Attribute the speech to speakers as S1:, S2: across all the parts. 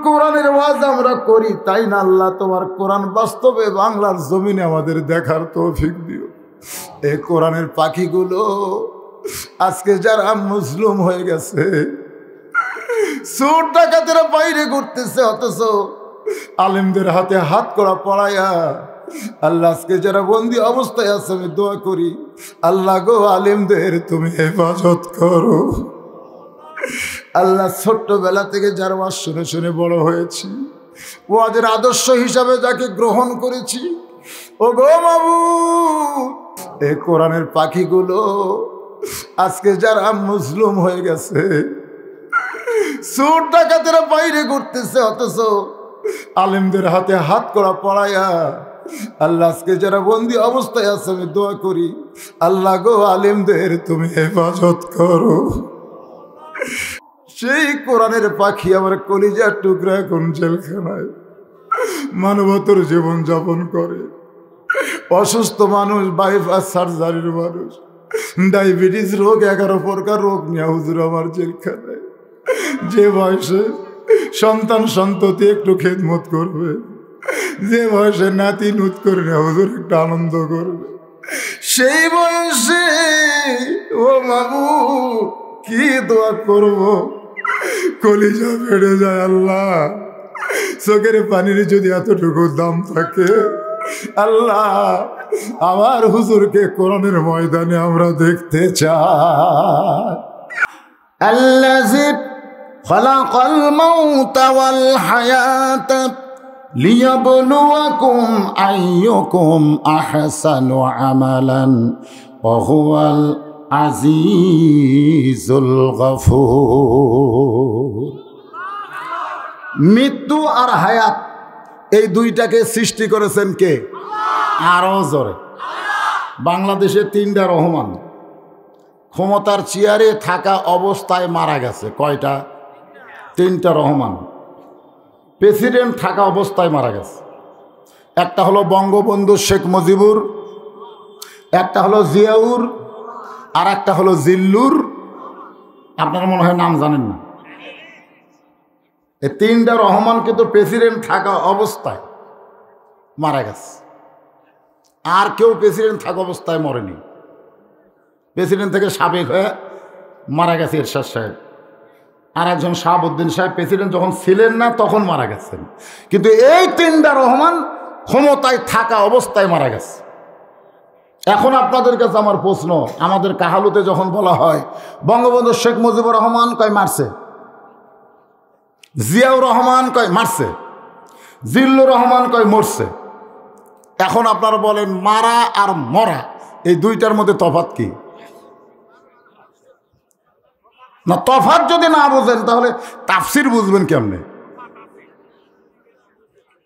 S1: কোরআনের ওয়াজ আমরা করি, তাই না আল্লাহ তোমার কোরআন বাস্তবে বাংলার জমিনে আমাদের দেখার তৌফিক দিও। এই কোরআনের পাখিগুলো আজকে যারা মুসলিম হয়ে গেছে, চোর ডাকাতেরা বাইরে ঘুরতেছে, অথচ আলেমদের হাতে হাত করা পড়ায়া আল্লাহ আজকে যারা বন্দি অবস্থায় আছে, আমি দোয়া করি আল্লাহ গো আলেমদের তুমি হেফাজত করো। আল্লাহ ছোট্টবেলা থেকে যার ওয়াজ শুনে শুনে বড় হয়েছি, ওয়াজের আদর্শ হিসাবে যাকে গ্রহণ করেছি, ও গো মাবুদ এই কোরআনের পাখিগুলো আজকে যারা মুসলিম হয়ে গেছে, চোর ডাকাতেরা বাইরে ঘুরতেছে, অথচ আলেমদের হাতে হাত করা পড়ায়া আল্লাহ আজকে যারা বন্দি অবস্থায় আছে, আমি দোয়া করি আল্লাহ গো আলেমদের তুমি হেফাজত করো। সেই কোরআনের পাখি আমার কলিজার টুকরা এখন জেলখানায় মানবতার জীবন যাপন করে। অসুস্থ মানুষ, বাইপাস সার্জারির মানুষ, ডায়াবেটিস রোগ, 11 প্রকার রোগ নিয়ে হুজুর আমার জেলখানায়। যে বয়সে সন্তান সন্ততি একটু খেদমত করবে, যে বয়সে নাতি নুত করবে হুজুর একটু আনন্দ করবে, সেই বয়সে ও মাবুদ কি দোয়া করব, কলিজা ফেটে যায়। আল্লাহ চোখের পানির যদি এতটুকু দাম থাকে, আল্লাহ আমার হুজুরকে কোরআনের ময়দানে আমরা দেখতে চাই। আল্লাযী খালাকাল মাউতা ওয়াল হায়াতা লিয়াবলুয়াকুম আইয়ুকুম আহসানু আমালান ওয়া হুয়াল আজিজুল গফুর। মৃত্যু আর হায়াত এই দুইটাকে সৃষ্টি করেছেন কে? আরো জোরে। বাংলাদেশে 3টা রহমান ক্ষমতার চেয়ারে থাকা অবস্থায় মারা গেছে। কয়টা? 3টা রহমান প্রেসিডেন্ট থাকা অবস্থায় মারা গেছে। একটা হলো বঙ্গবন্ধু শেখ মুজিবুর, একটা হলো জিয়াউর, আর একটা হলো জিল্লুর। আপনারা মনে হয় নাম জানেন না। এই 3টা রহমান কিন্তু প্রেসিডেন্ট থাকা অবস্থায় মারা গেছে। আর কেউ প্রেসিডেন্ট থাকা অবস্থায় মরেনি। প্রেসিডেন্ট থেকে সাবেক হয়ে মারা গেছে এরশাদ সাহেব। আর একজন শাহাবুদ্দিন সাহেব প্রেসিডেন্ট যখন ছিলেন না তখন মারা গেছেন। কিন্তু এই 3টা রহমান ক্ষমতায় থাকা অবস্থায় মারা গেছে। এখন আপনাদের কাছে আমার প্রশ্ন, আমাদের কাহালুতে যখন বলা হয় বঙ্গবন্ধু শেখ মুজিবুর রহমান কয় মারছে, জিয়াউর রহমান কয় মারছে, জিল্লুর রহমান কয় মরছে। এখন আপনারা বলেন মারা আর মরা এই দুইটার মধ্যে তফাৎ কি? না, তফাৎ যদি না বুঝেন তাহলে তাফসির বুঝবেন কেমনে?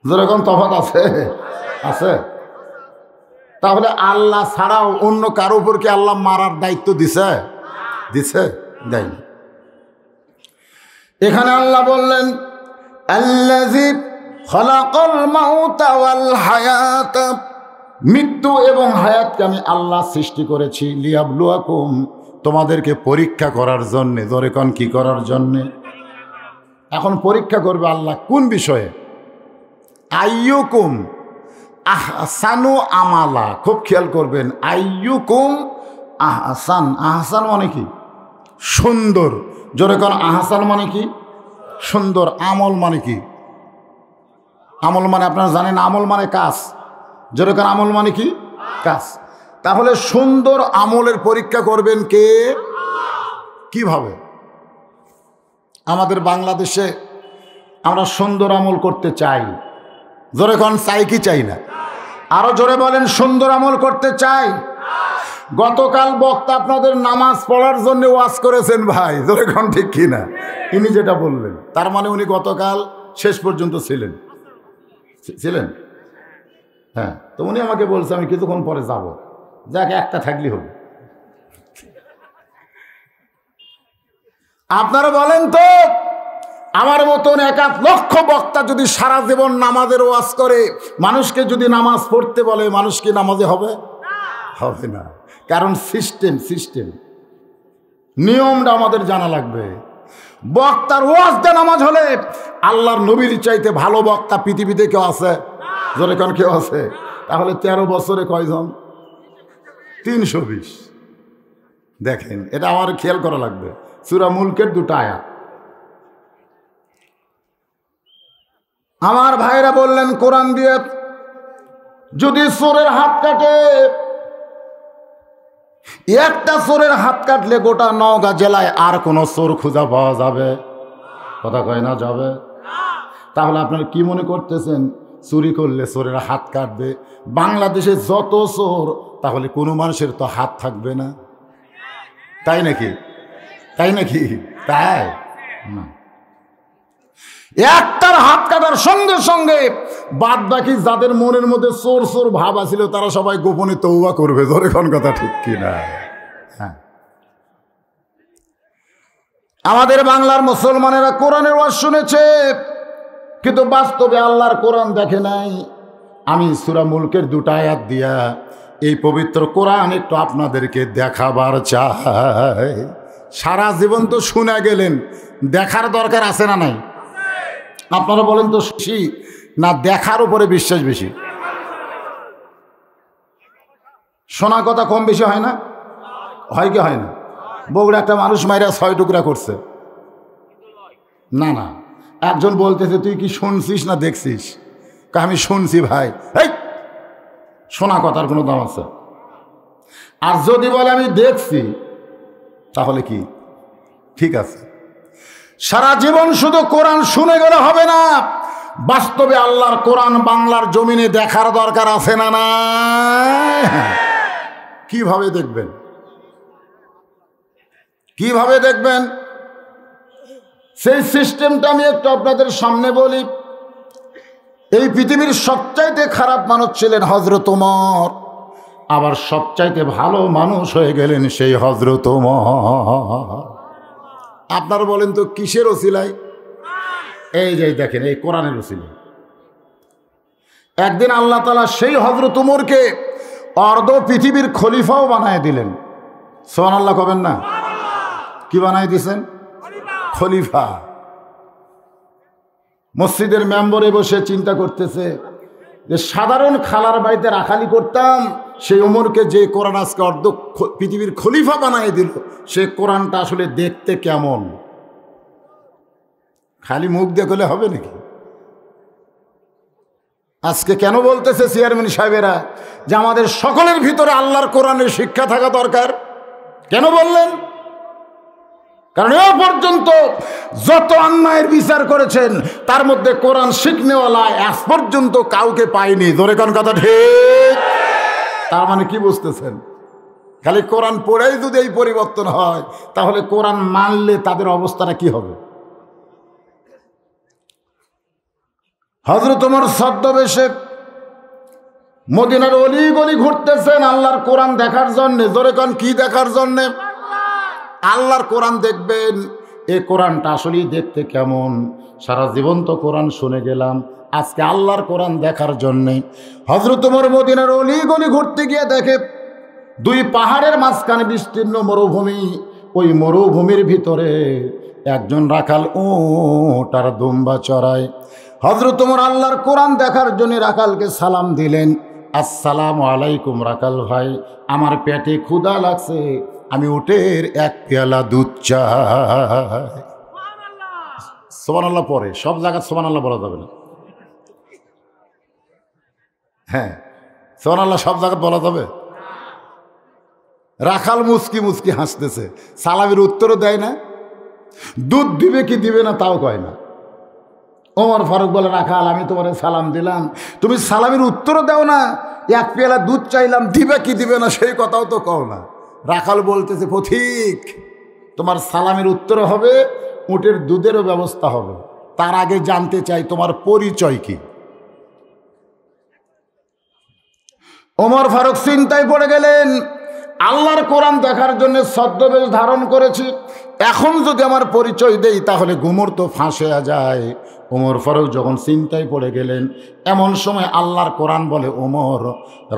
S1: যেরকম তফাৎ আছে আছে, তাহলে আল্লাহ ছাড়াও অন্য কারো উপর কি আল্লাহ মারার দায়িত্ব দিছে? দিছে? দেয়নি। এখানে আল্লাহ বললেন আল্লাযী খালাকাল মাউতা ওয়াল হায়াতা, মৃত্যু এবং হায়াতকে আমি আল্লাহ সৃষ্টি করেছি লিয়াবলুয়াকুম, তোমাদেরকে পরীক্ষা করার জন্যে। জোরে কোন কি করার জন্যে? এখন পরীক্ষা করবে আল্লাহ কোন বিষয়ে? আইয়ুকুম আহসানু আমালা। খুব খেয়াল করবেন, আইয়ুকুম আহসান। আহসান মানে কি? সুন্দর। জোরে কোন আহসান মানে কি? সুন্দর। আমল মানে কি? আমল মানে আপনারা জানেন, আমল মানে কাজ। জোরে কোন আমল মানে কি? কাজ। তাহলে সুন্দর আমলের পরীক্ষা করবেন কে? কিভাবে? আমাদের বাংলাদেশে আমরা সুন্দর আমল করতে চাই। জোরে কোন চাই কি চাই না? আরো জোরে বলেন, সুন্দর আমল করতে চাই। গতকাল বক্তা আপনাদের নামাজ পড়ার জন্য ওয়াজ করেছেন ভাই, জোরে কোন ঠিক কি না? ইনি যেটা বললেন তার মানে উনি গতকাল শেষ পর্যন্ত ছিলেন। হ্যাঁ, তো উনি আমাকে বলছে আমি কিছুক্ষণ পরে যাব, যাকে একটা থাকলেই হবে। আপনারা বলেন তো, আমার মতন 1 লক্ষ বক্তা যদি সারা জীবন নামাজের ওয়াজ করে, মানুষকে যদি নামাজ পড়তে বলে, মানুষ কি নামাজে হবে? হবে না। কারণ সিস্টেম নিয়মটা আমাদের জানা লাগবে। বক্তার ওয়াজ দে নামাজ হলে আল্লাহর নবীর চাইতে ভালো বক্তা পৃথিবীতে কেউ আছে? জোরে কোন কেউ আছে? তাহলে 13 বছরে কয়জন? 320। দেখেন, এটা আমার খেয়াল করা লাগবে। সূরা মুলকের 2টা আয়াত। আমার ভাইরা বললেন, কোরআন দিয়ে যদি চোরের হাত কাটে, একটা চোরের হাত কাটলে গোটা নওগাঁ জেলায় আর কোনো চোর খুঁজে পাওয়া যাবে? কথা কয় না যাবে? তাহলে আপনারা কি মনে করতেছেন চুরি করলে চোরের হাত কাটবে? বাংলাদেশে যত চোর, তাহলে কোনো মানুষের তো হাত থাকবে না, তাই নাকি? তাই নাকি? তাই না, একটার হাত কাটার সঙ্গে সঙ্গে বাদ বাকি যাদের মনের মধ্যে চোর চোর ভাব আছিল তারা সবাই গোপনে তওবা করবে। ধরে কোন কথা ঠিক কিনা? হ্যাঁ, আমাদের বাংলার মুসলমানেরা কোরআনের ওয়াজ শুনেছে, কিন্তু বাস্তবে আল্লাহর কোরআন দেখে নাই। আমি সূরা মুলকের 2টা আয়াত দিয়া এই পবিত্র কোরআন একটু আপনাদেরকে দেখাবার চাই। সারা জীবন তো শুনে গেলেন, দেখার দরকার আছে না নাই? আপনারা বলেন তো, বেশি না দেখার উপরে বিশ্বাস বেশি? শোনা কথা কম বেশি হয় না? হয় কি হয় না? বগুড়া একটা মানুষ মাইরা 6 টুকরা করছে। না না, একজন বলতেছে তুই কি শুনছিস না দেখছিস? আমি শুনছি ভাই। এই শোনা কথার কোনো দাম আছে? আর যদি বলে আমি দেখছি, তাহলে কি ঠিক আছে? সারা জীবন শুধু কোরআন শুনে গেলে হবে না, বাস্তবে আল্লাহর কোরআন বাংলার জমিনে দেখার দরকার আছে না? না, কিভাবে দেখবেন? কিভাবে দেখবেন সেই সিস্টেমটা আমি একটু আপনাদের সামনে বলি। এই পৃথিবীর সবচাইতে খারাপ মানুষ ছিলেন হযরত ওমর, আবার সবচাইতে ভালো মানুষ হয়ে গেলেন সেই হযরত ওমর। আপনারা বলেন তো কিসের ওসিলায়? এই যে দেখেন, এই কোরআনের ওসিলায়। একদিন আল্লাহ তাআলা সেই হযরত ওমরকে অর্ধ পৃথিবীর খলিফাও বানায় দিলেন। সুবহানাল্লাহ কবেন না? কি বানায় দিয়েছেন? খলিফা। মসজিদের মেম্বরে বসে চিন্তা করতেছে যে সাধারণ খালার বাড়িতে রাখালি করতাম, সেই ওমরকে যে কোরআন আজকে অর্ধ পৃথিবীর খলিফা বানায় দিল, সে কোরআনটা আসলে দেখতে কেমন? খালি মুখ দেখলে হবে নাকি? আজকে কেন বলতেছে চেয়ারম্যান সাহেবেরা যে আমাদের সকলের ভিতরে আল্লাহর কোরআনের শিক্ষা থাকা দরকার? কেন বললেন? কারণ এ পর্যন্ত যত অন্যায়ের বিচার করেছেন তার মধ্যে কোরআন শিখনেওয়ালা আজ পর্যন্ত কাউকে পায়নি। ধরে কোন কথা ঠিক? তার মানে কি বুঝতেছেন? খালি কোরআন পড়েই যদি এই পরিবর্তন হয়, তাহলে কোরআন মানলে তাদের অবস্থাটা কি হবে? হযরত ওমর ছদ্মবেশে মদিনার অলি গলি ঘুরতেছেন আল্লাহর কোরআন দেখার জন্যে। জোরে কোন কি দেখার জন্যে? আল্লাহর কোরআন দেখবেন। এই কোরআনটা আসলেই দেখতে কেমন? সারা জীবন তো কোরআন শুনে গেলাম, আজকে আল্লাহর কোরআন দেখার জন্যে হযরত ওমর মদিনার অলি গলি ঘুরতে গিয়ে দেখে 2 পাহাড়ের মাঝখানে বিস্তীর্ণ মরুভূমি। ওই মরুভূমির ভিতরে একজন রাখাল উট আর দুম্বা চড়ায়। হযরত ওমর আল্লাহর কোরআন দেখার জন্য রাখালকে সালাম দিলেন, আসসালামু আলাইকুম রাখাল ভাই, আমার পেটে ক্ষুধা লাগছে, আমি উটের 1 পেয়ালা দুধ চাই। সুবহানাল্লাহ পরে সব জায়গায় সুবহানাল্লাহ বলা যাবে না। হ্যাঁ, সুবহানাল্লাহ সব জায়গায় বলা যাবে? রাখাল মুচকি মুচকি হাসতেছে, সালামের উত্তরও দেয় না, দুধ দিবে কি দিবে না তাও কয় না। ওমর ফারুক বলে, রাখাল আমি তোমার সালাম দিলাম, তুমি সালামের উত্তরও দাও না, 1 পেয়ালা দুধ চাইলাম, দিবে কি দিবে না সেই কথাও তো কও না। রাখাল বলতেছে, পথিক তোমার সালামের উত্তর হবে, উটের দুধেরও ব্যবস্থা হবে, তার আগে জানতে চাই তোমার পরিচয় কি? ওমর ফারুক চিন্তায় পড়ে গেলেন, আল্লাহর কোরআন দেখার জন্য ছদ্মবেশ ধারণ করেছি, এখন যদি আমার পরিচয় দেই তাহলে গুমর তো ফাঁসে যায়। ওমর ফারুক যখন চিন্তায় পড়ে গেলেন, এমন সময় আল্লাহর কোরআন বলে, ওমর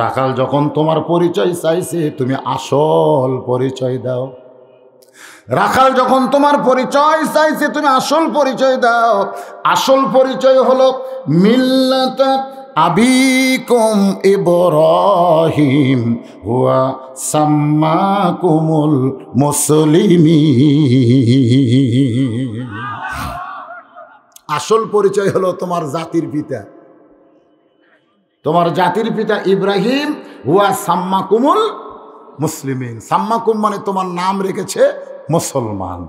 S1: রাখাল যখন তোমার পরিচয় চাইছে তুমি আসল পরিচয় দাও। রাখাল যখন তোমার পরিচয় চাইছে তুমি আসল পরিচয় দাও। আসল পরিচয় হলো মিল্লাত আবিকুম ইব্রাহিম হুয়া সাম্মাকুমুল মুসলিমিন। আসল পরিচয় হলো তোমার জাতির পিতা। তোমার জাতির পিতা ইব্রাহিম হুয়া সাম্মাকুমুল মুসলিমিন। সাম্মাকুম মানে তোমার নাম রেখেছে মুসলমান।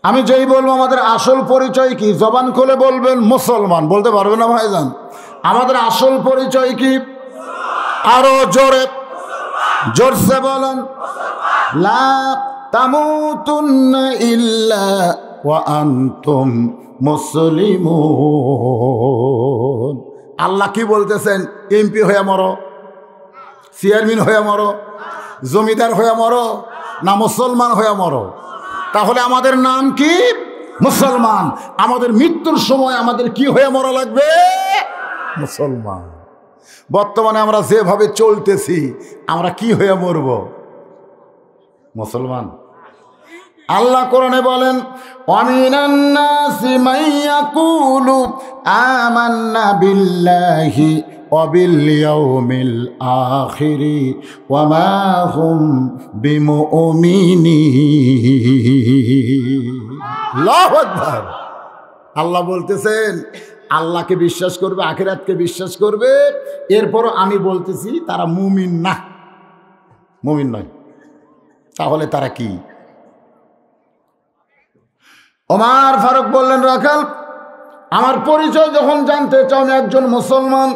S1: আমি যেই বলবো আমাদের আসল পরিচয় কি, জবান খুলে বলবেন মুসলমান। বলতে পারবে না ভাইজান? আমাদের আসল পরিচয় কি? আরো জোরে জোরসে বলেন। লা তামুতুন্না ইল্লা ওয়া আনতুম মুসলিমুন। আল্লাহ কি বলতেছেন? এমপি হয়ে মরো, চেয়ারম্যান হয়ে মরো, জমিদার হয়ে মরো, না মুসলমান হয়ে মরো। তাহলে আমাদের নাম কি? মুসলমান। আমাদের মৃত্যুর সময় আমাদের কি হয়ে মরা লাগবে? মুসলমান। বর্তমানে আমরা যেভাবে চলতেছি আমরা কি হয়ে মরব? মুসলমান। আল্লাহ কোরআনে বলেন ওয়ামিনান নাসি মাইয়াকুলু আমান্না বিল্লাহি ওয়া বিল ইয়াউমিল আখিরি ওয়া মা হুম বিমুমিনিন। আল্লাহু আকবার। আল্লাহ বলতেছেন আল্লাহকে বিশ্বাস করবে, আখিরাতকে বিশ্বাস করবে, এরপরও আমি বলতেছি তারা মুমিন না, মুমিন নয়। তাহলে তারা কি? ওমর ফারুক বললেন রাখাল আমার পরিচয় যখন জানতে চাও আমি একজন মুসলমান।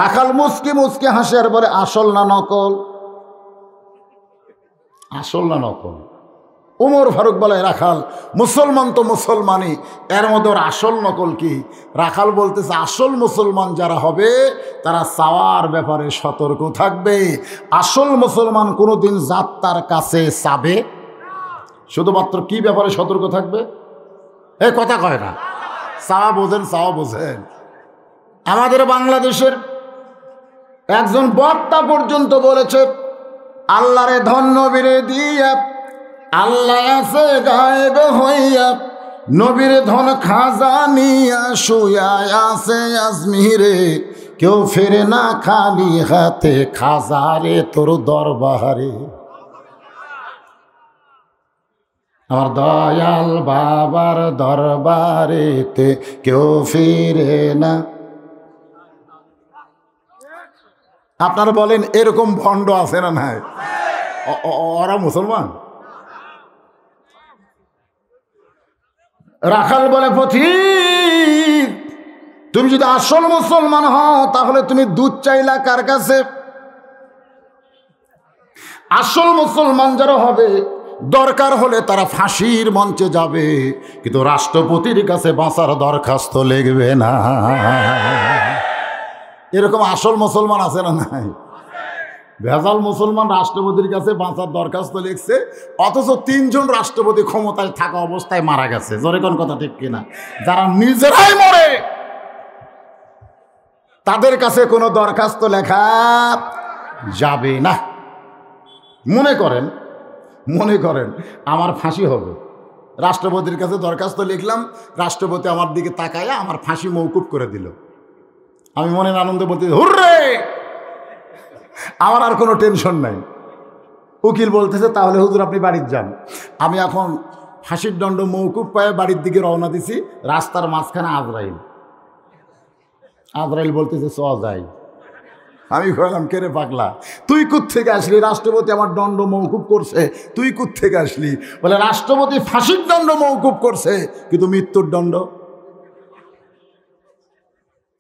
S1: রাখাল মুস্কি মুস্কি হাসে আর বলে আসল না নকল? আসল না নকল? ওমর ফারুক বলে রাখাল মুসলমান তো মুসলমানই, এর মধ্যে ওর আসল নকল কি? রাখাল বলতেছে আসল মুসলমান যারা হবে তারা চাওয়ার ব্যাপারে সতর্ক থাকবে। আসল মুসলমান কোনোদিন যাত্রার কাছে চাবে। শুধুমাত্র কি ব্যাপারে সতর্ক থাকবে? এ কথা কয় না, চাওয়া বোঝেন, চাওয়া বোঝেন। আমাদের বাংলাদেশের একজন বক্তা পর্যন্ত বলেছে আল্লাহরে ধন্য বীরে দিয়া আল্লাহ আছে গায়েব হইয়া, নবীর ধন খাজা নিয়া শুয়া আছে আজমিরে, কেউ ফেরে না খালি হাতে খাজারে তোর দরবারে। আমার দয়াল বাবার দরবারেতে কেউ ফিরে না। আপনারা বলেন এরকম ভণ্ড আছে না নাই? ওরা মুসলমান? রাখাল বলে পথিক তুমি যদি আসল মুসলমান হও তাহলে তুমি দুধ চাইলা কার কাছে? আসল মুসলমান যারা হবে দরকার হলে তারা ফাঁসির মঞ্চে যাবে, কিন্তু রাষ্ট্রপতির কাছে বাঁচার দরখাস্ত লিখবে না। এরকম আসল মুসলমান আছে না নাই? ভেজাল মুসলমান রাষ্ট্রপতির কাছে বাঁচার দরখাস্ত লিখছে, অথচ 3 জন রাষ্ট্রপতি ক্ষমতায় থাকা অবস্থায় মারা গেছে। জোরে কোন কথা ঠিক কিনা? যারা নিজেরাই মরে তাদের কাছে কোনো দরখাস্ত লেখা যাবে না। মনে করেন আমার ফাঁসি হবে, রাষ্ট্রপতির কাছে দরখাস্ত লিখলাম, রাষ্ট্রপতি আমার দিকে তাকায়া আমার ফাঁসি মওকুফ করে দিল। আমি মনের আনন্দে বলতে হুররে, আমার আর কোনো টেনশন নাই। উকিল বলতেছে তাহলে হুজুর আপনি বাড়ির যান। আমি এখন ফাঁসির দণ্ড মওকুফ পায়ে বাড়ির দিকে রওনা দিছি। রাস্তার মাঝখানে আজরাইল বলতেছে চ যাই। আমি কইলাম কে রে পাগলা, তুই কোত্থেকে আসলি? রাষ্ট্রপতি আমার দণ্ড মওকুফ করছে, তুই কোত্থেকে আসলি? বলে রাষ্ট্রপতি ফাঁসির দণ্ড মওকুফ করছে কিন্তু মৃত্যুর দণ্ড।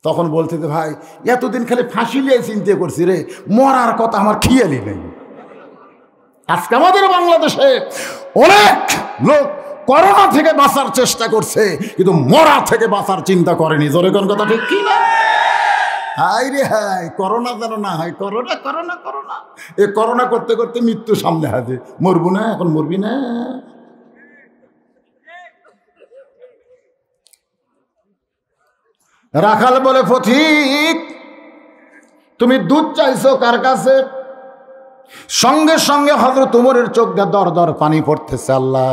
S1: তখন বলতেছে ভাই এতদিন খালি ফাঁসি নিয়ে চিন্তা করছি রে, মরার কথা আমার খেয়ালই নেই। আজকে আমাদের বাংলাদেশে অনেক লোক করোনা থেকে বাঁচার চেষ্টা করছে কিন্তু মরা থেকে বাঁচার চিন্তা করেনি। জোরে কোন কথা ঠিক কি না? হাই রে হাই, করোনা যেন না হয়। করোনা করোনা করোনা, এ করোনা করতে করতে মৃত্যু সামনে হাতে। মরবো না, এখন মরবি না। রাখাল বলে পথিক তুমি দুধ চাইছো কার কাছে? সঙ্গে সঙ্গে হযরত উমরের চোখ দিয়ে দর দর পানি পড়তেছে। আল্লাহ,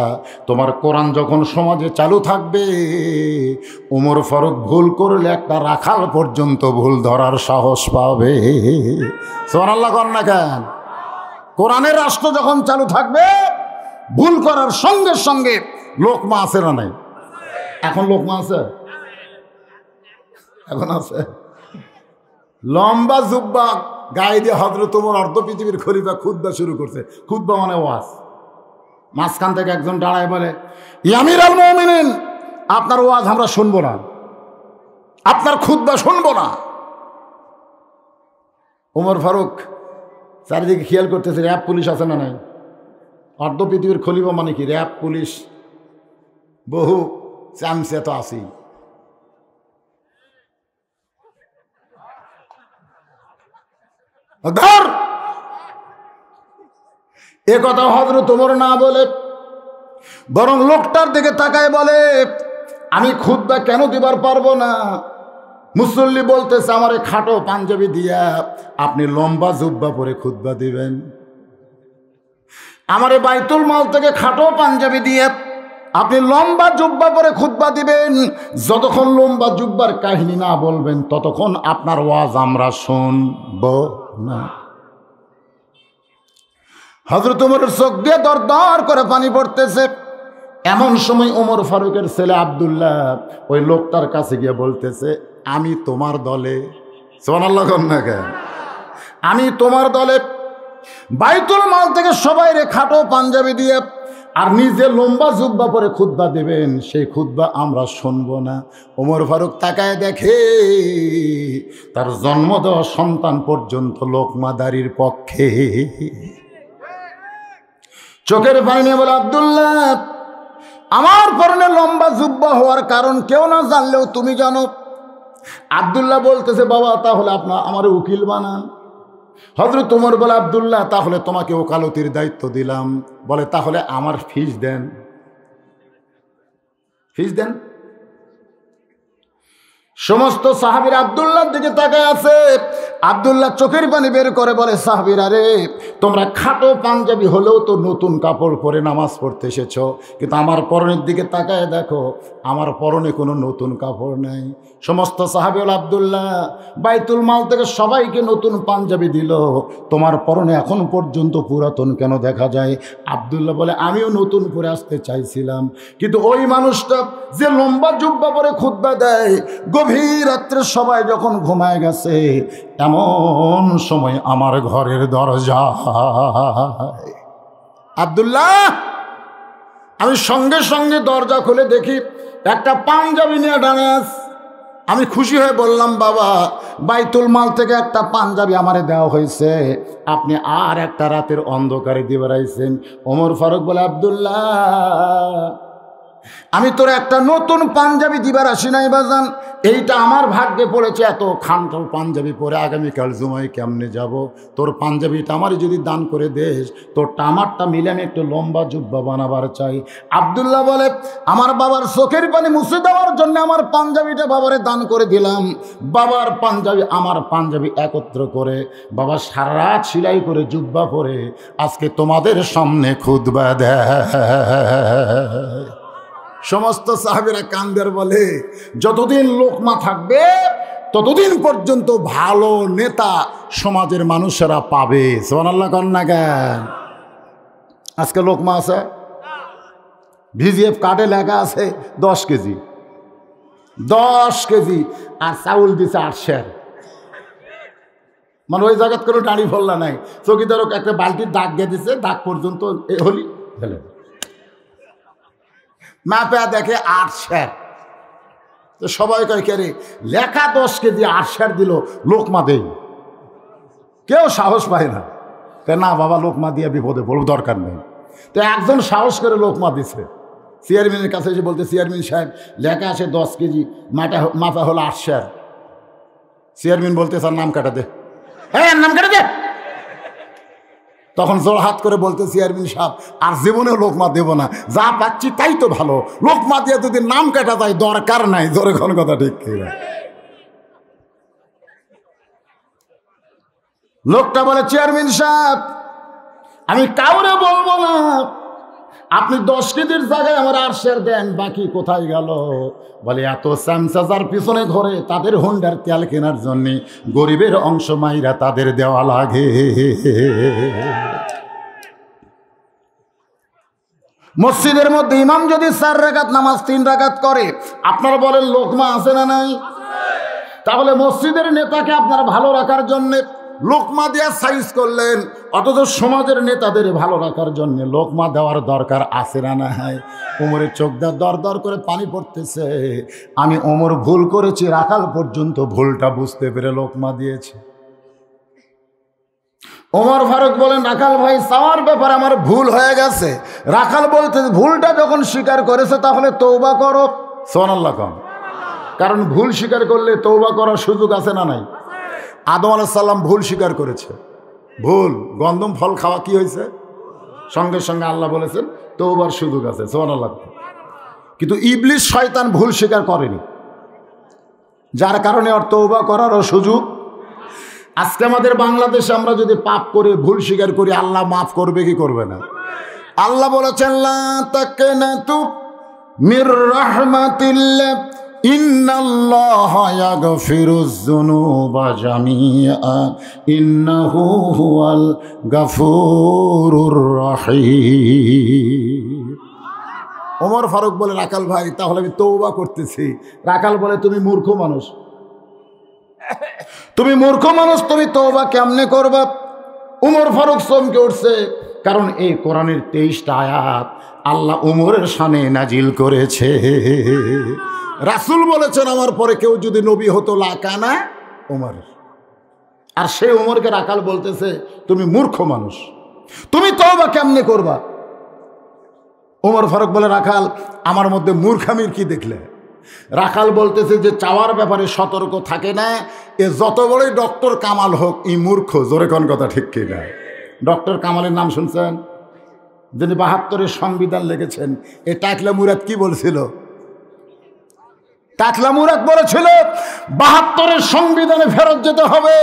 S1: তোমার কোরআন যখন সমাজে চালু থাকবে, উমর ফারুক ভুল করলে একটা রাখাল পর্যন্ত ভুল ধরার সাহস পাবে। সুবহানাল্লাহ কর না কেন? কোরআনের রাষ্ট্র যখন চালু থাকবে, ভুল করার সঙ্গে সঙ্গে লোকমা আছে না নাই? এখন লোকমা আছে? এখন আছে। লম্বা জুব্বা গায়ে দিয়ে হযরত ওমর অর্ধ পৃথিবীর খলিফা খুতবা শুরু করছে। খুতবা মানে ওয়াজ। মাঝখান থেকে একজন দাঁড়ায় বলে, ইয়া আমিরুল মুমিনিন, আপনার ওয়াজ আমরা শুনবো না, আপনার খুতবা শুনবো না। ওমর ফারুক চারিদিকে খেয়াল করতেছে, র্যাব পুলিশ আছে না নাই? অর্ধ পৃথিবীর খলিফা মানে কি? র্যাব পুলিশ বহু চামচে তো আছেই। ধর এ কথা হযরত ওমর না বলে বরং লোকটার দিকে তাকায় বলে, আমি খুতবা কেন দিবার পারবো না? মুসল্লি বলতেছে আমারে খাটো পাঞ্জাবি দিয়া আপনি লম্বা জুব্বা পরে খুতবা দিবেন, আমারে বাইতুল মাল থেকে খাটো পাঞ্জাবি দিয়ে আপনি লম্বা জুব্বা পরে খুতবা দিবেন। যতক্ষণ লম্বা জুব্বার কাহিনী না বলবেন ততক্ষণ আপনার ওয়াজ আমরা শুনব না। হযরত ওমরের চোখ দিয়ে দর দর করে পানি পড়তেছে। এমন সময় ওমর ফারুকের ছেলে আব্দুল্লাহ ওই লোকটার কাছে গিয়ে বলতেছে, আমি তোমার দলে। সুবহানাল্লাহ কর না কেন? আমি তোমার দলে। বাইতুল মাল থেকে সবাই রে খাটো পাঞ্জাবি দিয়ে আর নিজে লম্বা জুব্বা পরে খুতবা দেবেন, সেই খুতবা আমরা শুনবো না। ওমর ফারুক তাকায় দেখে তার জন্ম দেওয়া সন্তান পর্যন্ত লোকমাদারির পক্ষে। চোখের পানি নিয়ে বলে, আব্দুল্লাহ, আমার পরনে লম্বা জুব্বা হওয়ার কারণ কেউ না জানলেও তুমি জানো। আব্দুল্লাহ বলতেছে, বাবা তাহলে আপনার আমার উকিল বানান। হযরত ওমর বলে, আব্দুল্লাহ তাহলে তোমাকে ওকালতির দায়িত্ব দিলাম। বলে, তাহলে আমার ফিস দেন, ফিস দেন। সমস্ত সাহাবীরা আব্দুল্লাহর দিকে তাকায় আছে। আব্দুল্লাহ চোখের পানি বের করে বলে, সাহাবীরা রে, তোমরা খাটো পাঞ্জাবি হলেও তো নতুন কাপড় পরে নামাজ পড়তে এসেছ, কিন্তু আমার পরনের দিকে তাকায় দেখো, আমার পরনে কোনো নতুন কাপড় নাই। সমস্ত সাহাবী বলে, আব্দুল্লাহ বাইতুল মাল থেকে সবাইকে নতুন পাঞ্জাবি দিল, তোমার পরনে এখন পর্যন্ত পুরাতন কেন দেখা যায়? আব্দুল্লাহ বলে, আমিও নতুন পরে আসতে চাইছিলাম, কিন্তু ওই মানুষটা যে লম্বা জুব্বা পরে খুতবা দেয়, গভীর রাত্রে সবাই যখন ঘুমায় গেছে, এমন সময় আমার ঘরের দরজা। আব্দুল্লাহ, আমি সঙ্গে সঙ্গে দরজা খুলে দেখি একটা পাঞ্জাবি নিয়ে দাঁড়িয়ে আছে। আমি খুশি হয়ে বললাম, বাবা বাইতুল মাল থেকে একটা পাঞ্জাবি আমারে দেওয়া হয়েছে, আপনি আর একটা রাতের অন্ধকারে দিয়ে বেড়াইছেন। ওমর ফারুক বলে, আব্দুল্লাহ আমি তোর একটা নতুন পাঞ্জাবি দিবার আসি নাই বাজান, এইটা আমার ভাগ্যে পড়েছে। এত খানটো পাঞ্জাবি পরে আগামীকাল জুমায় কেমনে যাব? তোর পাঞ্জাবিটা আমারই যদি দান করে দেস, তোরটা আমারটা মিলে আমি একটু লম্বা জুব্বা বানাবার চাই। আব্দুল্লাহ বলে, আমার বাবার চোখের পানি মুছে দেওয়ার জন্য আমার পাঞ্জাবিটা বাবারে দান করে দিলাম। বাবার পাঞ্জাবি আমার পাঞ্জাবি একত্র করে বাবা সারা রাত সেলাই করে জুব্বা পরে আজকে তোমাদের সামনে খুতবা দেয়। সমস্ত সাহাবীরা কান্দের বলে, যতদিন লোকমা থাকবে ততদিন পর্যন্ত ভালো নেতা সমাজের মানুষেরা পাবে। সুবহানাল্লাহ কর না কেন? আজকে লোকমা আছে, ভিজিএফ কার্ডে লেখা আছে 10 কেজি, 10 কেজি, আর চাউল দিছে 8 সের। মানে ওই জায়গাত কোনো দাঁড়ি ফল্লা নাই, চকিদারক একটা বালতির দাগ দিয়ে দিছে, দাগ পর্যন্ত হলি ফেলে মাপে দেখে 8 সের। তো সবাই কয়, কে রে লেখা 10 কেজি 8 সের দিল, লোকমা দেই। কেউ সাহস পায় না, না বাবা লোকমা দিয়ে বিপদে পড়ব, দরকার নেই। তো একজন সাহস করে লোকমা দিছে। চেয়ারম্যানের কাছে এসে বলতে, চেয়ারম্যান সাহেব লেখা আছে 10 কেজি, মাপা হলো 8 সের। চেয়ারম্যান বলতে, স্যার নাম কাটা দে। হ্যাঁ নাম কাটা দে। তখন জোর হাত করে বলতে, চেয়ারম্যান সাহেব আর জীবনেও লোকমা দেব না, যা পাচ্ছি তাই তো ভালো, লোকমা দিয়ে যদি নাম কাটা যায় দরকার নাই। জোরে কোন কথা ঠিক কিনা? লোকটা বলে, চেয়ারম্যান সাহেব আমি কাউরে বলবো না আপনি 10 কেজির জায়গায় আমার 8 দেন, বাকি কোথায় গেল? বলে এত স্যামসাজার পিছনে ঘরে তাদের হোন্ডার তেল কেনার জন্য গরিবের অংশ মাইরা তাদের দেওয়া লাগে। মসজিদের মধ্যে ইমাম যদি 4 রাকাত নামাজ 3 রাকাত করে, আপনারা বলেন লোকমা আছে না নাই? তাহলে মসজিদের নেতাকে আপনার ভালো রাখার জন্যে লোকমা দেওয়া সাইজ করলেন, অথচ সমাজের নেতাদের ভালো রাখার জন্য লোকমা দেওয়ার দরকার আছে না নাই? ওমরের চোখ দিয়ে দর দর করে পানি পড়তেছে। আমি ওমর ভুল করেছি, রাখাল পর্যন্ত ভুলটা বুঝতে পেরে লোকমা দিয়েছে। ওমর ফারুক বলেন, রাখাল ভাই চাওয়ার ব্যাপারে আমার ভুল হয়ে গেছে। রাখাল বলতে ভুলটা যখন স্বীকার করেছে তাহলে তওবা করো। সুবহানাল্লাহ কম। কারণ ভুল স্বীকার করলে তওবা করার সুযোগ আছে না নাই? আদম আলাইহিস সালাম ভুল স্বীকার করেছে, ভুল গন্ধম ফল খাওয়া কি হয়েছে, সঙ্গে সঙ্গে আল্লাহ বলেছেন তওবার সুযোগ আছে। সুবহানাল্লাহ। কিন্তু ইবলিস শয়তান ভুল স্বীকার করেনি, যার কারণে ওর তওবা করারও সুযোগ। আজকে আমাদের বাংলাদেশে আমরা যদি পাপ করে ভুল স্বীকার করি, আল্লাহ মাফ করবে কি করবে না? আল্লাহ বলেছেন লা তাকনাতু মির রাহমাতিল্লাহ ইন্নাল্লাহা ইয়াগফিরুয যুনুবা জামিআ ইন্নাহু হুয়াল গাফুরুর রহিম। ওমর ফারুক বলে, রাখাল ভাই তাহলে আমি তওবা করতেছি। রাখাল বলে, তুমি মূর্খ মানুষ, তুমি মূর্খ মানুষ, তুমি তওবা কেমনে করবা? উমর ফারুক চমকে উঠছে, কারণ এই কোরআনের 23টা আয়াত আল্লাহ উমরের শানে নাজিল করেছে। রাসূল বলেছেন আমার পরে কেউ যদি নবী হতো লাকানা উমর। আর সে উমরকে রাখাল বলতেছে তুমি মূর্খ মানুষ, তুমি তওবা কেমনে করবা? উমর ফারুক বলে, রাখাল আমার মধ্যে মূর্খামির কি দেখলে? রাখাল বলতেছে যে চাওয়ার ব্যাপারে সতর্ক থাকে না, এ যত বড়ই ডক্টর কামাল হোক এই মূর্খ। জোরে কোন কথা ঠিক কি না? ডক্টর কামালের নাম শুনছেন? যিনি 72-এর সংবিধান লিখেছেন। এ টাকলা মুরাদ কি বলছিল? টাকলা মুরাদ বলেছিল 72-এর সংবিধানে ফেরত যেতে হবে।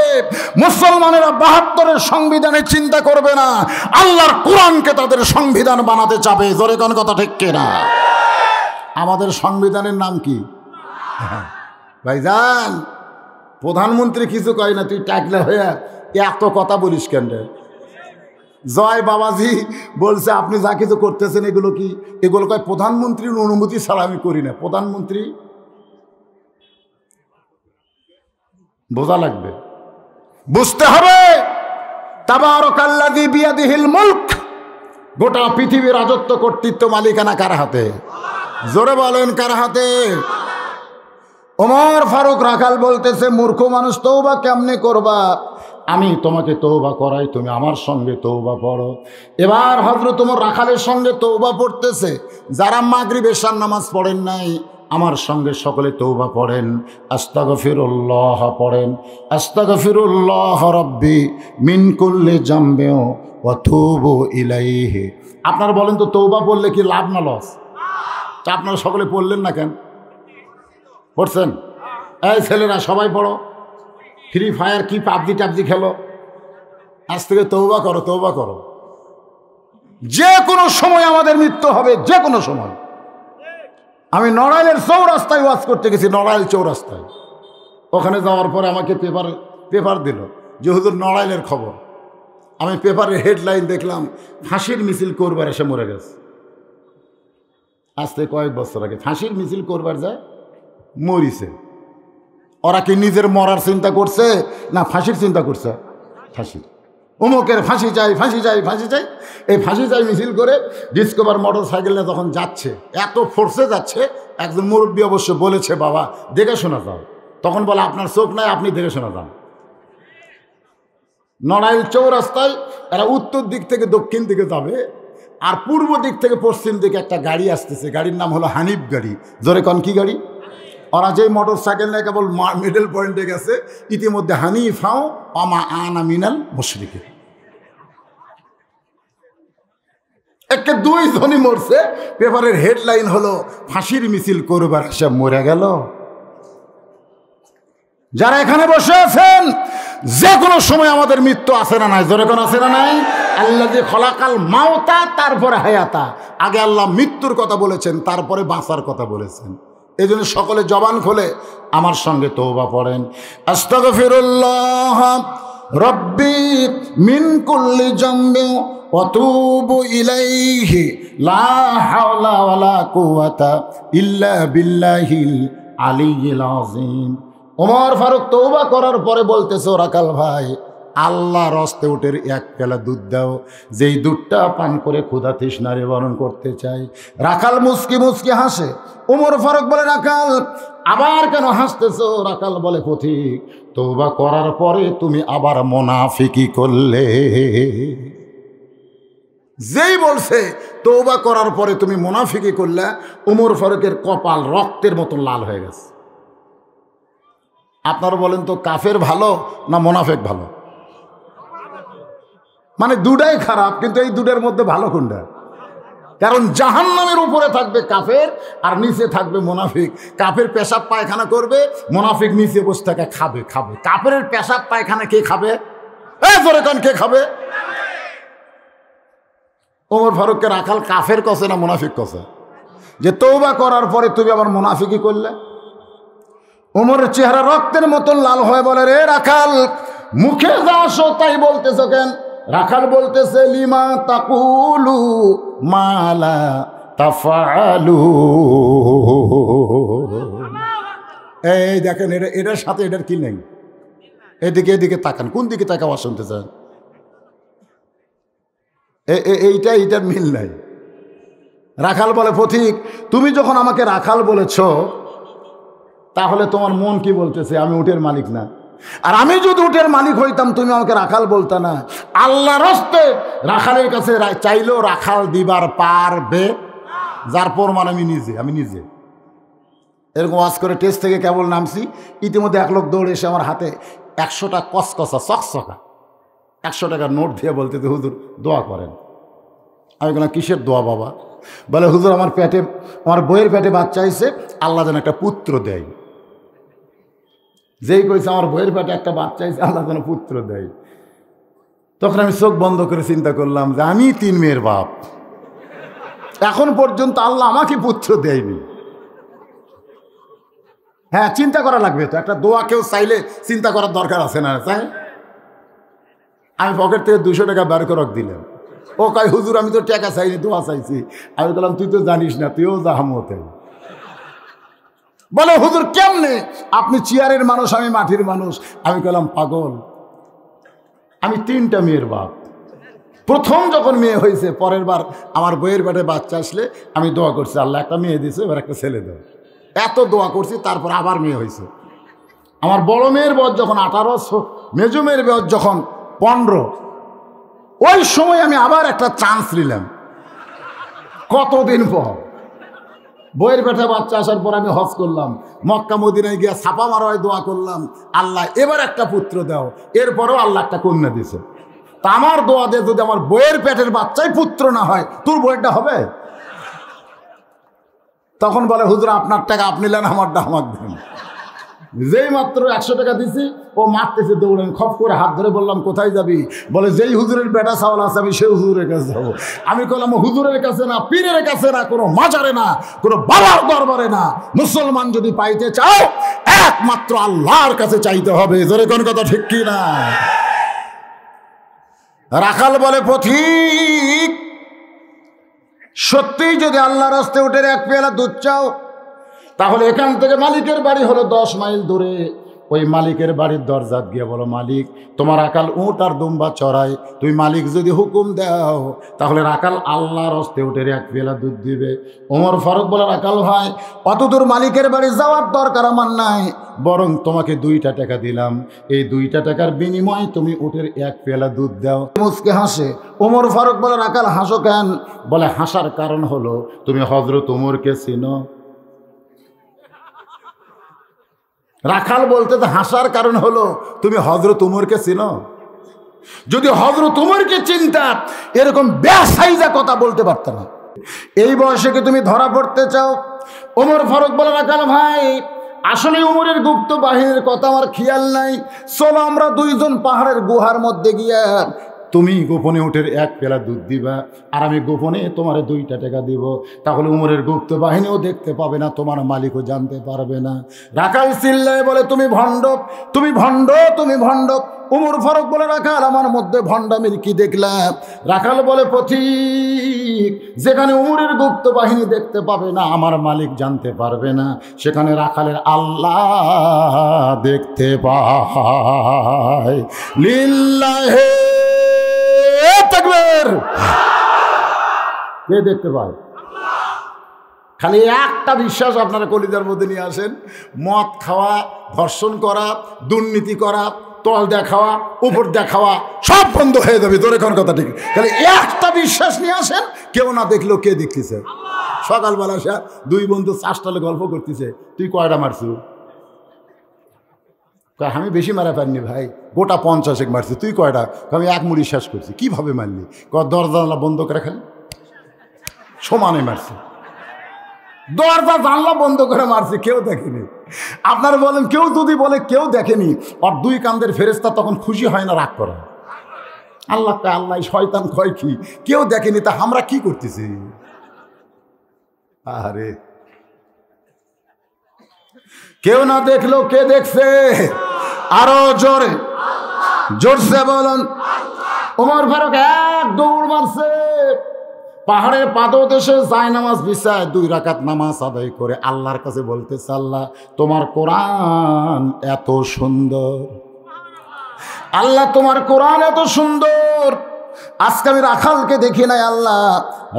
S1: মুসলমানেরা 72-এর সংবিধানে চিন্তা করবে না, আল্লাহর কোরআনকে তাদের সংবিধান বানাতে চাবে। জোরে কোন কথা ঠিক কি না? আমাদের সংবিধানের নাম কি ভাইজান? প্রধানমন্ত্রী কিছু কয় না, তুই টাকলা হয়ে এত কথা বলিস কেন রে? জয় বাবাজি বলছে আপনি যা কিছু করতেছেন এগুলো কি? এগুলো কয় প্রধানমন্ত্রীর অনুমতি ছাড়া আমি করি না। প্রধানমন্ত্রী বোঝা লাগবে, বুঝতে হবে। তাবারাকাল্লাযী বিয়াদিহিল মুলক, গোটা পৃথিবীর রাজত্ব কর্তৃত্ব মালিকানা কার হাতে? জোরে বলেন কার হাতে? ওমর ফারুক রাখাল বলতেছে মূর্খ মানুষ তওবা কেমনে করবা? আমি তোমাকে তওবা করাই, তুমি আমার সঙ্গে তওবা পড়ো। এবার হযরত ওমর রাখালের সঙ্গে তওবা পড়তেছে। যারা মাগরিব এশার নামাজ পড়েন নাই আমার সঙ্গে সকলে তওবা পড়েন, আস্তাগফিরুল্লাহ পড়েন, আস্তাগফিরুল্লাহ রাব্বি মিন কুল্লি জামবিন ওয়া তুবু ইলাইহি। আপনারা বলেন তো তওবা পড়লে কি লাভ না লস? তা আপনারা সকলে পড়লেন না কেন? পড়ছেন? এই ছেলেরা সবাই পড়ো। ফ্রি ফায়ার কি পাবজি টাবজি খেলো? আজ থেকে তওবা করো, তওবা করো। যে কোনো সময় আমাদের মৃত্যু হবে, যে কোনো সময়। আমি নড়াইলের চৌরাস্তায় ওয়াজ করতে গেছি, নড়াইল চৌরাস্তায়। ওখানে যাওয়ার পরে আমাকে পেপার দিল যে হুজুর নড়াইলের খবর। আমি পেপারের হেডলাইন দেখলাম ফাঁসির মিছিল করবার এসে মরে গেছে। আজ থেকে কয়েক বছর আগে ফাঁসির মিছিল করবার যায় মরিছে। ওরা কি নিজের মরার চিন্তা করছে না ফাঁসির চিন্তা করছে? ফাঁসি। অমুকের ফাঁসি চাই, ফাঁসি চাই, ফাঁসি চাই। এই ফাঁসি চাই মিছিল করে ডিসকভার মোটর সাইকেলে যখন যাচ্ছে, এত ফোর্সে যাচ্ছে, একজন মুরব্বী অবশ্য বলেছে বাবা দেখে শোনা যাও। তখন বলে আপনার চোখ নাই, আপনি দেখে শোনা যান। নড়াইল চৌরাস্তায় এরা উত্তর দিক থেকে দক্ষিণ দিকে যাবে, আর পূর্ব দিক থেকে পশ্চিম দিকে একটা গাড়ি আসতেছে। গাড়ির নাম হলো হানিফ গাড়ি। জোরে কন কি গাড়ি? ওরা যেই মোটর সাইকেল নিয়ে কেবল মিডল পয়েন্টে গেছে, ইতিমধ্যে হানিফাও আমা আনা মিনাল মুশরিকিন। একে 2 জনই মরছে। পেপারের হেডলাইন হলো ফাঁসির মিছিল করবার এসে মরে গেল। যারা এখানে বসে আছেন, যে কোনো সময় আমাদের মৃত্যু আছে না নাই? জোরে কোন আছে না নাই? আল্লাযী খলাকাল মাউতা, তারপরে হায়াতা। আগে আল্লাহ মৃত্যুর কথা বলেছেন, তারপরে বাঁচার কথা বলেছেন। এই জন্য সকলে জবান খোলে আমার সঙ্গে তওবা পড়েন। আস্তাগফিরুল্লাহ রব্বি মিন কুল্লি যামবি ওয়া তুবু ইলাইহি লা হাওলা ওয়ালা কুওয়াতা ইল্লা বিল্লাহিল আলিয়্যিল আযীম। ওমর ফারুক তওবা করার পরে বলতেছে, রাকাল ভাই, আল্লাহর হস্তে উটের এক পেলা দুধ দাও, যেই দুধটা পান করে ক্ষুধা তৃষ্ণা নিবারণ করতে চাই। রাখাল মুস্কি মুস্কি হাসে। ওমর ফারুক বলে, রাখাল আবার কেন হাসতেছো? রাখাল বলে, পথিক, তওবা করার পরে তুমি আবার মুনাফিকি করলে। যেই বলছে তওবা করার পরে তুমি মুনাফিকি করলে, ওমর ফারুকের কপাল রক্তের মতো লাল হয়ে গেছে। আপনারা বলেন তো, কাফের ভালো না মুনাফিক ভালো? মানে দুটাই খারাপ, কিন্তু এই দুটার মধ্যে ভালো কোনটা? কারণ জাহান্নামের উপরে থাকবে কাফের আর নিচে থাকবে মুনাফিক। কাফের পেশাব পায়খানা করবে, মুনাফিক নিচে বসে থাকে খাবে। কাফের পেশাব পায়খানা কে খাবে? কে খাবে? ওমর ফারুককে রাখাল কাফের কছে না মুনাফিক কছে? যে তওবা করার পরে তুমি আবার মুনাফিকি করলে। ওমরের চেহারা রক্তের মতন লাল হয়ে বলে, রে রাখাল, মুখে যা আসো তাই বলতেছো কেন? রাখাল বলতেছে, লিমা তাকুলু মালা তাফআলু। এই দেখেন, এটার সাথে এটার কি নেই? এদিকে তাকান, কোন দিকে তাকাওয়া শুনতে চান? এইটার মিল নাই। রাখাল বলে, পথিক, তুমি যখন আমাকে রাখাল বলেছ, তাহলে তোমার মন কি বলতেছে? আমি উটের মালিক না? আর আমি যদি উটের মালিক হইতাম, তুমি আমাকে রাখাল বলতা না? আল্লাহর হস্তে রাখালের কাছে চাইলেও রাখাল দিবার পারবে, যার প্রমাণ আমি নিজে। এরকম ওয়াজ করে টেস্ট থেকে কেবল নামছি, ইতিমধ্যে এক লোক দৌড়ে এসে আমার হাতে 100টা কসকসা চকচকা 100 টাকার নোট দিয়ে বলতে, হুজুর দোয়া করেন। আমি বললাম, কিসের দোয়া বাবা? বলে, হুজুর, আমার বইয়ের পেটে বাচ্চা হয়েছে, আল্লাহ যেন একটা পুত্র দেয়। যেই কইছে আমার বইয়ের পেটে একটা বাচ্চা হয়েছে, আল্লাহ যেন পুত্র দেয়। তখন আমি চোখ বন্ধ করে চিন্তা করলাম যে আমি 3 মেয়ের বাপ, এখন পর্যন্ত আল্লাহ আমাকে পুত্র দেয়নি। হ্যাঁ, চিন্তা করা লাগবে তো, একটা দোয়া কেউ চাইলে চিন্তা করার দরকার আছে না? তাই আমি পকেট থেকে 200 টাকা বের করে দিলাম। ও কয়, হুজুর, আমি তো টাকা চাইনি, দোয়া চাইছি। আমি বললাম, তুই তো জানিস না, তুইও জাহামতে। বলে, হুজুর কেমনে? আপনি চেয়ারের মানুষ, আমি মাটির মানুষ। আমি বললাম, পাগল, আমি 3টা মেয়ের বাপ। প্রথম যখন মেয়ে হয়েছে, পরের বার আমার বইয়ের পেটে বাচ্চা আসলে আমি দোয়া করছি, আল্লাহ একটা মেয়ে দিয়েছে, এবার একটা ছেলে দেয়। এত দোয়া করছি, তারপর আবার মেয়ে হয়েছে। আমার বড় মেয়ের বয়স যখন 18, মেজো মেয়ের বয়স যখন 15, ওই সময় আমি আবার একটা চান্স নিলাম। কতদিন পর বইয়ের পেটে বাচ্চা আসার পর আমি হজ করলাম, মক্কা মদিনায় গিয়ে ছাপা মারায় দোয়া করলাম, আল্লাহ এবার একটা পুত্র দাও। এরপরও আল্লাহ একটা কন্যা দিছে। তা আমার দোয়া দিয়ে যদি আমার বইয়ের পেটের বাচ্চাই পুত্র না হয়, তোর বইয়েরটা হবে? তখন বলে, হুজুর, আপনার টাকা আপনি নেন, আমারটা আমার দেন। যেই মাত্র 100 টাকা দিছি, ও মারতেছে দৌড়েন। খপ করে হাত ধরে বললাম, কোথায় যাবি? বলে, যেই হুজুরের বেটা চাওয়াল আছে, আমি সেই হুজুরের কাছে যাবো। আমি বললাম, হুজুরের কাছে না, পীরের কাছে না, কোনো মাজারে না, কোনো বাবার দরবারে না। মুসলমান যদি পাইতে চাও, একমাত্র আল্লাহর কাছে চাইতে হবে। জোরে কোন কথা ঠিক কি না? রাখাল বলে, পথিক, সত্যিই যদি আল্লাহর রাস্তে উঠে 1 পেয়ালা দুধ চাও, তাহলে এখান থেকে মালিকের বাড়ি হলো 10 মাইল দূরে। ওই মালিকের বাড়ির দরজাত গিয়ে বলো, মালিক, তোমার রাখাল উট আর দুম্বা চড়ায়, তুমি মালিক যদি হুকুম দাও, তাহলে রাখাল আল্লাহর হস্তে উঠে 1 পেয়ালা দুধ দিবে। ওমর ফারুক বলে, রাখাল ভাই, অতদূর মালিকের বাড়ি যাওয়ার দরকার আমার নাই, বরং তোমাকে 2টা টাকা দিলাম, এই 2টা টাকার বিনিময়ে তুমি উটের 1 পেয়ালা দুধ দাও। মুসকে হাসে। ওমর ফারুক বলে, রাখাল হাসো কেন? বলে, হাসার কারণ হলো তুমি হযরত ওমরকে চিনো। রাখাল বলতে তো হাসার কারণ হলো তুমি হযরত ওমরকে চিনো। যদি হযরত ওমরকে চিনতা, এরকম বেসাইজা কথা বলতে পারত না। এই বয়সে কি তুমি ধরা পড়তে চাও? ওমর ফারুক বলে, রাখাল ভাই, আসলে ওমরের গুপ্ত বাহিনীর কথা আমার খেয়াল নাই, চলো আমরা 2 জন পাহাড়ের গুহার মধ্যে গিয়া তুমি গোপনে উটের এক পেলা দুধ দিবা, আর আমি গোপনে তোমার 2টা টাকা দিব। তাহলে উমরের গুপ্ত বাহিনীও দেখতে পাবে না, তোমার মালিকও জানতে পারবে না। রাখাল চিল্লায় বলে, তুমি ভণ্ড, তুমি ভণ্ড, তুমি ভণ্ড। উমর ফারুক বলে, রাখাল আমার মধ্যে ভণ্ডামির কি দেখলাম? রাখাল বলে, পথিক, যেখানে উমরের গুপ্ত বাহিনী দেখতে পাবে না, আমার মালিক জানতে পারবে না, সেখানে রাখালের আল্লাহ দেখতে পায়। লিল্লাহে তাকবীর। কে দেখতে পায়? খালি একটা বিশ্বাস আপনারা কলিজার মধ্যে নিয়ে আসেন, মদ খাওয়া, ধর্ষণ করা, দুর্নীতি করা, তল দেখাওয়া, উপর দেখাওয়া সব বন্ধ হয়ে যাবে। তোর এখন কথা ঠিক, খালি একটা বিশ্বাস নিয়ে আসেন, কেউ না দেখলেও কে দেখতেছে? সকালবেলা সে 2 বন্ধু চাষটালে গল্প করতেছে, তুই কয়টা মারছু? আমি বেশি মারা পারিনি ভাই, গোটা 50 মারছি। তুই কয়টা? আমি 1 মুড়ি শেষ করছি। কিভাবে মারলি? দরজা বন্ধ করে খালি সমানে মারছি, দরজা জানলা বন্ধ করে মারছি, কেউ দেখেনি। আপনারা বলেন, কেউ যদি বলে কেউ দেখেনি, আর 2 কান্দের ফেরেশতা তখন খুশি হয় না, রাগ করে? আল্লাহ আল্লাহ শয়তান কয় কি কেউ দেখেনি, তা আমরা কি করতেছি? আরে কেউ না দেখলো কে দেখছে? আরো জোরে জোরসে বলেন। ওমর ফারুক এক দৌড় মারছে, পাহাড়ের পাদদেশে যায় নামাজ বিছায় 2 রাকাত নামাজ আদায় করে আল্লাহর কাছে বলতেছে, আল্লাহ তোমার কোরআন এত সুন্দর, আল্লাহ তোমার কোরআন এত সুন্দর, আজকে আমি রাখালকে দেখি নাই আল্লাহ,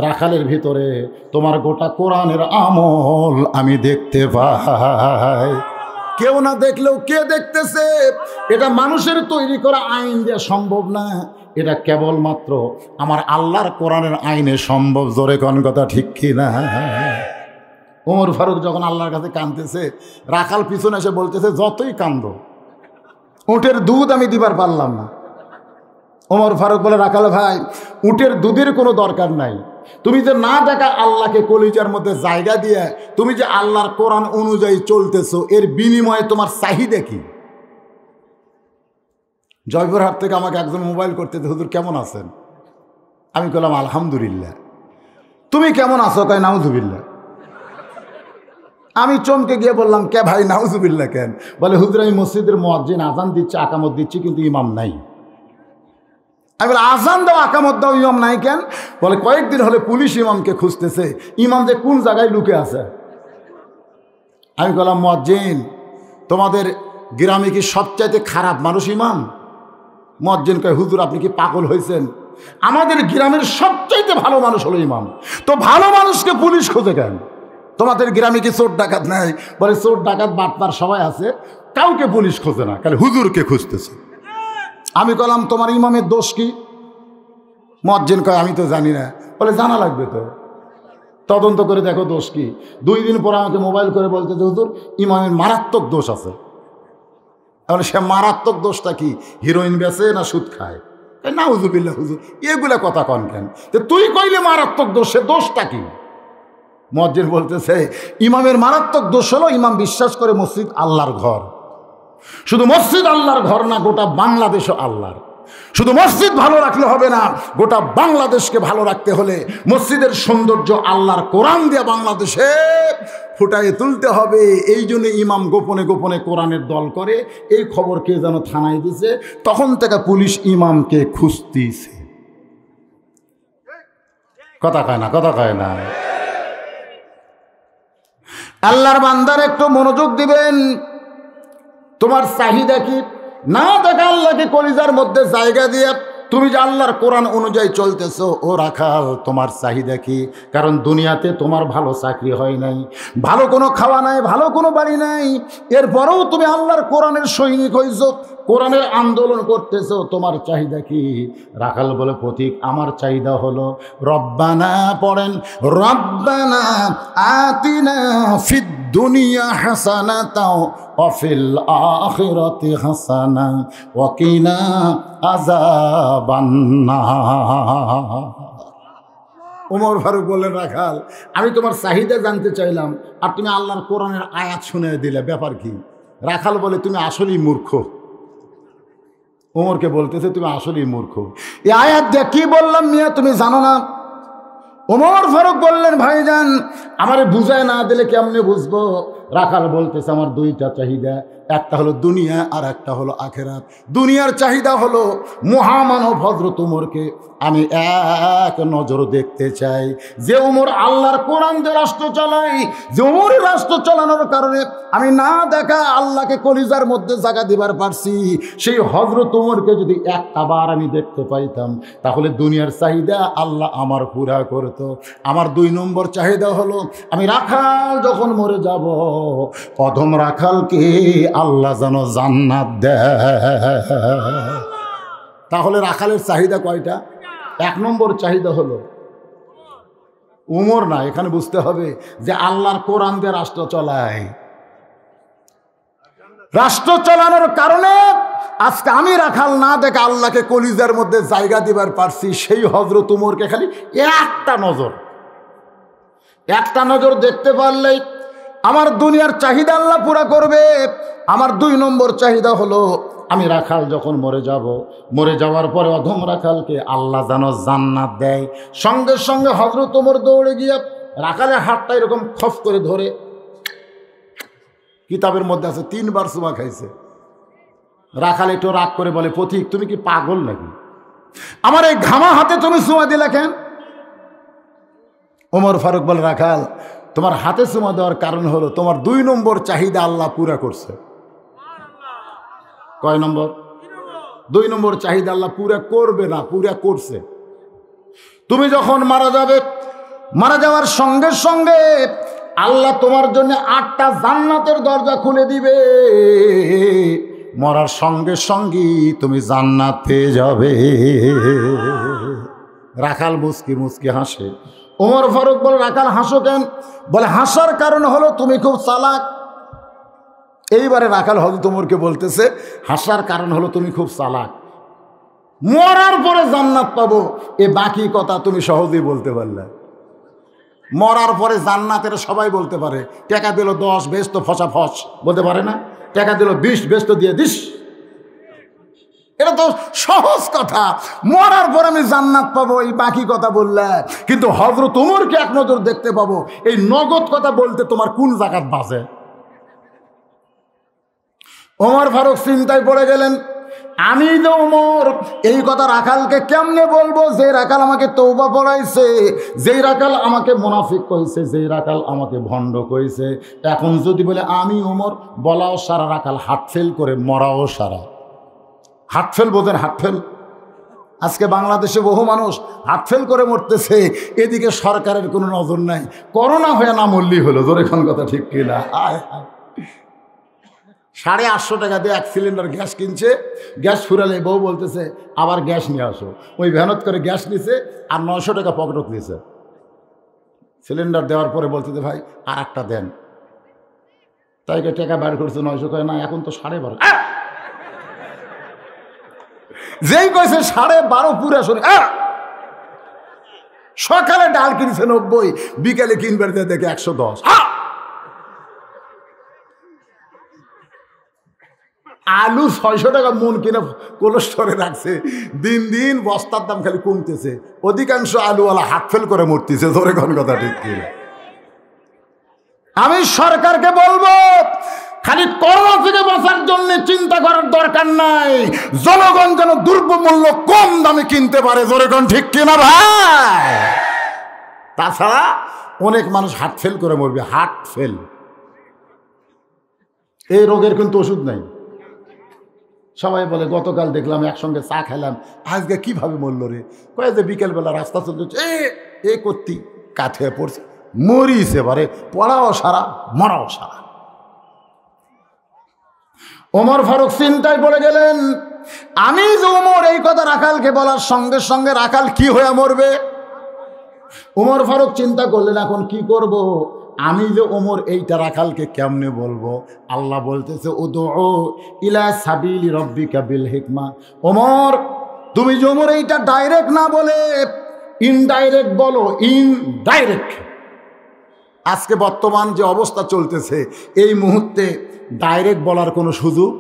S1: রাখালের ভিতরে তোমার গোটা কোরআনের আমল আমি দেখতে পাই। কেউ না দেখলেও কে দেখতেছে? এটা মানুষের তৈরি করা আইন দিয়ে সম্ভব না, এটা কেবলমাত্র আমার আল্লাহর কোরআনের আইনে সম্ভব। জোরে কোন কথা ঠিক কি না? ওমর ফারুক যখন আল্লাহর কাছে কাঁদতেছে, রাখাল পিছনে এসে বলতেছে, যতই কান্দো উটের দুধ আমি দিবার পারলাম না। ওমর ফারুক বলে, রাখাল ভাই, উটের দুধের কোনো দরকার নাই, তুমি যে না দেখা আল্লাহকে কলিজার মধ্যে জায়গা দিয়ে তুমি যে আল্লাহর কোরআন অনুযায়ী চলতেছো, এর বিনিময়ে তোমার চাহিদা কি? জয়পুরহাট থেকে আমাকে একজন মোবাইল করতেছে, হুজুর কেমন আছেন? আমি বললাম আলহামদুলিল্লাহ। তুমি কেমন আছো? কয় নাউজুবিল্লাহ। আমি চমকে গিয়ে বললাম, কে ভাই নাউজুবিল্লাহ কেন? বলে, হুজুর আমি মসজিদের মুয়াজ্জিন আজান দিচ্ছে, আকামত দিচ্ছি, কিন্তু ইমাম নাই। আমি বলে, আজান দাও আকামত দাও, ইমাম নাই কেন? বলে, কয়েকদিন হলে পুলিশ ইমামকে খুঁজতেছে, ইমাম যে কোন জায়গায় লুকে আছে। আমি বললাম, মুয়াজ্জিন তোমাদের গ্রামে কি সবচাইতে খারাপ মানুষ ইমাম? মুয়াজ্জিন কয়, হুজুর আপনি কি পাগল হয়েছেন? আমাদের গ্রামের সবচাইতে ভালো মানুষ হলো ইমাম। তো ভালো মানুষকে পুলিশ খোঁজে কেন? তোমাদের গ্রামে কি চোর ডাকাত নাই? বলে, চোর ডাকাত বাটপার সবাই আছে, কাউকে পুলিশ খোঁজে না, খালি হুজুরকে খুঁজতেছে। আমি বললাম, তোমার ইমামের দোষ কি? মুয়াজ্জিন কয়, আমি তো জানি না। বলে, জানা লাগবে তো, তদন্ত করে দেখো দোষ কি। 2 দিন পর আমাকে মোবাইল করে বলতে, হুজুর ইমামের মারাত্মক দোষ আছে। তাহলে সে মারাত্মক দোষটা কি? হিরোইন বেচে না সুদ খায়? নাউজুবিল্লাহ হুজুর, এগুলা কথা কন কেন? তুই কইলে মারাত্মক দোষ, সে দোষটা কি? মুয়াজ্জিন বলতেছে, ইমামের মারাত্মক দোষ হলো ইমাম বিশ্বাস করে মসজিদ আল্লাহর ঘর। শুধু মসজিদ আল্লাহর ঘর না, গোটা বাংলাদেশও আল্লাহর। শুধু মসজিদ ভালো রাখলে হবে না, গোটা বাংলাদেশকে ভালো রাখতে হলে মসজিদের সৌন্দর্য আল্লাহর কোরআন দিয়ে বাংলাদেশে ফুটাইয়ে তুলতে হবে। এই জন্য ইমাম গোপনে গোপনে কোরআনের দল করে। এই খবর কে যেন থানায় দিছে, তখন থেকে পুলিশ ইমামকে খুঁজতেছে। কথা কয় না, কথা কয় না। আল্লাহর বান্দার একটু মনোযোগ দিবেন। তোমার চাহিদা কি? না দেখা আল্লাহকে কলিজার মধ্যে জায়গা দিয়ে তুমি যে আল্লাহর কোরআন অনুযায়ী চলতেছো, ও রাখাল তোমার চাহিদা কি? কারণ দুনিয়াতে তোমার ভালো চাকরি হয় নাই, ভালো কোনো খাওয়া নাই, ভালো কোনো বাড়ি নাই, এরপরেও তুমি আল্লাহর কোরআনের সৈনিক হইছো, কোরআনের আন্দোলন করতেছো। তোমার চাহিদা কি? রাখাল বলে, পথিক আমার চাহিদা হলো রব্বানা, পড়েন রব্বানা আতিনা ফিদ দুনিয়া হাসানাতাও ওয়া ফিল আখিরাতি হাসানা ওয়া কিনা আযাবান নার। ওমর ফারুক বললেন, রাখাল আমি তোমার চাহিদা জানতে চাইলাম, আর তুমি আল্লাহর কোরআনের আয়াত শুনে দিলে, ব্যাপার কি? রাখাল বলে, তুমি আসলেই মূর্খ। ওমরকে বলতেছে তুমি আসলেই মূর্খ। এই আয়াত দিয়ে কি বললাম মিয়া তুমি জানো না? ওমর ফারুক বললেন ভাইজান আমারে বুঝায় না দিলে কেমনে বুঝবো? রাখাল বলতেছে আমার দুইটা চাহিদা, একটা হলো দুনিয়া আর একটা হলো আখেরাত। দুনিয়ার চাহিদা হলো মহামানব হযরত ওমরকে আমি এক নজর দেখতে চাই, যে ওমর আল্লাহর কোরআন দিয়ে রাষ্ট্র চালাই, যে ওমরের রাষ্ট্র চালানোর কারণে আমি না দেখা আল্লাহকে কলিজার মধ্যে জায়গা দিবার পারছি, সেই হযরত ওমরকে যদি একটা বার আমি দেখতে পাইতাম তাহলে দুনিয়ার চাহিদা আল্লাহ আমার পুরা করতো। আমার 2 নম্বর চাহিদা হলো আমি রাখাল যখন মরে যাব অধম রাখালকে আল্লাহ যেন জান্নাত দেয়। তাহলে রাখালের চাহিদা কয়টা? 1 নম্বর চাহিদা হলো ওমর না, এখানে বুঝতে হবে যে আল্লাহর কোরআন দিয়ে রাষ্ট্র চালায়। রাষ্ট্র চালানোর কারণে আজকে আমি রাখাল না দেখে আল্লাহকে কলিজার মধ্যে জায়গা দিবার পারছি, সেই হযরত ওমরকে খালি একটা নজর দেখতে পারলেই আমার দুনিয়ার চাহিদা আল্লাহ পুরা করবে। আমার 2 নম্বর চাহিদা হলো আমি রাখাল যখন মরে যাব, মরে যাওয়ার পরে অধম রাখালকে আল্লাহ যেন জান্নাত দেয়। সঙ্গে সঙ্গে হযরত ওমর দৌড়ে গিয়ে রাখালের হাতটা এরকম খফ করে ধরে, কিতাবের মধ্যে আছে 3 বার চুমা খাইছে। রাখাল একটু রাগ করে বলে পথিক তুমি কি পাগল নাকি? আমার এই ঘামা হাতে তুমি চুমা দিলে কেন? ওমর ফারুক বলে রাখাল তোমার হাতে চুমা দেওয়ার কারণ হলো তোমার 2 নম্বর চাহিদা আল্লাহ পুরা করছে। কয় নম্বর? 2 নম্বর চাহিদা আল্লাহ পুরা করবে না, পুরা করছে। তুমি যখন মারা যাবে, মারা যাওয়ার সঙ্গে সঙ্গে আল্লাহ তোমার জন্য 8টা জান্নাতের দরজা খুলে দিবে। মরার সঙ্গে সঙ্গেই তুমি জান্নাত পেয়ে যাবে। রাখাল মুস্কি মুস্কি হাসে। ওমর ফারুক বলে রাখাল হাসো কেন? বলে হাসার কারণ হলো তুমি খুব চালাক। এইবারে রাখাল হযরত ওমরকে বলতেছে হাসার কারণ হলো তুমি খুব চালাক, মরার পরে জান্নাত পাবো এ বাকি কথা তুমি সহজেই বলতে পারলে। মরার পরে জান্নাতের সবাই বলতে পারে, টাকা দিল 10 বেশ তো ফসা ফস বলতে পারে না? টাকা দিল 20 বেশ তো দিয়ে দিস, এটা তো সহজ কথা। মরার পর আমি জান্নাত পাবো এই বাকি কথা বললে, কিন্তু হযরত ওমরকে এক নজর দেখতে পাবো এই নগদ কথা বলতে তোমার কোন জাকাত বাজে? ওমর ফারুক চিন্তায় পড়ে গেলেন, আমি তো ওমর এই কথা রাখালকে কেমনে বলবো? যে রাখাল আমাকে তওবা পড়াইছে, যেই রাখাল আমাকে মুনাফিক কইছে, যেই রাখাল আমাকে ভণ্ড কইছে, এখন যদি বলে আমি ওমর, বলাও সারা, রাখাল হাট ফেল করে মরাও সারা। হাট ফেল বোঝেন? হাট ফেল আজকে বাংলাদেশে বহু মানুষ হাট ফেল করে মরতেছে, এদিকে সরকারের কোনো নজর নাই। করোনা হয়ে না মরলেই হলো, জোরে কোন কথা ঠিক কিনা? 850 টাকা দিয়ে 1 সিলিন্ডার গ্যাস কিনছে, গ্যাস ফুরালে বউ বলতেছে আবার গ্যাস নিয়ে আসো। ওই ভ্যানত করে গ্যাস নিছে আর 900 টাকা পকেটক নিয়েছে। সিলিন্ডার দেওয়ার পরে বলতেছে ভাই আর একটা দেন, তাই টাকা বাইর করছে 900, কয় না এখন তো 12.5। যেই কইছে 12.5 পুরা শুনে সকালে ডাল কিনছে 90, বিকালে কিনবার দেখে 110। আলু 600 টাকা মন কিনে কোল্ড স্টোরে রাখছে, দিন দিন বস্তার দাম খালি কমতেছে। অধিকাংশ আলুওয়ালা হাত ফেল করে মরতেছে, ধরে কোন কথা ঠিক কিনা? আমি সরকারকে বলবো খালি করোনা থেকে বাঁচার জন্য চিন্তা করার দরকার নাই, জনগণ যেন দ্রব্যমূল্য কম দামে কিনতে পারে, জোরে কোন ঠিক কিনা ভাই? তাছাড়া অনেক মানুষ হার্ট ফেল করে মরবে। হার্ট ফেল এই রোগের কিন্তু ওষুধ নাই। সবাই বলে গতকাল দেখলাম একসঙ্গে চা খেলাম, আজকে কিভাবে মরল রে? কয়ে যে বিকেলবেলা রাস্তা চলতে এ করতি কাঠে পড়ছে, মরিছে, বারে পড়াও সারা মরাও সারা। ওমর ফারুক চিন্তায় পড়ে গেলেন, আমি যে ওমর এই কথা রাখালকে বলার সঙ্গে সঙ্গে রাখাল কি হয়ে মরবে? ওমর ফারুক চিন্তা করলেন এখন কি করব? আমি যে ওমর এইটা রাখালকে কেমনে বলবো? আল্লাহ বলতেছে উদউ ইলা সাবিলি রাব্বিকা বিল হিকমা। ওমর তুমি যে ওমর এইটা ডাইরেক্ট না বলে ইনডাইরেক্ট বলো, ইনডাইরেক্ট। আজকে বর্তমান যে অবস্থা চলতেছে এই মুহূর্তে ডাইরেক্ট বলার কোনো সুযোগ,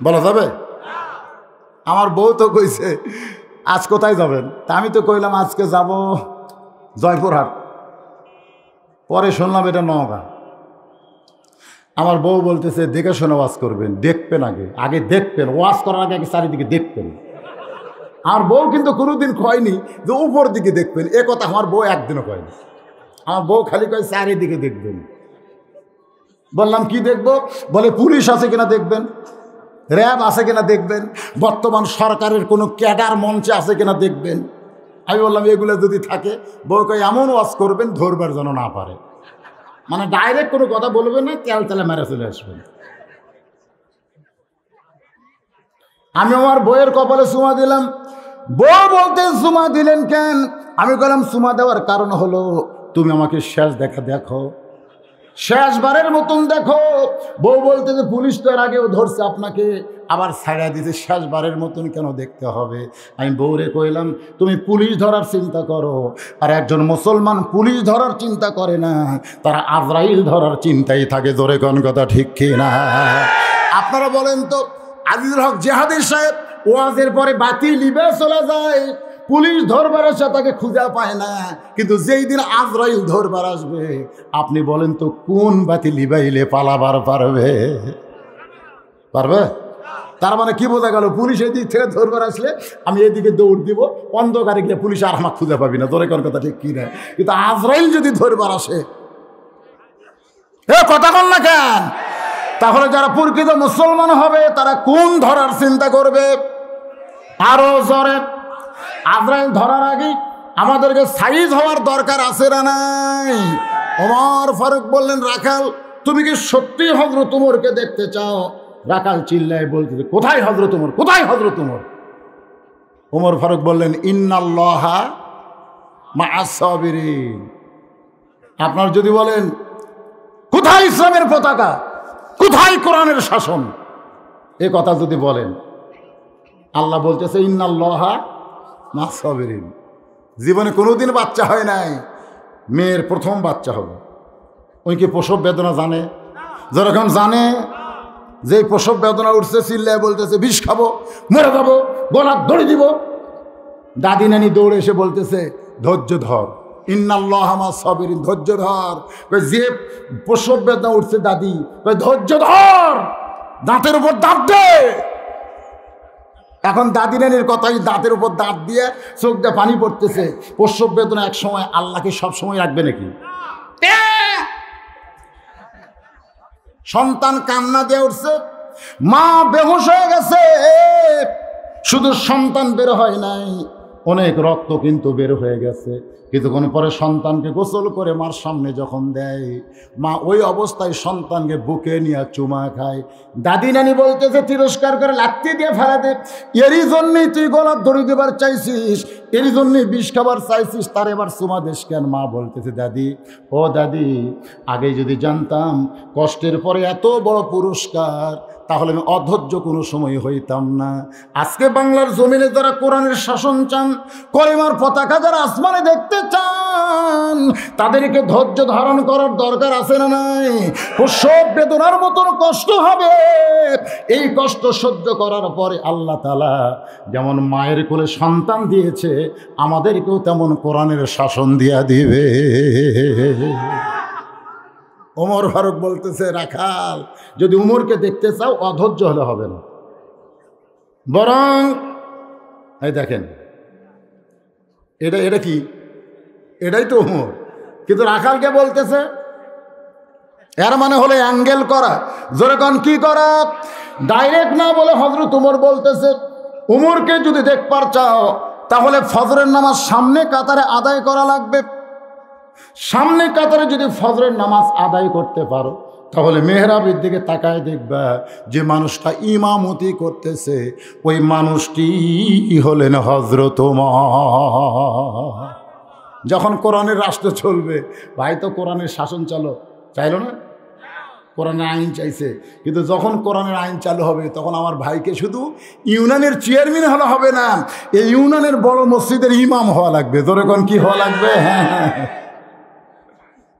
S1: বলা যাবে? আমার বউ তো কইছে আজ কোথায় যাবেন, তা আমি তো কইলাম আজকে যাব জয়পুরহাট, পরে শুনলাম এটা নওগাঁ। আমার বউ বলতেছে দেখে শোনা ওয়াজ করবেন, দেখবেন আগে আগে দেখবেন, ওয়াজ করার আগে আগে চারিদিকে দেখবেন। আমার বউ কিন্তু কোনোদিন কয়নি যে উপর দিকে দেখবেন, এ কথা আমার বউ একদিনও কয়নি। আমার বউ খালি কয় চারিদিকে দেখবেন। বললাম কি দেখবো? বলে পুলিশ আছে কিনা দেখবেন, র্যাব আছে কিনা দেখবেন, বর্তমান সরকারের কোনো ক্যাডার মঞ্চে আছে কিনা দেখবেন। আমি বললাম এগুলো যদি থাকে, বউ কয় এমন ওয়াজ করবেন ধরবার যেন না পারে, মানে ডাইরেক্ট কোনো কথা বলবেন না, তেল তেলে মেরে চলে আসবেন। আমি আমার বইয়ের কপালে চুমা দিলাম। বউ বলতে চুমা দিলেন কেন? আমি বললাম চুমা দেওয়ার কারণ হলো তুমি আমাকে শেষ দেখা দেখো, শেষবারের মতন দেখো। বউ বলতে যে পুলিশ তো এর আগেও ধরছে আপনাকে, আবার ছাড়া দিতে, শেষবারের মতন কেন দেখতে হবে? আমি বউরে কইলাম তুমি পুলিশ ধরার চিন্তা করো, আর একজন মুসলমান পুলিশ ধরার চিন্তা করে না, তারা আজরাইল ধরার চিন্তাই থাকে। জোরে কোন কথা ঠিক কি না? আপনারা বলেন তো, আজিজুল হক জেহাদি সাহেব ওয়াজের পরে বাতি লিবে চলে যায়, পুলিশ ধরবার আসে তাকে খুঁজে পায় না, কিন্তু যেই দিন আজরাইল ধরবার আসবে আপনি বলেন তো কোন বাতি লিবাইলে পালাবার পারবে? পারবে? তার মানে কি বোঝা গেল? পুলিশ এই দিক থেকে ধরবার আসলে আমি এইদিকে দৌড় দিব, অন্ধকারে গিয়ে পুলিশ আর আমার খুঁজে পাবি না। ধরে কোন কথা ঠিক কি না? কিন্তু আজরাইল যদি ধরবার আসে, কথা বল না কেন? তাহলে যারা প্রকৃত মুসলমান হবে তারা কোন ধরার চিন্তা করবে? আরো জোরে, আজরাইল ধরার আগে আমাদেরকে সাইজ হওয়ার দরকার আছে না নাই? ওমর ফারুক বললেন রাখাল তুমি কি সত্যি হযরত ওমরকে দেখতে চাও? রাখাল চিল্লায় বলতেছে কোথায় হযরত ওমর, কোথায় হযরত ওমর? ওমর ফারুক বললেন ইন্নাল্লাহা মা'আস সাবিরিন। আপনার যদি বলেন কোথায় ইসলামের পতাকা, কোথায় কোরআনের শাসন, এ কথা যদি বলেন, আল্লাহ বলতেছে ইন্নাল্লাহা মা'আস সাবিরিন। জীবনে কোনোদিন বাচ্চা হয় নাই, মেয়ের প্রথম বাচ্চা হবে। ওই কি প্রসব বেদনা জানে? যেরকম জানে যে প্রসব বেদনা উঠছে চিল্লায় বলতেছে বিষ খাবো, মরে যাবো, গলা দড়ি দিব। দাদি নানি দৌড়ে এসে বলতেছে ধৈর্য ধর, ইন্নাল্লাহা মা'আস সাবিরিন, ধৈর্য ধর। যে প্রসব বেদনা উঠছে দাদি ধৈর্য ধর, দাঁতের উপর দাঁত দে। এখন দাদি নানির কথাই দাঁতের উপর দাঁত দিয়ে চোখ দিয়ে পানি পড়তেছে। প্রসব বেদনা এক সময় আল্লাহকে সব সময় রাখবে নাকি? সন্তান কান্না দিয়ে উঠছে, মা বেহুশ হয়ে গেছে, শুধু সন্তান বের হয় নাই, অনেক রক্ত কিন্তু বের হয়ে গেছে। কিছুক্ষণ পরে সন্তানকে গোসল করে মার সামনে যখন দেয়, মা ওই অবস্থায় সন্তানকে বুকে নিয়ে চুমা খায়। দাদি নানি বলতেছে তিরস্কার করে লাথি দিয়ে ফেলা দে, এরই জন্যই তুই গলার দড়ি দেবার চাইছিস, এরই জন্যই বিষ খাবার চাইছিস, তার এবার চুমা দেশ কেন? মা বলতেছে দাদি, ও দাদি, আগে যদি জানতাম কষ্টের পরে এত বড় পুরস্কার, তাহলে আমি অধৈর্য কোনো সময় হইতাম না। আজকে বাংলার জমিনে যারা কোরআনের শাসন চান, কলেমার পতাকা যারা আসমানে দেখতে চান, তাদেরকে ধৈর্য ধারণ করার দরকার আছে না নাই? প্রসব বেদনার মতন কষ্ট হবে, এই কষ্ট সহ্য করার পরে আল্লাহ তাআলা যেমন মায়ের কোলে সন্তান দিয়েছে, আমাদেরকেও তেমন কোরআনের শাসন দিয়া দিবে। ওমর ফারুক বলতেছে রাখাল যদি উমরকে দেখতে চাও অধৈর্য হলে হবে না, বরং এই দেখেন এটা কি, এটাই তো উমর। কিন্তু রাখালকে বলতেছে, এর মানে হলো অ্যাঙ্গেল করা। যেরকম কি করা, ডাইরেক্ট না বলে হযরত উমর বলতেছে উমরকে যদি দেখবার চাও তাহলে ফজরের নামাজ সামনে কাতারে আদায় করা লাগবে। সামনে কাতারে যদি ফজরের নামাজ আদায় করতে পারো তাহলে মেহরাবের দিকে তাকায় দেখবা যে মানুষটা ইমামতি করতেছে ওই মানুষটি হলেন হযরত ওমর। যখন কোরআনের রাষ্ট্র চলবে, ভাই তো কোরআনের শাসন চাইলো না, কোরআনের আইন চাইছে, কিন্তু যখন কোরআনের আইন চালু হবে তখন আমার ভাইকে শুধু ইউনিয়নের চেয়ারম্যান হলে হবে না, এই ইউনিয়নের বড় মসজিদের ইমাম হওয়া লাগবে। যেরকম কি হওয়া লাগবে?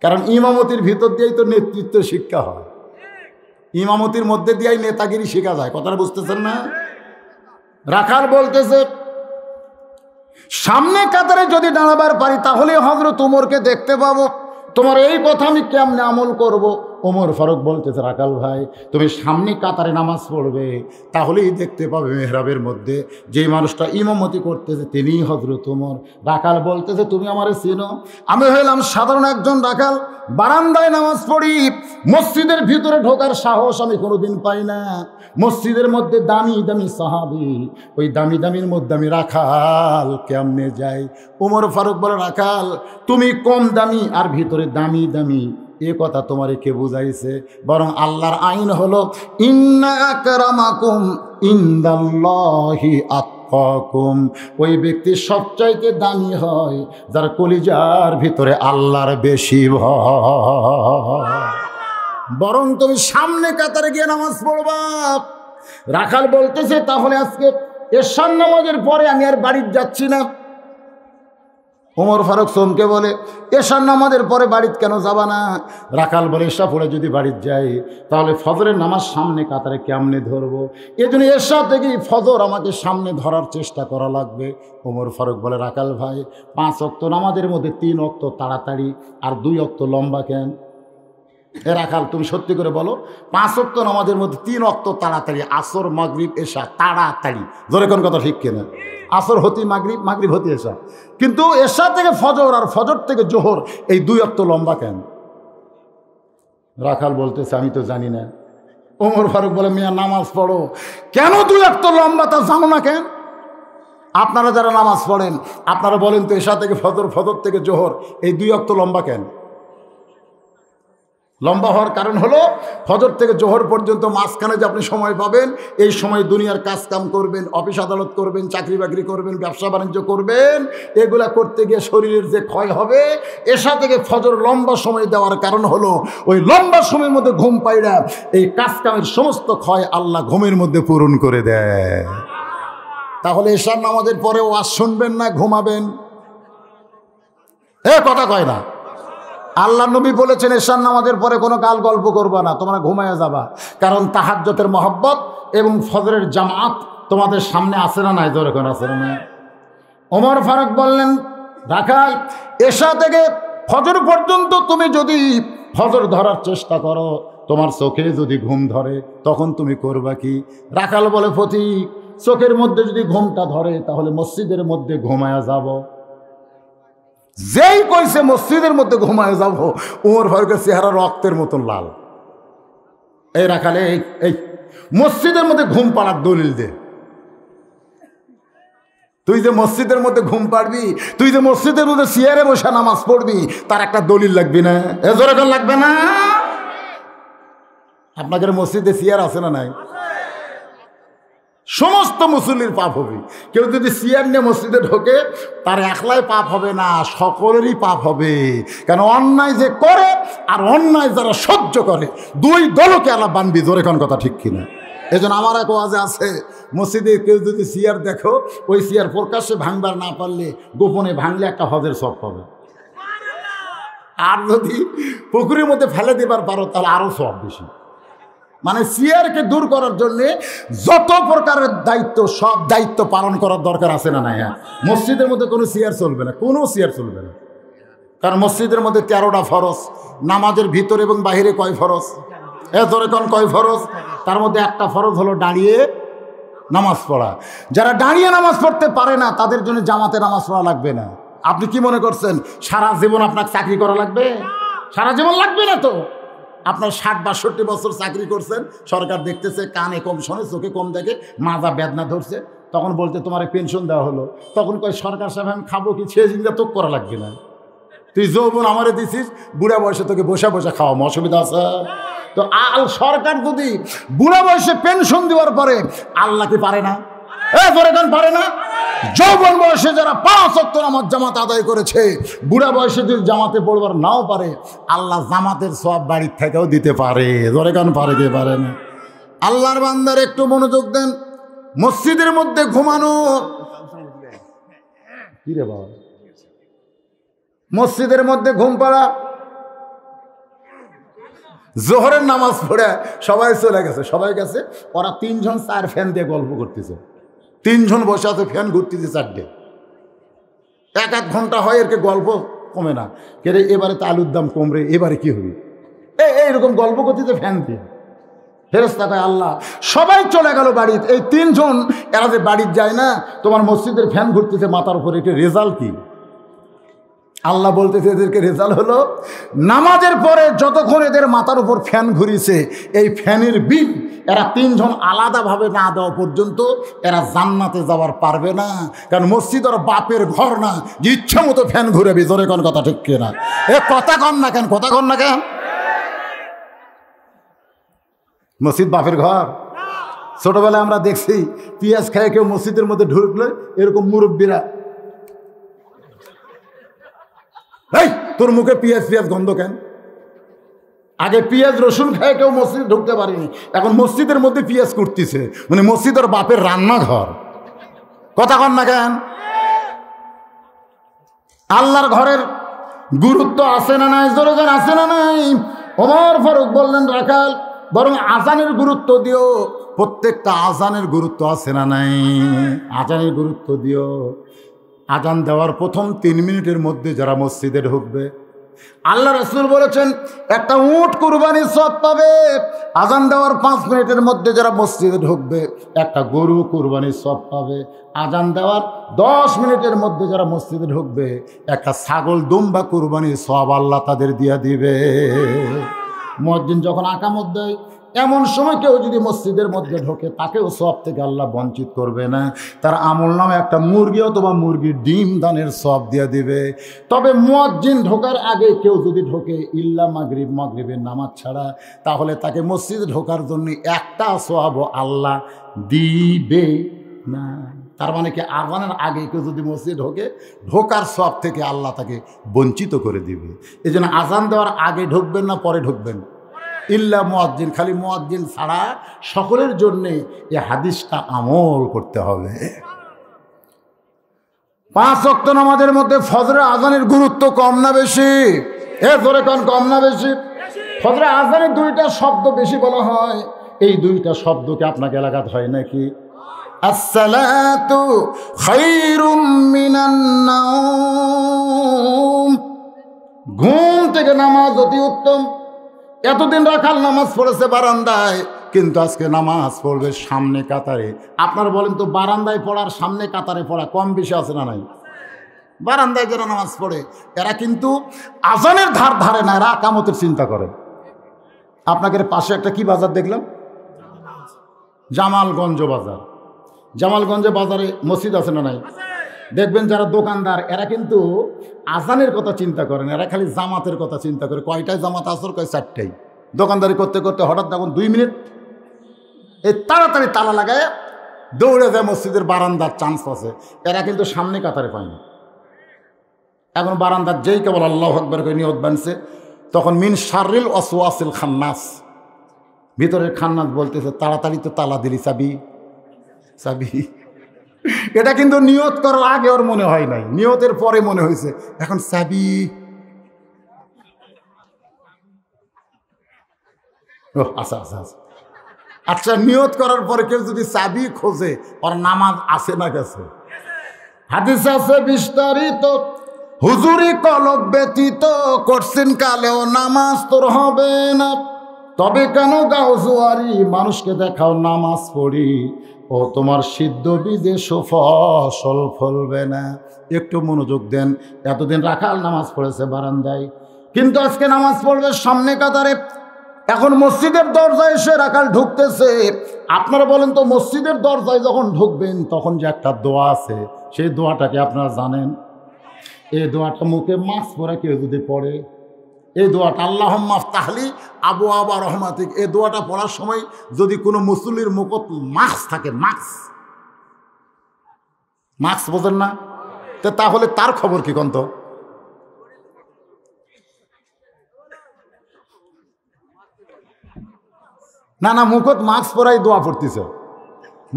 S1: কারণ ইমামতির ভিতর দিয়েই তো নেতৃত্ব শিক্ষা হয়। ইমামতির মধ্যে দিয়েই নেতাগিরি শেখা যায়, কথাটা বুঝতেছেন না? রাখাল বলতেছে সামনে কাতারে যদি দাঁড়াবার পারি তাহলে হযরত ওমরকে দেখতে পাবো, তোমার এই কথা আমি কেমনে আমল করব? ওমর ফারুক বলতেছে রাখাল ভাই তুমি সামনে কাতারে নামাজ পড়বে, তাহলেই দেখতে পাবে মেহরাবের মধ্যে যেই মানুষটা ইমামতি করতেছে তিনিই হযরত ওমর। রাখাল বলতেছে তুমি আমারে চিনো? আমি হইলাম সাধারণ একজন রাখাল, বারান্দায় নামাজ পড়ি, মসজিদের ভিতরে ঢোকার সাহস আমি কোনোদিন পাই না। মসজিদের মধ্যে দামি দামি সাহাবী, ওই দামি দামির মধ্যে আমি রাখাল কেমনে যাই? ওমর ফারুক বলে রাখাল তুমি কম দামি আর ভিতরে দামি দামি, এ কথা তোমারে কে বুঝাইছে? বরং আল্লাহর আইন হলো ইন্না আকরামাকুম ইনদাল্লাহি আতকাকুম, ওই ব্যক্তি সবচাইতে দামি হয় যার কলিজার ভিতরে আল্লাহর বেশি ভয়। বরং তুমি সামনে কাতারে গিয়ে নামাজ পড়বা। রাখাল বলতেছে তাহলে আজকে এশার নামাজের পরে আমি আর বাড়ি যাচ্ছি না। ওমর ফারুক চমকে বলে এশার নামাজের পরে বাড়িতে কেন যাবা না? রাখাল বলে এশা পড়ে যদি বাড়িতে যাই তাহলে ফজরের নামাজ সামনে কাতারে কেমনে ধরবো? এজন্য এশা থেকেই ফজর আমাকে সামনে ধরার চেষ্টা করা লাগবে। ওমর ফারুক বলে রাখাল ভাই 5 ওয়াক্ত নামাজের মধ্যে 3 ওয়াক্ত তাড়াতাড়ি আর 2 ওয়াক্ত লম্বা কেন? এ রাখাল তুমি সত্যি করে বলো, 5 ওয়াক্ত নামাজের মধ্যে 3 ওয়াক্ত তাড়াতাড়ি, আসর মাগরিব এশা তাড়াতাড়ি, জোরে কোন কথা ঠিক কিনা? আসর হতি মাগরিব, মাগরিব হতি এশা, কিন্তু এশা থেকে ফজর আর ফজর থেকে জোহর এই 2 ওয়াক্ত লম্বা কেন? রাখাল বলতেছে আমি তো জানি না। ওমর ফারুক বলে মিয়া নামাজ পড়ো, কেন 2 ওয়াক্ত লম্বা তা জানো না কেন? আপনারা যারা নামাজ পড়েন আপনারা বলেন তো এশা থেকে ফজর, ফজর থেকে জোহর এই 2 ওয়াক্ত লম্বা কেন? লম্বা হওয়ার কারণ হলো ফজর থেকে জোহর পর্যন্ত মাঝখানে যে আপনি সময় পাবেন, এই সময় দুনিয়ার কাজ কাম করবেন, অফিস আদালত করবেন, চাকরি বাকরি করবেন, ব্যবসা বাণিজ্য করবেন, এগুলা করতে গিয়ে শরীরের যে ক্ষয় হবে, এশা থেকে ফজর লম্বা সময় দেওয়ার কারণ হলো ওই লম্বা সময়ের মধ্যে ঘুম পাইরা এই কাজ কামের সমস্ত ক্ষয় আল্লাহ ঘুমের মধ্যে পূরণ করে দেয়। তাহলে এশার নামাজের পরে ওয়াজ শুনবেন না ঘুমাবেন? এ কথা কয় না। আল্লাহ নবী বলেছেন এশার নামাজের পরে কোনো গাল গল্প করবা না, তোমরা ঘুমাইয়া যাবা, কারণ তাহাজ্জুদের মহব্বত এবং ফজরের জামাত তোমাদের সামনে আসে না নাই? জোরে কোন আসে না? ওমর ফারুক বললেন রাখাল এশা থেকে ফজর পর্যন্ত তুমি যদি ফজর ধরার চেষ্টা করো, তোমার চোখে যদি ঘুম ধরে তখন তুমি করবা কি? রাখাল বলে ফতিক চোখের মধ্যে যদি ঘুমটা ধরে তাহলে মসজিদের মধ্যে ঘুমায়া যাব। যেই কইছে মসজিদের মধ্যে ঘুমায় যাব, ওমর ফারুকের চেহারা রক্তের মতন লাল। এই রাখালে এই মসজিদের মধ্যে ঘুম পাড়ার দলিল দে। তুই যে মসজিদের মধ্যে ঘুম পাড়বি, তুই যে মসজিদের মধ্যে চেয়ারে বসে নামাজ পড়বি, তার একটা দলিল লাগবে না? এজোরে লাগবে না? আপনাদের মসজিদে চেয়ার আছে না নাই? সমস্ত মুসল্লির পাপ হবে। কেউ যদি চেয়ার নিয়ে মসজিদে ঢোকে তার একলাই পাপ হবে না, সকলেরই পাপ হবে। কারণ অন্যায় যে করে আর অন্যায় যারা সহ্য করে, 2 দলকে আল্লাহ বানবি। জোরে কোন কথা ঠিক কিনা? এই জন্য আমার এক ওয়াজে আছে, মসজিদে কেউ যদি চেয়ার দেখো, ওই চেয়ার প্রকাশ্যে ভাঙবার না পারলে গোপনে ভাঙলে একটা হজের সব পাবে, আর যদি পুকুরের মধ্যে ফেলে দেবার পারো তাহলে আরো সব বেশি। মানে চেয়ারকে দূর করার জন্যে যত প্রকারের দায়িত্ব, সব দায়িত্ব পালন করার দরকার আছে না নাই? মসজিদের মধ্যে কোনো চেয়ার চলবে না, কোনো চেয়ার চলবে না। কারণ মসজিদের মধ্যে 13টা ফরজ, নামাজের ভিতরে এবং বাহিরে কয় ফরজ? ধরে কোন কয় ফরজ? তার মধ্যে একটা ফরজ হলো দাঁড়িয়ে নামাজ পড়া। যারা দাঁড়িয়ে নামাজ পড়তে পারে না তাদের জন্য জামাতে নামাজ পড়া লাগবে না। আপনি কি মনে করছেন সারা জীবন আপনাকে চাকরি করা লাগবে? সারা জীবন লাগবে না তো। আপনার 60-62 বছর চাকরি করছেন, সরকার দেখতেছে, কানে কম শোনে, চোখে কম দেখে, মাজা বেদনা ধরছে, তখন বলতে তোমার পেনশন দেওয়া হলো, তখন কয় সরকার সাহেব আমি খাবো কি? ছেড়ে জিনিসটা তোক করা লাগবে না। তুই যৌবন আমারে দিছিস, বুড়া বয়সে তোকে বসে বসে খাওয়াম, অসুবিধা আছে? তো সরকার যদি বুড়া বয়সে পেনশন দেওয়ার পরে আল্লাহ কি পারে না? পারে না? যৌবন বয়সে যারা 5 ওয়াক্ত নামাজ জামাত আদায় করেছে, বুড়া বয়সে যদি জামাতে পড়বার নাও পারে, আল্লাহ জামাতের সওয়াব বাড়ির থেকেও দিতে পারে। জোরে কান পারে কে পারে না? আল্লাহর বান্দার একটু মনোযোগ দেন। মসজিদের মধ্যে ঘুমানো, কি রে বাবা, মসজিদের মধ্যে ঘুম পাড়া, জোহরের নামাজ পড়ে সবাই চলে গেছে, সবাই গেছে, ওরা 3 জন 4 ফ্যান দিয়ে গল্প করতেছে, 3 জন বসে আছে, ফ্যান ঘুরতেছে 4টে, 1-1 ঘন্টা হয়, এরকে গল্প কমে না। কে রে এবারে তো আলুর দাম কমরে, এবারে কি হবে, এইরকম গল্প করতেছে ফ্যান দিয়ে। ফেরেশতা কয় আল্লাহ সবাই চলে গেল বাড়িতে, এই 3 জন এরা যে বাড়িতে যায় না, তোমার মসজিদের ফ্যান ঘুরতেছে মাথার উপরে, এটা রেজাল্ট কি? আল্লাহ বলতেছে এদেরকে রেজাল্ট হলো নামাজের পরে যতক্ষণ এদের মাথার উপর ফ্যান ঘুরিয়েছে, এই ফ্যানের বিল এরা 3 জন আলাদাভাবে না দেওয়া পর্যন্ত এরা জান্নাতে যাওয়ার পারবে না। কারণ মসজিদ ওর বাপের ঘর না যে ইচ্ছা মতো ফ্যান ঘুরে ভিতরে, কোন কথা ঠিক কিনা? কথা কন না কেন, কথা কন না কেন? মসজিদ বাপের ঘর? ছোটবেলায় আমরা দেখছি পেঁয়াজ খায় কেউ মসজিদের মধ্যে ঢুকলে এরকম মুরব্বীরা, এই তোর মুখে পেঁয়াজ গন্ধ কেন? আগে পেঁয়াজ রসুন খায় কেউ মসজিদ ঢুকতে পারেনি, এখন মসজিদের মধ্যে পেঁয়াজ করতেছে, মানে মসজিদ ওর বাপের রান্নাঘর। কথা কন না কেন? আল্লাহর ঘরের গুরুত্ব আছে না নাই? জোরে জোরে আছে না নাই? ওমর ফারুক বললেন রাখাল বরং আজানের গুরুত্ব দিও, প্রত্যেকটা আজানের গুরুত্ব আছে না নাই? আজানের গুরুত্ব দিও। আজান দেওয়ার প্রথম 3 মিনিটের মধ্যে যারা মসজিদে ঢুকবে, আল্লাহ রাসূল বলেছেন একটা উট কুরবানির সওয়াব পাবে। আজান দেওয়ার 5 মিনিটের মধ্যে যারা মসজিদে ঢুকবে একটা গরু কুরবানির সওয়াব পাবে। আজান দেওয়ার 10 মিনিটের মধ্যে যারা মসজিদে ঢুকবে একটা ছাগল দুম্বা কুরবানির সওয়াব আল্লাহ তাদের দিয়া দিবে। মুয়াজ্জিন যখন আকামত দেয় এমন সময় কেউ যদি মসজিদের মধ্যে ঢোকে তাকেও সওয়াব থেকে আল্লাহ বঞ্চিত করবে না, তার আমল নামে একটা মুরগি অথবা মুরগির ডিম দানের সওয়াব দিয়ে দিবে। তবে মুয়াজ্জিন ঢোকার আগে কেউ যদি ঢোকে ইল্লা মাগরিবের নামাজ ছাড়া, তাহলে তাকে মসজিদে ঢোকার জন্য একটা সওয়াব আল্লাহ দিবে না। তার মানে কি আজানের আগে কেউ যদি মসজিদে ঢোকে ঢোকার সওয়াব থেকে আল্লাহ তাকে বঞ্চিত করে দিবে। এই জন্য আজান দেওয়ার আগে ঢুকবেন না পরে ঢুকবেন? ইল্লা মুয়াজ্জিন, খালি মুয়াজ্জিন ছাড়া সকলের জন্যে এই হাদিসটা আমল করতে হবে। 5 ওয়াক্ত নামাজের মধ্যে ফজরের আজানের গুরুত্ব কম না বেশি? জোরে কোন, কম না বেশি? ফজরের আজানের 2টা শব্দ বেশি বলা হয়, এই 2টা শব্দকে আপনাকে এলাকাত হয় নাকি? আসসালাতু খায়রুম মিনান নাওম, ঘুম থেকে নামাজ অতি উত্তম। এতদিন রাখাল নামাজ পড়েছে বারান্দায়, কিন্তু আজকে নামাজ পড়বে সামনে কাতারে। আপনারা বলেন তো বারান্দায় পড়ার সামনে কাতারে পড়া কম বেশি আছে না নাই? বারান্দায় যারা নামাজ পড়ে এরা কিন্তু আজানের ধার ধারে না, এরা আকামতের চিন্তা করে। আপনাকে পাশে একটা কি বাজার দেখলাম, জামালগঞ্জ বাজার। জামালগঞ্জে বাজারে মসজিদ আছে না নাই? দেখবেন যারা দোকানদার এরা কিন্তু আজানের কথা চিন্তা করেন, এরা খালি জামাতের কথা চিন্তা করে। কয়টায় জামাত আসর, কয় 4টায়। দোকানদারি করতে করতে হঠাৎ দেখুন 2 মিনিট, এই তাড়াতাড়ি তালা লাগায় দৌড়ে যায় মসজিদের বারান্দার চান্স আছে। এরা কিন্তু সামনে কাতারে পায় না। এখন বারান্দার যেই কেবল আল্লাহু আকবার করে নিয়ত বানছে, তখন মিন শাররিল ওয়াসওয়াসিল খান্নাস, ভিতরের খান্নাস বলতেছে তাড়াতাড়ি তো তালা দিলি, চাবি চাবি। এটা কিন্তু নিয়ত করার আগে ওর মনে হয় নাই, নিয়তের পরে মনে হয়েছে এখন চাবি। আচ্ছা আচ্ছা আচ্ছা আচ্ছা, নিয়ত করার পরে কেউ যদি চাবি খোঁজে ওর নামাজ আছে না গেছে? হাদিস আছে বিস্তারিত, হুজুরি কলব ব্যতীত করছেন কালেও নামাজ তোর হবে না। তবে কেন গাও জুয়ারি, মানুষকে দেখাও নামাজ পড়ি, ও তোমার সিদ্ধ বীজে সুফসল ফলবে না। একটু মনোযোগ দেন। এতদিন রাখাল নামাজ পড়েছে বারান্দায়, কিন্তু আজকে নামাজ পড়বে সামনে কাতারে। এখন মসজিদের দরজায় এসে রাখাল ঢুকতেছে। আপনারা বলেন তো মসজিদের দরজায় যখন ঢুকবেন তখন যে একটা দোয়া আছে, সেই দোয়াটাকে আপনারা জানেন? এই দোয়াটা মুখে মাস্ক পরে কেউ যদি পড়ে, এই দোয়াটা আল্লাহুম্মা আফতাহলি আবওয়াবা রহমাতিক, এই দোয়াটা পড়ার সময় যদি কোনো মুসল্লির মুখত মাস্ক থাকে, মাস্ক বোঝেন না? তাহলে তার খবর কি কন্ত? না না, মুখত মাস্ক পরাই দোয়া পড়তেছে,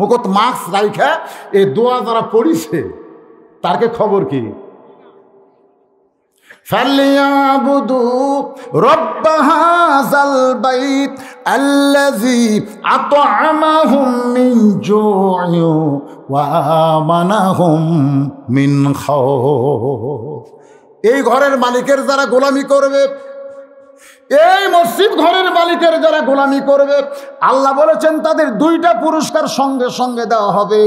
S1: মুখত মাস্ক রাইখা এই দোয়া যারা পড়িছে তারকে খবর কি? فليعبدوا رب هذا البيت الذي أطعمهم من جوع وآمنهم من خوف। এই ঘরের মালিকের যারা গোলামি করবে, এই মসজিদ ঘরের মালিকের যারা গোলামি করবে, আল্লাহ বলেছেন তাদের দুইটা পুরস্কার সঙ্গে সঙ্গে দেওয়া হবে।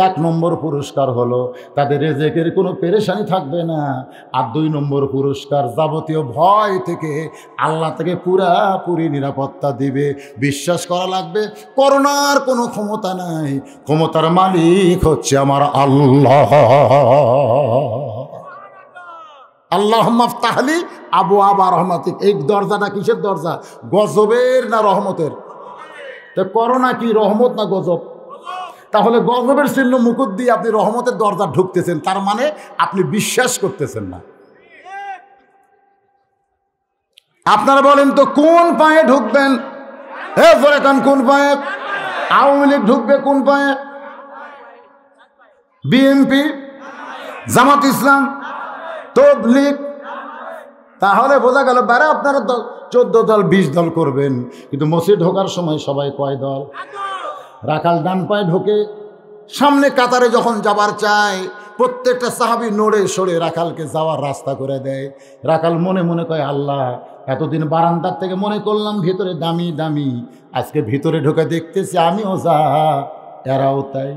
S1: এক নম্বর পুরস্কার হলো তাদের রিজিকের কোনো পেরেশানি থাকবে না, আর দুই নম্বর পুরস্কার যাবতীয় ভয় থেকে আল্লাহ থেকে পুরাপুরি নিরাপত্তা দিবে। বিশ্বাস করা লাগবে করোনার কোনো ক্ষমতা নাই, ক্ষমতার মালিক হচ্ছে আমার আল্লাহ। আল্লাহুম্মা আফতাহলি আবওয়াবা রহমাতিক। এই দরজাটা কিসের দরজা? গজবের না রহমতের? তো করোনা কি রহমত না গজব? তাহলে গজবের চিহ্ন মুকুট দিয়ে আপনি রহমতের দরজা ঢুকতেছেন, তার মানে আপনি বিশ্বাস করতেছেন না। আপনারা বলেন তো কোন পায়ে ঢুকবেন? জোরে কান, কোন পায়ে? আওয়ামী লীগ ঢুকবে কোন পায়ে? বিএনপি, জামাত ইসলাম, তবলিগ। তাহলে বোঝা গেল বারে আপনারা 14 দল 20 দল করবেন, কিন্তু মসজিদ ঢোকার সময় সবাই কয় দল? রাখাল ডান পায়ে ঢোকে, সামনে কাতারে যখন যাবার চায় প্রত্যেকটা সাহাবী নড়ে সরে রাখালকে যাওয়ার রাস্তা করে দেয়। রাখাল মনে মনে কয়, আল্লাহ এতদিন বারান্দার থেকে মনে করলাম ভিতরে দামি দামি, আজকে ভিতরে ঢোকে দেখতেছি আমিও যা এরাও তাই।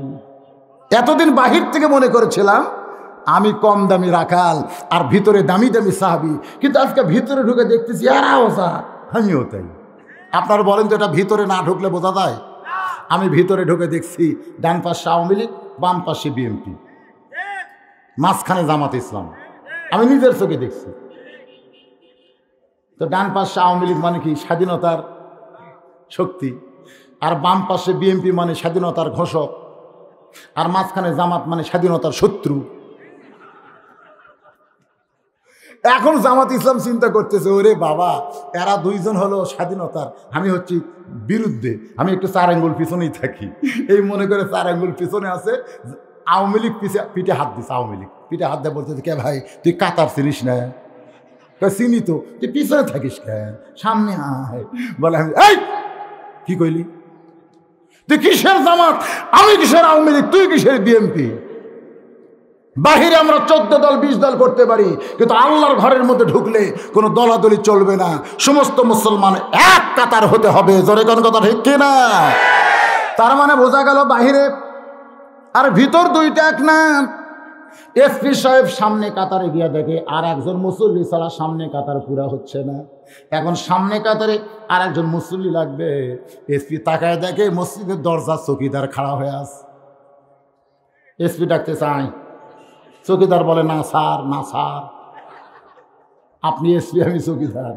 S1: এতদিন বাহির থেকে মনে করেছিলাম আমি কম দামি রাখাল আর ভিতরে দামি দামি সাহাবী, কিন্তু আজকে ভিতরে ঢুকে দেখতেছি এরাও যা আমিও তাই। আপনারা বলেন তো এটা ভিতরে না ঢুকলে বোঝা যায়? আমি ভিতরে ঢুকে দেখছি ডান পাশে আওয়ামী লীগ, বাম পাশে বিএনপি, মাঝখানে জামাত ইসলাম। আমি নিজের চোখে দেখছি। তো ডান পাশে আওয়ামী লীগ মানে কি? স্বাধীনতার শক্তি। আর বাম পাশে বিএনপি মানে স্বাধীনতার ঘোষক। আর মাঝখানে জামাত মানে স্বাধীনতার শত্রু। এখন জামাত ইসলাম চিন্তা করতেছে, ওরে বাবা এরা দুইজন হলো স্বাধীনতার, আমি হচ্ছি বিরুদ্ধে, আমি একটু 4 আঙ্গুল পিছনেই থাকি। এই মনে করে 4 আঙ্গুল পিছনে আছে। আওয়ামী লীগ পিঠে হাত দিচ্ছে, আওয়ামী লীগ পিঠে হাত দিয়ে বলতেছে, কে ভাই তুই কাতার চিনিস না? চিনি তো, তুই পিছনে থাকিস কেন, সামনে আয়। বলে আমি, এই কি কইলি? তুই কিসের জামাত, আমি কিসের আওয়ামী লীগ, তুই কিসের বিএনপি? বাহিরে আমরা 14 দল 20 দল করতে পারি, কিন্তু আল্লাহর ঘরের মধ্যে ঢুকলে কোনো দলাদলি চলবে না, সমস্ত মুসলমান এক কাতার হতে হবে। জোরে কোন কথা ঠিক কিনা? তার মানে বোঝা গেল বাহিরে আর ভিতর দুইটা এক না। এসপি সাহেব সামনে কাতারে গিয়া দেখে আর একজন মুসল্লি ছাড়া সামনে কাতার পুরা হচ্ছে না। এখন সামনে কাতারে আর একজন মুসল্লি লাগবে। এসপি তাকায় দেখে মসজিদের দরজা চৌকিদার খাড়া হয়ে আছে। এসপি ডাকতে চায়, চৌকিদার বলে, না স্যার, না স্যার, আপনি এসপি, আমি চৌকিদার।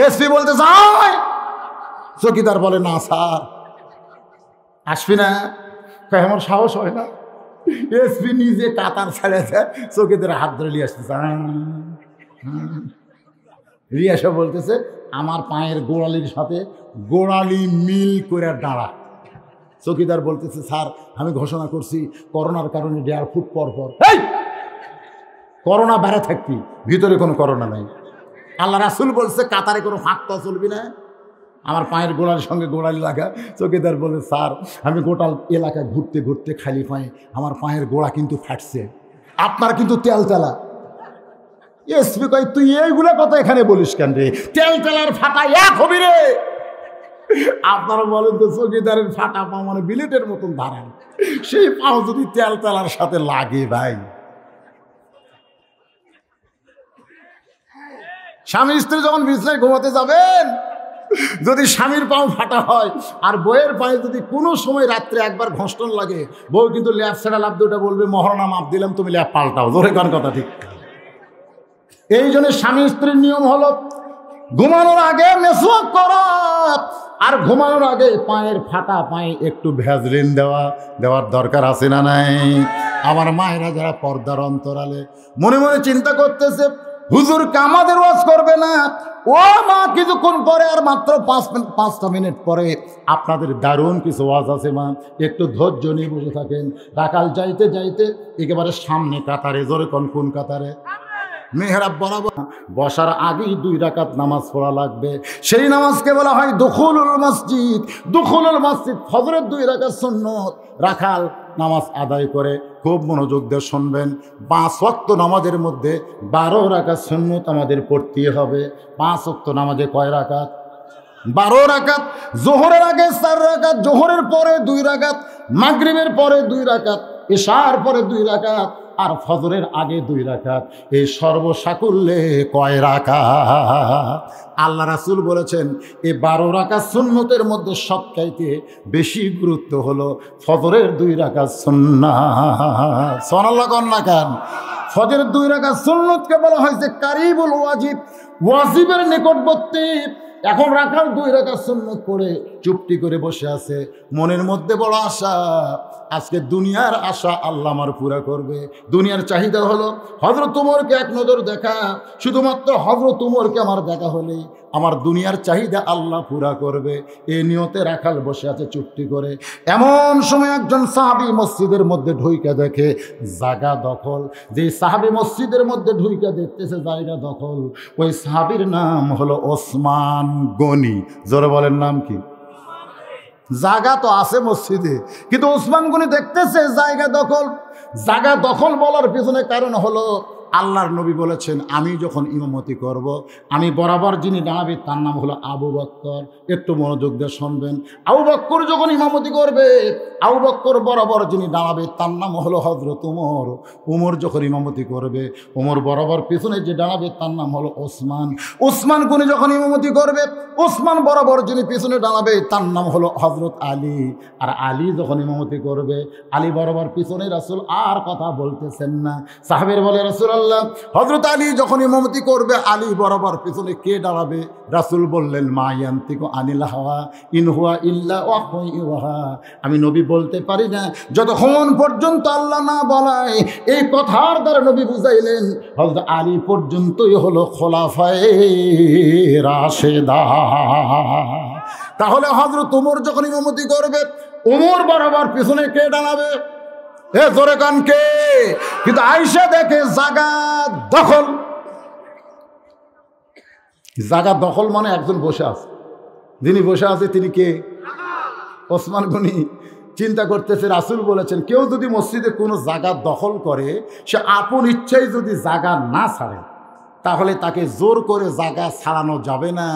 S1: এসপি বলতে চায়, চৌকিদার বলে, না স্যার, আসবি না? আমার সাহস হয় না। এসপি নিজে কাতার ছাড়েছে, চৌকিদার হাত ধরে নিয়ে আসতেছে। রিয়াসা বলতেছে, আমার পায়ের গোড়ালির সাথে গোড়ালি মিল করে দাঁড়া। চৌকিদার বলতেছে, স্যার আমি ঘোষণা করছি করোনার কারণে 1.5 ফুট পর পর। করোনা বেড়ে থাকবি, ভিতরে কোনো করোনা নাই। আল্লাহ রাসূল বলছে কাতারে কোনো ফাঁকটা চলবি না, আমার পায়ের গোড়ালির সঙ্গে গোড়ালি লাগা। চৌকিদার বলে, স্যার আমি গোটা এলাকায় ঘুরতে ঘুরতে খালি পায়ে আমার পায়ের গোড়া কিন্তু ফাটছে, আপনার কিন্তু তেল তেলা। এসপি কয়, তুই এইগুলো কথা এখানে বলিস কেন রে? তেল তেলার ফাটা এক হবি রে। আপনারা বলেন তো, চৌকিদারের ফাটা পা মানে বিলেটের মতন ধারান, সেই পাও যদি তেল তেলার সাথে লাগে ভাই। স্বামী স্ত্রী যখন বিছানায় ঘুমাতে যাবেন, যদি স্বামীর পাও ফাটা হয় আর বউয়ের পায়ে যদি কোনো সময় রাত্রে একবার ঘষ্টন লাগে, বউ কিন্তু ল্যাপ ছেড়া লাভ দুটা বলবে, মহারণা মাপ দিলাম, তুমি ল্যাপ পাল্টাও। ধরে কোন কথা ঠিক? এই জন্য স্বামী স্ত্রীর নিয়ম হলো ঘুমানোর আগে মেসওয়াক করা, আর ঘুমানোর আগে পায়ের ফাটা পায়ে একটু ভ্যাজলিন দেওয়ার দরকার আছে না নাই? আমার মায়েরা যারা পর্দার অন্তরালে মনে মনে চিন্তা করতেছে, হুজুর আমাদের ওয়াজ করবে না? ও মা, কিছুক্ষণ পরে আর মাত্র 5 মিনিট পরে আপনাদের দারুণ কিছু ওয়াজ আছে মা, একটু ধৈর্য নিয়ে বসে থাকেন। রাকাল যাইতে যাইতে একেবারে সামনে কাতারে। জোরে কোন কাতারে? মেহরাব বরাবর বসার আগেই 2 রাকাত নামাজ পড়া লাগবে। সেই নামাজকে বলা হয় দুখুলুল মসজিদ। দুখুলুল মসজিদ ফজরের 2 রাকাত সুন্নত। রাখাল নামাজ আদায় করে খুব মনোযোগ দিয়ে শুনবেন, 5 ওয়াক্ত নামাজের মধ্যে 12 রাকাত সুন্নত আমাদের পড়তে হবে। 5 ওয়াক্ত নামাজে কয় রাকাত? 12 রাকাত। জোহরের আগে 4 রাকাত, জোহরের পরে 2 রাকাত, মাগরিবের পরে 2 রাকাত, ইশার পরে 2 রাকাত, আর ফজরের আগে 2 রাকাত। এই সর্বসাকুল্যে কয় রাকাত? আল্লাহ রাসূল বলেছেন এই 12 রাকাত সুন্নতের মধ্যে সবচাইতে বেশি গুরুত্ব হলো ফজরের 2 রাকাত সুন্নাত। সুবহানাল্লাহ কোন না কেন? ফজরের 2 রাকাত সুন্নতকে বলা হয়েছে কারিবুল ওয়াজিব, ওয়াজিবের নিকটবর্তী। এখন রাখাল 2 রাকাত সুন্নত পড়ে চুপটি করে বসে আছে, মনের মধ্যে বড় আশা, আজকে দুনিয়ার আশা আল্লাহ আমার পুরা করবে। দুনিয়ার চাহিদা হলো হযরত ওমরকে এক নজর দেখা, শুধুমাত্র হযরত ওমরকে আমার দেখা হলে আমার দুনিয়ার চাহিদা আল্লাহ পুরা করবে। এই নিয়তে রাখাল বসে আছে চুপটি করে। এমন সময় একজন সাহাবী মসজিদের মধ্যে ঢুইকা দেখে জায়গা দখল। যে সাহাবী মসজিদের মধ্যে ঢুইকা দেখতেছে জায়গা দখল, ওই সাহাবীর নাম হলো ওসমান গনি। জোরে বলেন নাম কি? জায়গা তো আছে মসজিদে, কিন্তু ওসমান গনি দেখতেছে জায়গা দখল। জায়গা দখল বলার পিছনে কারণ হলো আল্লাহর নবী বলেছেন আমি যখন ইমামতি করব, আমি বরাবর যিনি দাঁড়াবে তার নাম হলো আবু বকর। একটু মনোযোগ দিয়ে শুনবেন। আবু বকর যখন ইমামতি করবে, আবু বকর বরাবর যিনি দাঁড়াবে তার নাম হলো হযরত ওমর। ওমর যখন ইমামতি করবে, ওমর বরাবর পিছনে যে দাঁড়াবে তার নাম হলো ওসমান। ওসমান গনি যখন ইমামতি করবে, ওসমান বরাবর যিনি পিছনে দাঁড়াবে তার নাম হলো হযরত আলী। আর আলী যখন ইমামতি করবে, আলী বরাবর পিছনে। রাসূল আর কথা বলতেছেন না। সাহাবীর বলে রাসূলুল্লাহ হযরত আলী যখন ইমামতি করবে, আলী বরাবর পিছনে কে দাঁড়াবে? রাসূল বললেন মা ইয়ান্তিকু আনিল হাওয়া ইন হুয়া ইল্লা ওয়াহয়ুন ইউহা। আমি নবী বলতে পারি না যতক্ষণ পর্যন্ত আল্লাহ না বলায়। এই কথার দ্বারা নবী বুঝাইলেন হযরত আলী পর্যন্তই হলো খোলাফায়ে রাশেদা। তাহলে হযরত ওমর যখন ইমামতি করবে, ওমর বরাবর পিছনে কে দাঁড়াবে? জোরে কান কে? কিন্তু আয়েশা দেখে জায়গা দখল। জায়গা দখল মানে একজন বসে আছে, যিনি বসে আছে তিনি কে? ওসমান গনি। চিন্তা করতেছে রাসূল বলেছেন কেউ যদি মসজিদে কোনো জায়গা দখল করে, সে আপন ইচ্ছায় যদি জায়গা না ছাড়ে, তাহলে তাকে জোর করে জায়গা ছাড়ানো যাবে না,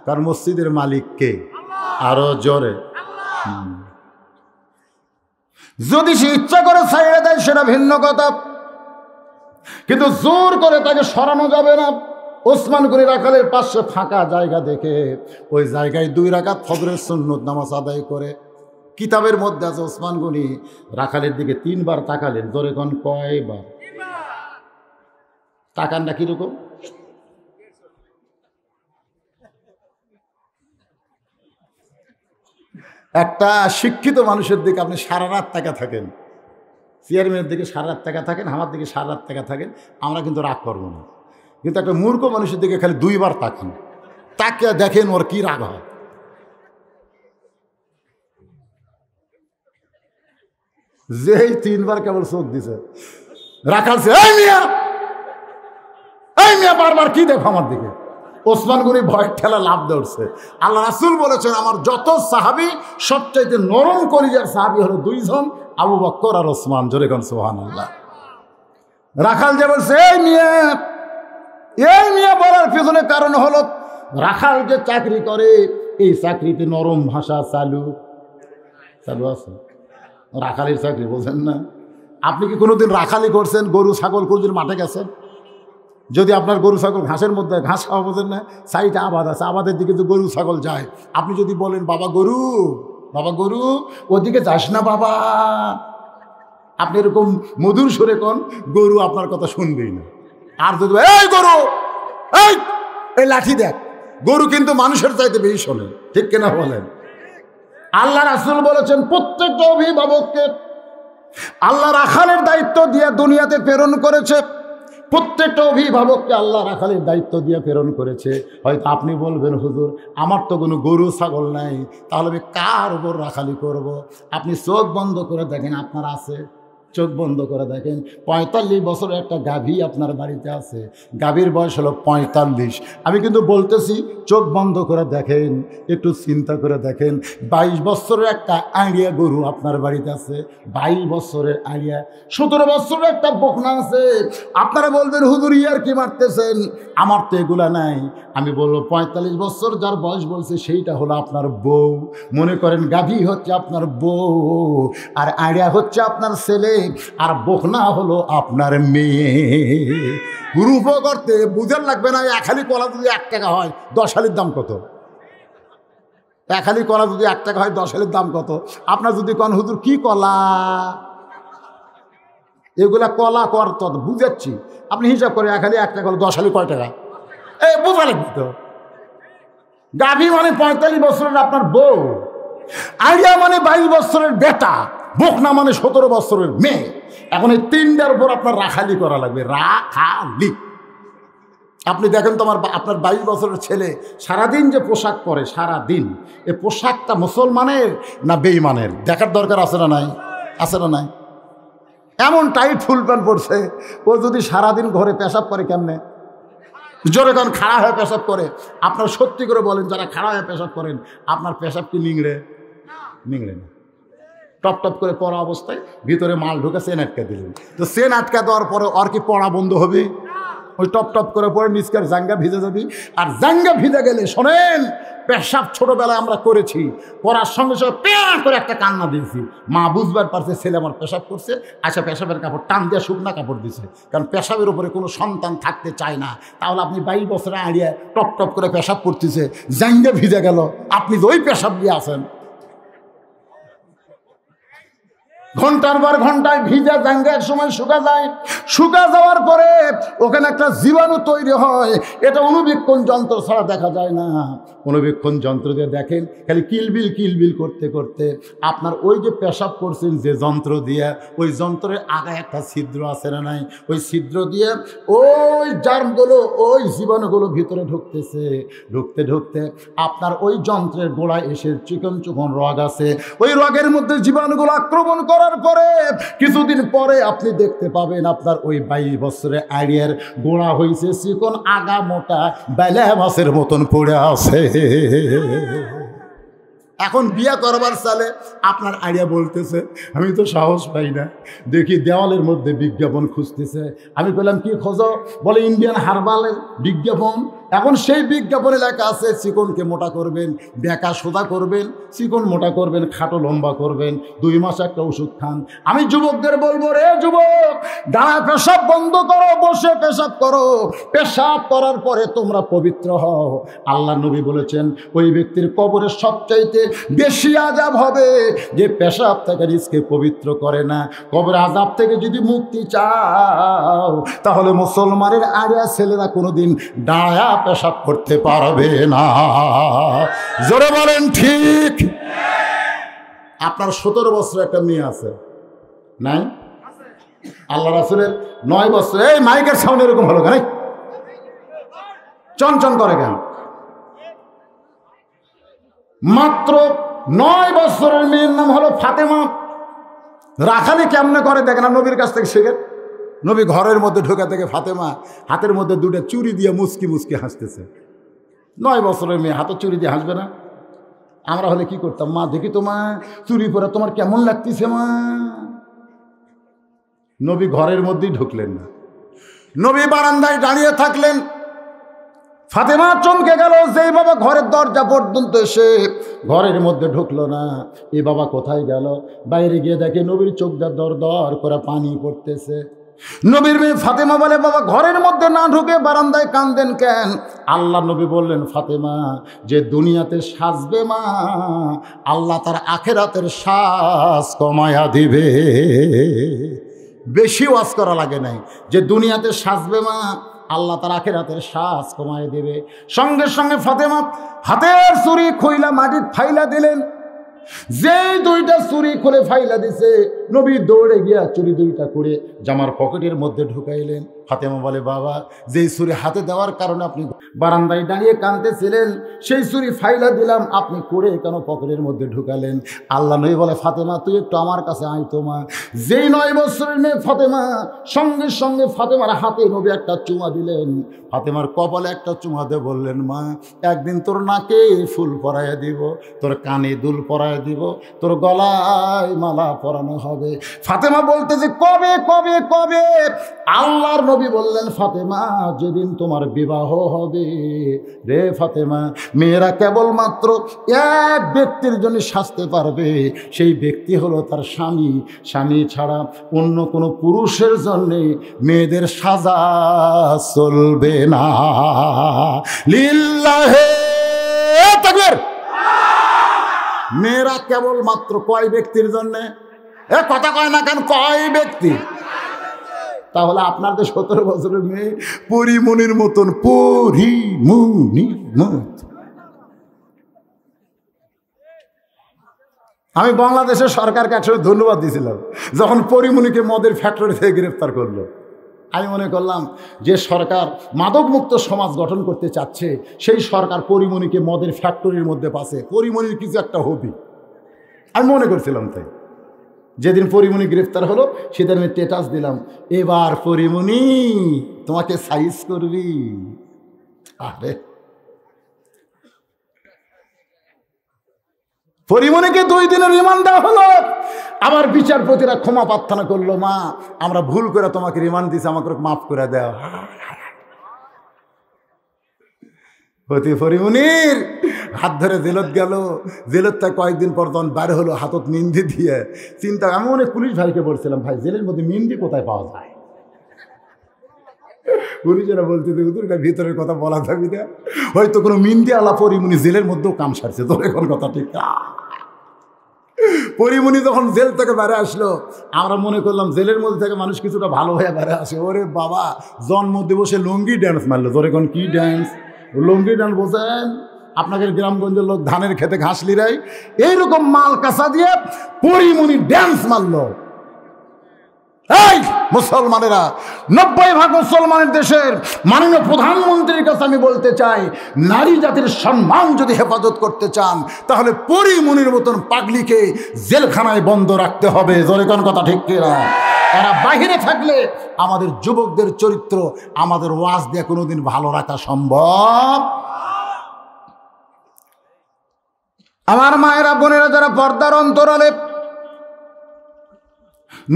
S1: কারণ মসজিদের মালিক কে? আরো জোরে। যদি সে ইচ্ছা করে ছাইড়ে দেয় সেটা ভিন্ন কথা, কিন্তু জোর করে তাকে সরানো যাবে না। ওসমান গনি রাখালের পাশে ফাঁকা জায়গা দেখে ওই জায়গায় 2 রাকাত ফজরের সুন্নত নামাজ আদায় করে। কিতাবের মধ্যে আছে ওসমান গনি রাখালের দিকে 3 বার তাকালেন। জোরে কোন কয়বার? তাকানটা কিরকম? একটা শিক্ষিত মানুষের দিকে আপনি সারা রাত তাকা থাকেন, চেয়ারম্যানের দিকে সারা রাত তাকা থাকেন, আমার দিকে সারা রাত তাকা থাকেন, আমরা কিন্তু রাগ করবো না। কিন্তু একটা মূর্খ মানুষের দিকে খালি 2 বার তাকান, তাকিয়ে দেখেন ওর কি রাগ হয়। যেই 3 বার কেবল চোখ দিছে, রাখালছে এই মিয়া বারবার কি দেখো আমার দিকে। ওসমান গনি ভয় ঠেলা লাভ দৌড়ছে। আল্লাহ রাসূল বলেছেন আমার যত সাহাবী সবচাইতে নরম কলিজার সাহাবী হলো 2 জন, আবু বকর আর ওসমান। জোরে কোন সুবহানাল্লাহ। রাখাল যে বলছে এই মিয়া বলার পেছনে কারণ হলো রাখাল যে চাকরি করে, এই চাকরিতে নরম ভাষা চালু আছে। রাখালের চাকরি বোঝেন না? আপনি কি কোনোদিন রাখালি করছেন? গরু ছাগল কোনোদিন মাঠে গেছেন? যদি আপনার গরু ছাগল ঘাসের মধ্যে ঘাস খাওয়া বোঝেন না, সাইডে আবাদ আছে, আবাদের দিকে তো গরু ছাগল যায়। আপনি যদি বলেন বাবা গরু ওদিকে যাস না বাবা, আপনি এরকম মধুর সুরে কোন, গরু আপনার কথা শুনবেই না। আর যদি এই গরু এই লাঠি দেখ, গরু কিন্তু মানুষের চাইতে বেশি শোনে। ঠিক কিনা বলেন? আল্লাহ রাসূল বলেছেন প্রত্যেকটা অভিভাবককে আল্লাহ রাখালের দায়িত্ব দিয়ে দুনিয়াতে প্রেরণ করেছে। প্রত্যেকটা অভিভাবককে আল্লাহ রাখালের দায়িত্ব দিয়ে প্রেরণ করেছে। হয়তো আপনি বলবেন হুজুর আমার তো কোনো গরু ছাগল নাই, তাহলে আমি কার উপর রাখালি করব? আপনি চোখ বন্ধ করে দেখেন আপনার আছে? চোখ বন্ধ করে দেখেন ৪৫ বছরের একটা গাভী আপনার বাড়িতে আছে, গাভীর বয়স হলো ৪৫। আমি কিন্তু বলতেছি চোখ বন্ধ করে দেখেন, একটু চিন্তা করে দেখেন ২২ বছরের একটা আড়িয়া গরু আপনার বাড়িতে আছে, ২২ বছরের আড়িয়া। ১৭ বছরের একটা বকনা আছে। আপনারা বলবেন হুজুর ইয়ার কি মারতেছেন, আমার তো এগুলা নাই। আমি বলবো ৪৫ বছর যার বয়স বলছে সেইটা হলো আপনার বউ। মনে করেন গাভী হচ্ছে আপনার বউ, আর আড়িয়া হচ্ছে আপনার ছেলে, আর বকনা হলো আপনার মেয়ে। রূপ করতে বুঝার লাগবে না। এক হালি কলা যদি ১ টাকা হয় ১০ হালির দাম কত? এক হালি কলা যদি ১ টাকা হয় ১০ হালির দাম কত? আপনার যদি কোন হুজুর কি কলা, এগুলা কলা করত বুঝাচ্ছি, আপনি হিসাব করে এক হালি ১ টাকা হলো ১০ হালি কয় টাকা? এই বোঝা লাগবে তো। গাভী মানে ৪৫ বছরের আপনার বউ, আড়িয়া মানে ২২ বছরের বেটা, বকনা মানে ১৭ বছরের মেয়ে। এখন এই তিনটার উপর আপনার রাখালি করা লাগবে, রাখালি। আপনি দেখেন তো আপনার ২২ বছরের ছেলে সারাদিন যে পোশাক পরে, সারাদিন এ পোশাকটা মুসলমানের না বেঈমানের দেখার দরকার আছে না নাই? আছে না নাই? এমন টাইট ফুল প্যান্ট পরছে, ও যদি সারাদিন ঘরে পেশাব করে কেমনে? জোরে যখন খাড়া হয়ে পেশাব করে, আপনার সত্যি করে বলেন যারা খাড়া হয়ে পেশাব করেন, আপনার পেশাব কি নিংড়ে? নিংড়ে না। টপ টপ করে পড়া অবস্থায় ভিতরে মাল ঢুকে চেন আটকা দিলেন, তো চেন আটকা দেওয়ার পরে আর কি পড়া বন্ধ হবে? ওই টপ টপ করে পরে নিচকার জাঙ্গা ভিজে যাবি। আর জাঙ্গা ভিজে গেলে শোনেন, পেশাব ছোটবেলায় আমরা করেছি, পড়ার সঙ্গে সঙ্গে প্যাঁ করে একটা কান্না দিয়েছি। মা বুঝবার পারছে ছেলে আমার পেশাব করছে, আচ্ছা পেশাবের কাপড় টান দিয়ে শুকনা কাপড় দিছে, কারণ পেশাবের উপরে কোনো সন্তান থাকতে চায় না। তাহলে আপনি ২২ বছরে আড়িয়ে টপ টপ করে পেশাব করতেছে, জাঙ্গা ভিজে গেল, আপনি যে ওই পেশাব দিয়ে আসেন, ঘন্টার পর ঘন্টায় ভিজা জাঙ্গা এক সময় শুকা যায়। শুকা যাওয়ার পরে ওখানে একটা জীবাণু তৈরি হয়, এটা অনুবীক্ষণ যন্ত্র ছাড়া দেখা যায় না। অনুবীক্ষণ যন্ত্র দিয়ে দেখেন, খালি কিলবিল কিলবিল করতে করতে আপনার ওই যে পেশাব করছেন যে যন্ত্র দিয়ে, ওই যন্ত্রের আগায় একটা ছিদ্র আছে না নাই? ওই ছিদ্র দিয়ে ওই জার্মগুলো, ওই জীবাণুগুলো ভিতরে ঢুকতেছে। ঢুকতে ঢুকতে আপনার ওই যন্ত্রের গোড়ায় এসে চিকন চিকন রগ আছে, ওই রগের মধ্যে জীবাণুগুলো আক্রমণ করার পরে কিছুদিন পরে আপনি দেখতে পাবেন আপনার ওই ২২ বছরের আড়িয়ার গোড়া হয়েছে চিকন আগা মোটা বেলা মাছের মতন পড়ে আছে। এখন বিয়া করবার সালে আপনার আড়িয়া বলতেছে আমি তো সাহস পাই না, দেখি দেওয়ালের মধ্যে বিজ্ঞাপন খুঁজতেছে। আমি বললাম কি খোঁজো? বলে ইন্ডিয়ান হার্বালের বিজ্ঞাপন। এখন সেই বিজ্ঞাপনে লেখা আছে চিকনকে মোটা করবেন, বেঁকা সোজা করবেন, চিকন মোটা করবেন, খাটো লম্বা করবেন, ২ মাস একটা ওষুধ খান। আমি যুবকদের বলবো, রে যুবক, দাঁড়া পেশাব বন্ধ করো, বসে পেশাব করো। পেশাব করার পরে তোমরা পবিত্র হও। আল্লাহ নবী বলেছেন ওই ব্যক্তির কবরের সবচাইতে বেশি আযাব হবে যে পেশাব থেকে নিজকে পবিত্র করে না। কবর আযাব থেকে যদি মুক্তি চাও তাহলে মুসলমানের আড়িয়া ছেলেরা কোনোদিন দাঁড়া পেশাব করতে পারবে না। জোরে বলেন ঠিক। আপনার ১৭ বছর একটা মেয়ে আছে নাই? আল্লাহ রাসূলের ৯ বছর। এই মাইকের সাউন্ড এরকম হলো কেন? চনচন করে কেন? মাত্র ৯ বছরের মেয়ের নাম হলো ফাতেমা। রাখালি কেমনে করে দেখেন, নবীর কাছ থেকে শেখেন। নবী ঘরের মধ্যে ঢোকা থেকে ফাতেমা হাতের মধ্যে 2টা চুড়ি দিয়ে মুচকি মুচকি হাসতেছে। ৯ বছরের মেয়ে হাতে চুড়ি দিয়ে হাসবে না? আমরা হলে কি করতাম? মা দেখি তোমার চুড়ি পরে তোমার কেমন লাগতেছে মা। নবী ঘরের মধ্যেই ঢুকলেন না, নবী বারান্দায় দাঁড়িয়ে থাকলেন। ফাতেমা চমকে গেল, যেই বাবা ঘরের দরজা পর্যন্ত এসে ঘরের মধ্যে ঢুকলো না, এ বাবা কোথায় গেল? বাইরে গিয়ে দেখে নবীর চোখ দিয়ে দর দর করে পানি পড়তেছে। নবীর মেয়ে ফাতেমা বলে, বাবা ঘরের মধ্যে না ঢুকে বারান্দায় কাঁদেন কেন? আল্লাহ নবী বললেন, ফাতেমা যে দুনিয়াতে সাজবে মা, আল্লাহ তার আখেরাতের শ্বাস কমায়া দিবে। বেশি ওয়াজ করা লাগে নাই, যে দুনিয়াতে সাজবে মা, আল্লাহ তার আখেরাতের শ্বাস কমায় দেবে। সঙ্গে সঙ্গে ফাতেমা হাতের চুড়ি খুইলা মাটির ফাইলা দিলেন। যেই 2টা চুড়ি খুলে ফাইলা দিছে, নবী দৌড়ে গিয়া চুড়ি 2টা করে জামার পকেটের মধ্যে ঢুকাইলেন। ফাতেমা বলে, বাবা যেই ছুরি হাতে দেওয়ার কারণে আপনি বারান্দায় দাঁড়িয়ে কাঁদতেছিলেন, সেই ছুরি ফাইলা দিলাম, আপনি করে কেন পকেটের মধ্যে ঢুকালেন? আল্লাহ নবী বলে, ফাতেমা তুই একটু আমার কাছে আয় তো মা। যেই 9 বছরের মেয়ে ফাতেমা, সঙ্গে সঙ্গে ফাতেমার হাতে নবী একটা চুমা দিলেন। ফাতেমার কপালে একটা চুমা দিয়ে বললেন, মা একদিন তোর নাকে ফুল পরাইয়া দিব, তোর কানে দুল পরাইয়া দিব, তোর গলায় মালা পরানো হবে। ফাতেমা বলতে যে কবে কবে কবে? আল্লাহর নবী বললেন, ফাতেমা যেদিন তোমার বিবাহ হবে রে ফাতেমা, মেয়েরা কেবলমাত্র এক ব্যক্তির জন্য সাজতে পারবে, সেই ব্যক্তি হলো তার স্বামী। স্বামী ছাড়া অন্য কোনো পুরুষের জন্যে মেয়েদের সাজা চলবে না। লিল্লাহে তাকবীর। মেয়েরা কেবলমাত্র কয় ব্যক্তির জন্যে? এ কথা কয় না কেন? কয় ব্যক্তি? তাহলে আপনাদের 17 বছরের মেয়ে পরিমণির মতন, পরিমণির মতন। আমি বাংলাদেশের সরকারকে একসময় ধন্যবাদ দিয়েছিলাম যখন পরিমণিকে মদের ফ্যাক্টরি থেকে গ্রেফতার করলো। আমি মনে করলাম যে সরকার মাদকমুক্ত সমাজ গঠন করতে চাচ্ছে, সেই সরকার পরিমণিকে মদের ফ্যাক্টরির মধ্যে পাশে, পরিমণির কিছু একটা হবি আমি মনে করছিলাম। তাই যেদিন পরিমণি গ্রেফতার হলো সেদিন আমি স্ট্যাটাস দিলাম, এবার পরিমণি তোমাকে সাইজ করবি। আরে পরিমণিকে 2 দিনের রিমান্ড দেওয়া হলো। আবার বিচারপতিরা ক্ষমা প্রার্থনা করলো, মা আমরা ভুল করে তোমাকে রিমান্ড দিয়েছি, আমাকে মাফ করে দেওয়া। পরিমণির হাত ধরে জেলত গেল। জেলত থেকে কয়েকদিন পর তখন বাইরে হলো হাতত মিন্দি দিয়ে। চিন্তা, আমি অনেক পুলিশ ভাইকে বলছিলাম, ভাই জেলের মধ্যে মিন্দি কোথায় পাওয়া যায়? পুলিশেরা বলছে হুজুরটা ভিতরের কথা বলা যাবে না, হয়তো কোনো মিন্দি আলা পরিমণি জেলের মধ্যেও কাম সারছে। তোর এখন কথা ঠিক। পরিমণি যখন জেল থেকে বাইরে আসলো, আমরা মনে করলাম জেলের মধ্যে থেকে মানুষ কিছুটা ভালো হয়ে বাইরে আসে। ওরে বাবা, জন্ম দিবসে লুঙ্গি ড্যান্স মারলো। তোর এখন কি ড্যান্স? লুঙ্গি ড্যান্স বোঝেন? আপনাদের গ্রামগঞ্জের লোক ধানের খেতে ঘাস লিরাই, এইরকম মাল কাঁচা দিয়ে পরিমণি ড্যান্স মারলো। এই মুসলমানেরা, 90% মুসলমানের দেশের মাননীয় প্রধানমন্ত্রীর কাছে আমি বলতে চাই, নারী জাতির সম্মান যদি হেফাজত করতে চান তাহলে পরিমণির মতন পাগলিকে জেলখানায় বন্ধ রাখতে হবে। জোরে কোন কথা ঠিক কিনা? এরা বাহিরে থাকলে আমাদের যুবকদের চরিত্র, আমাদের ওয়াজ দিয়ে কোনোদিন ভালো রাখা সম্ভব। আমার মায়েরা, বোনেরা যারা পর্দার অন্তরালে,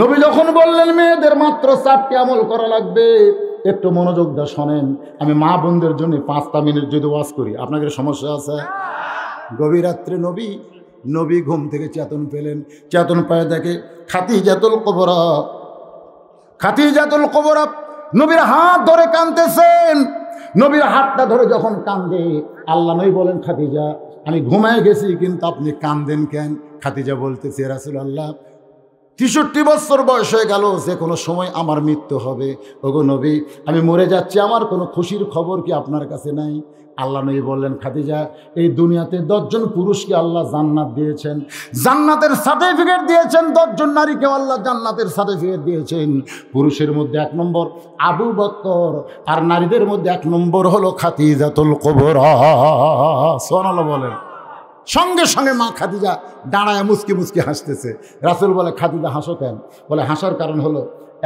S1: নবী যখন বললেন মেয়েদের মাত্র 4টি আমল করা লাগবে, একটু মনোযোগ দিয়ে শোনেন। আমি মা বোনদের জন্য 5টা মিনিট যদি ওয়াজ করি, আপনাদের সমস্যা আছে? গভীর রাত্রে নবী ঘুম থেকে চেতন পেলেন। চেতন পায়ে দেখে খাদিজাতুল কুবরা নবীর হাত ধরে কাঁদতেছেন। নবীর হাতটা ধরে যখন কান্দে, আল্লাহ নবী বলেন, খাদিজা আমি ঘুমায় গেছি কিন্তু আপনি কান্দেন কেন? খাদিজা বলতেছে, রাসূলুল্লাহ 63 বছর বয়স হয়ে গেল, যে কোনো সময় আমার মৃত্যু হবে। ওগো নবী, আমি মরে যাচ্ছি, আমার কোনো খুশির খবর কি আপনার কাছে নাই? আল্লাহ নবী বললেন, খাদিজা এই দুনিয়াতে 10 জন পুরুষকে আল্লাহ জান্নাত দিয়েছেন, জান্নাতের সার্টিফিকেট দিয়েছেন। 10 জন নারীকে আল্লাহ জান্নাতের সার্টিফিকেট দিয়েছেন। পুরুষের মধ্যে 1 নম্বর আবু বকর, আর নারীদের মধ্যে 1 নম্বর হলো খাদিজাতুল কুবরা। সুবহানাল্লাহ বলেন। সঙ্গে সঙ্গে মা খাদিজা দাঁড়ায় মুচকি মুচকি হাসতেছে। রাসূল বলে, খাদিজা হাসো কেন? বলে, হাসার কারণ হলো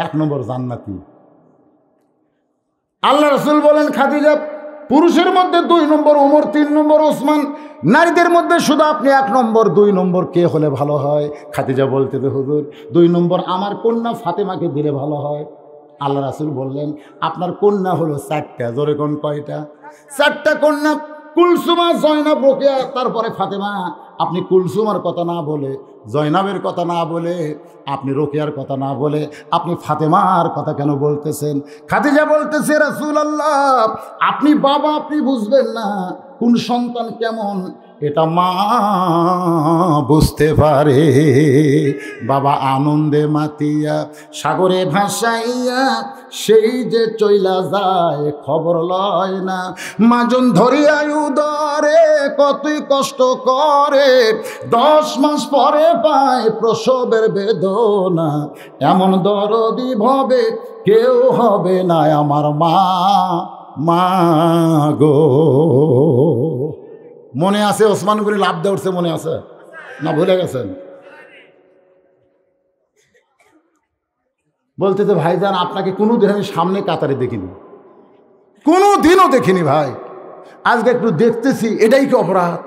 S1: 1 নম্বর জান্নাতি। আল্লাহ রাসূল বলেন, খাদিজা পুরুষের মধ্যে 2 নম্বর ওমর, 3 নম্বর ওসমান, নারীদের মধ্যে শুধু আপনি 1 নম্বর। 2 নম্বর কে হলে ভালো হয়? খাদিজা বলতে, হুজুর 2 নম্বর আমার কন্যা ফাতেমাকে দিলে ভালো হয়। আল্লাহ রাসূল বললেন, আপনার কন্যা হলো 4টা। জোরে কোন কয়টা? 4টা কন্যা, কুলসুমা, জয়নাব, রোকেয়া, তারপরে ফাতেমা। আপনি কুলসুমার কথা না বলে, জয়নাবের কথা না বলে, আপনি রোকেয়ার কথা না বলে আপনি ফাতেমার কথা কেন বলতেছেন? খাদিজা বলতেছে, রাসূলুল্লাহ আপনি বাবা, আপনি বুঝবেন না কোন সন্তান কেমন, এটা মা বুঝতে পারে। বাবা আনন্দে মাতিয়া সাগরে ভাসাইয়া সেই যে চইলা যায় খবর লয় না। মাজন ধরিয়া উদরে কতই কষ্ট করে 10 মাস পরে পায় প্রসবের বেদনা। এমন দরদি ভবে কেউ হবে না আমার মা, মা গো। মনে আছে ওসমান গনি লাভ দিয়ে উঠছে, মনে আছে না ভুলে গেছেন? বলতে তো ভাইজান আপনাকে কোনোদিন আমি সামনে কাতারে দেখিনি, কোনোদিনও দেখিনি ভাই, আজকে একটু দেখতেছি, এটাই কি অপরাধ?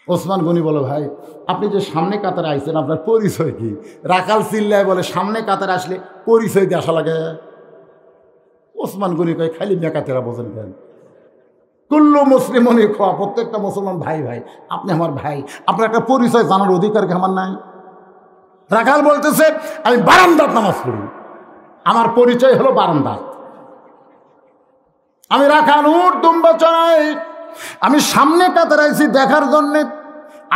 S1: ওসমান গনি বলো ভাই আপনি যে সামনে কাতারে আইছেন আপনার পরিচয় কি? রাখাল চিল্লায় বলে সামনে কাতারে আসলে পরিচয় দিয়ে আসা লাগে। ওসমান গনি কয় খালি মেকাতেরা বোঝেন কেন? কুল্লু মুসলিম মনে খোয়া, প্রত্যেকটা মুসলমান ভাই ভাই, আপনি আমার ভাই, আপনার একটা পরিচয় জানার অধিকার কি আমার নাই? রাখাল বলতেছে আমি বারান্দাত নামাজ পড়ি, আমার পরিচয় হলো বারান্দাত। আমি রাখাল, উঠ দুম্বা চড়াই, আমি সামনে কাতারে আইছি দেখার জন্যে।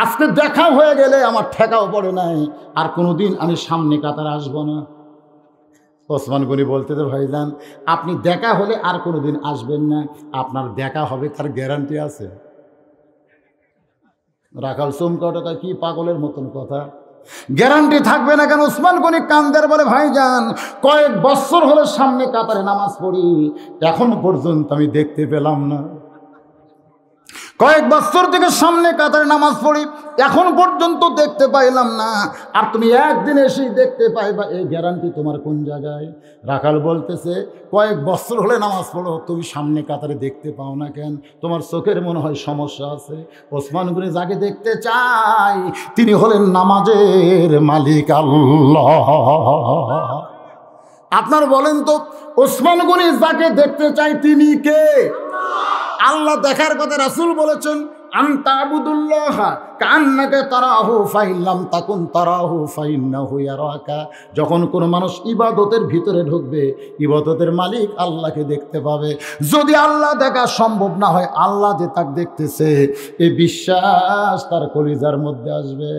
S1: আজকে দেখা হয়ে গেলে আমার ঠেকাও পড়ে নাই, আর কোনোদিন আমি সামনে কাতারে আসবো না। ওসমান গনি বলতেছে ভাইজান আপনি দেখা হলে আর কোনোদিন আসবেন না, আপনার দেখা হবে তার গ্যারান্টি আছে? রাখাল চমকাটা কি পাগলের মতন কথা, গ্যারান্টি থাকবে না কেন? ওসমান গনি কান্দের বলে ভাইজান কয়েক বছর হলে সামনে কাতারে নামাজ পড়ি, এখন পর্যন্ত আমি দেখতে পেলাম না। কয়েক বছর থেকে সামনে কাতারে নামাজ পড়ি, এখন পর্যন্ত দেখতে পাইলাম না, আর তুমি একদিন এসেই দেখতে পাইবা, এই গ্যারান্টি তোমার কোন জায়গায়? রাখাল বলতেছে কয়েক বছর হলে নামাজ পড়ো, তুমি সামনে কাতারে দেখতে পাও না কেন? তোমার চোখের মনে হয় সমস্যা আছে। ওসমান গনি যাকে দেখতে চাই তিনি হলেন নামাজের মালিক আল্লাহ। আপনার বলেন তো ওসমান গনি যাকে দেখতে চাই তিনি কে? আল্লাহ দেখার কথা রাসূল বলেছেন আনতা আবুদুল্লাহ কান্নাকা তারাহু ফাইল্লাম তাকুন তারাহু ফাইন্নাহু ইয়ারাকা। যখন কোনো মানুষ ইবাদতের ভিতরে ঢুকবে, ইবাদতের মালিক আল্লাহকে দেখতে পাবে। যদি আল্লাহ দেখা সম্ভব না হয়, আল্লাহ যে তাকে দেখতেছে এই বিশ্বাস তার কলিজার মধ্যে আসবে।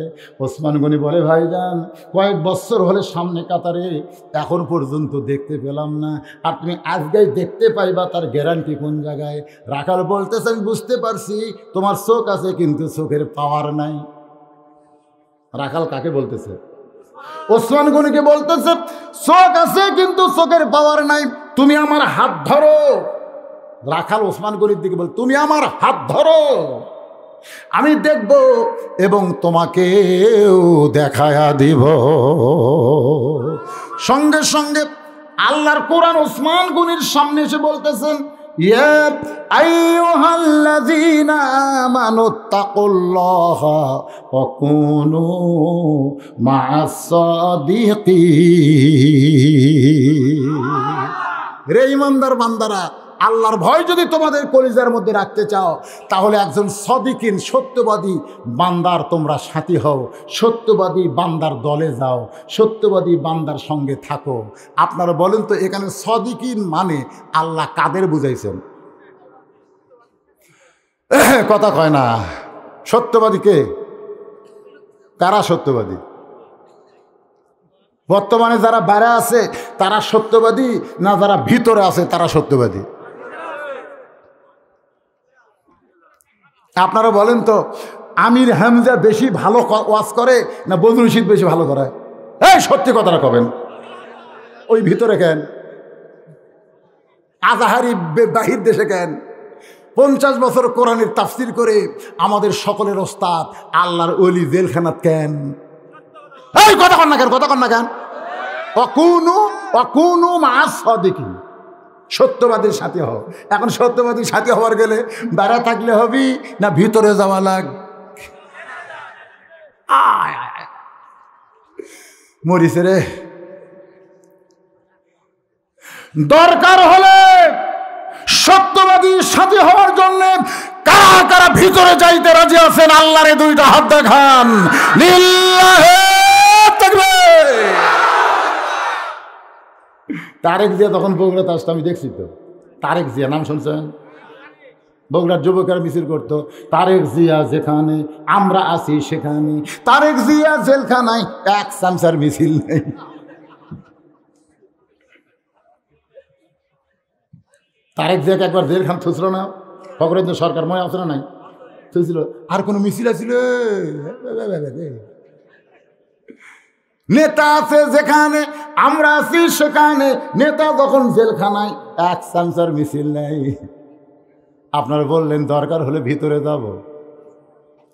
S1: ওসমান গনি বলে ভাইজান কয়েক বছর হলে সামনে কাতারে, এখন পর্যন্ত দেখতে পেলাম না, আর তুমি আজকেই দেখতে পাইবা, তার গ্যারান্টি কোন জায়গায়? রাখাল বলতেছেন বুঝতে পারছি তোমার চোখ আছে কিন্তু চোখের পাওয়ার নাই। রাখাল কাকে বলতেছে? ওসমান গনিকে বলতেছে চোখ আছে কিন্তু চোখের পাওয়ার নাই, তুমি আমার হাত ধরো। রাখাল ওসমান গনির দিকে বল তুমি আমার হাত ধরো, আমি দেখব এবং তোমাকেও দেখায়া দিব। সঙ্গে সঙ্গে আল্লাহর কোরআন ওসমান গনির সামনে এসে বলতেছেন ইয়া আইয়ুহাল্লাযীনা আমানুত্তাকুল্লাহা ওয়া কুনু মা'আস সাদিকিন। রে ঈমানদার বান্দারা, আল্লাহর ভয় যদি তোমাদের কলিজার মধ্যে রাখতে চাও, তাহলে একজন সদিকিন সত্যবাদী বান্দার তোমরা সাথী হও, সত্যবাদী বান্দার দলে যাও, সত্যবাদী বান্দার সঙ্গে থাকো। আপনারা বলেন তো এখানে সদিকিন মানে আল্লাহ কাদের বুঝাইছেন? কথা কয় না। সত্যবাদী কে? কারা সত্যবাদী? বর্তমানে যারা বাইরে আছে তারা সত্যবাদী, না যারা ভিতরে আছে তারা সত্যবাদী? আপনারা বলেন তো আমির হামজা বেশি ভালো ওয়াজ করে না বদরুল রশিদ বেশি ভালো করে? এই সত্যি কথাটা কবেন। ওই ভিতরে কেন? আজাহারি বাহির দেশে কেন? 50 বছর কোরআনের তাফসির করে আমাদের সকলের ওস্তাদ আল্লাহর ওলি জেলখানাত কেন? এই কথা কন না কেন? কথা কন না কেন? অকুনু মা'আস সাদিকিন, সত্যবাদীর সাথে হও। এখন সত্যবাদীর সাথে হওয়ার গেলে বাইরে থাকলে হবি না ভিতরে যাওয়া লাগ? মরিছে রে। দরকার হলে সত্যবাদীর সাথে হওয়ার জন্য কারা কারা ভিতরে যাইতে রাজি আছেন? আল্লাহরে দুইটা হাত দেখান। লিল্লাহি তাকবীর। তারেক জিয়া তখন বগুড়াতে আসতো, আমি দেখছি তো। তারেক জিয়া নাম শুনছেন? বগুড়ার যুবকেরা মিছিল করতো, তারেক জিয়া যেখানে আমরা আছি সেখানে, তারেক জিয়া জেলখানায় এক চামচার মিছিল নেই। তারেক জিয়াকে একবার জেলখান থুছিল না ফখরুদ্দিন সরকার, মনে আছে না নাই? থুছিল। আর কোনো মিছিল আছিল? নেতা আছে যেখানে আমরা আছি সেখানে, নেতা যখন জেলখানায় এক চামচার মিছিল নেই। আপনারা বললেন দরকার হলে ভিতরে যাব,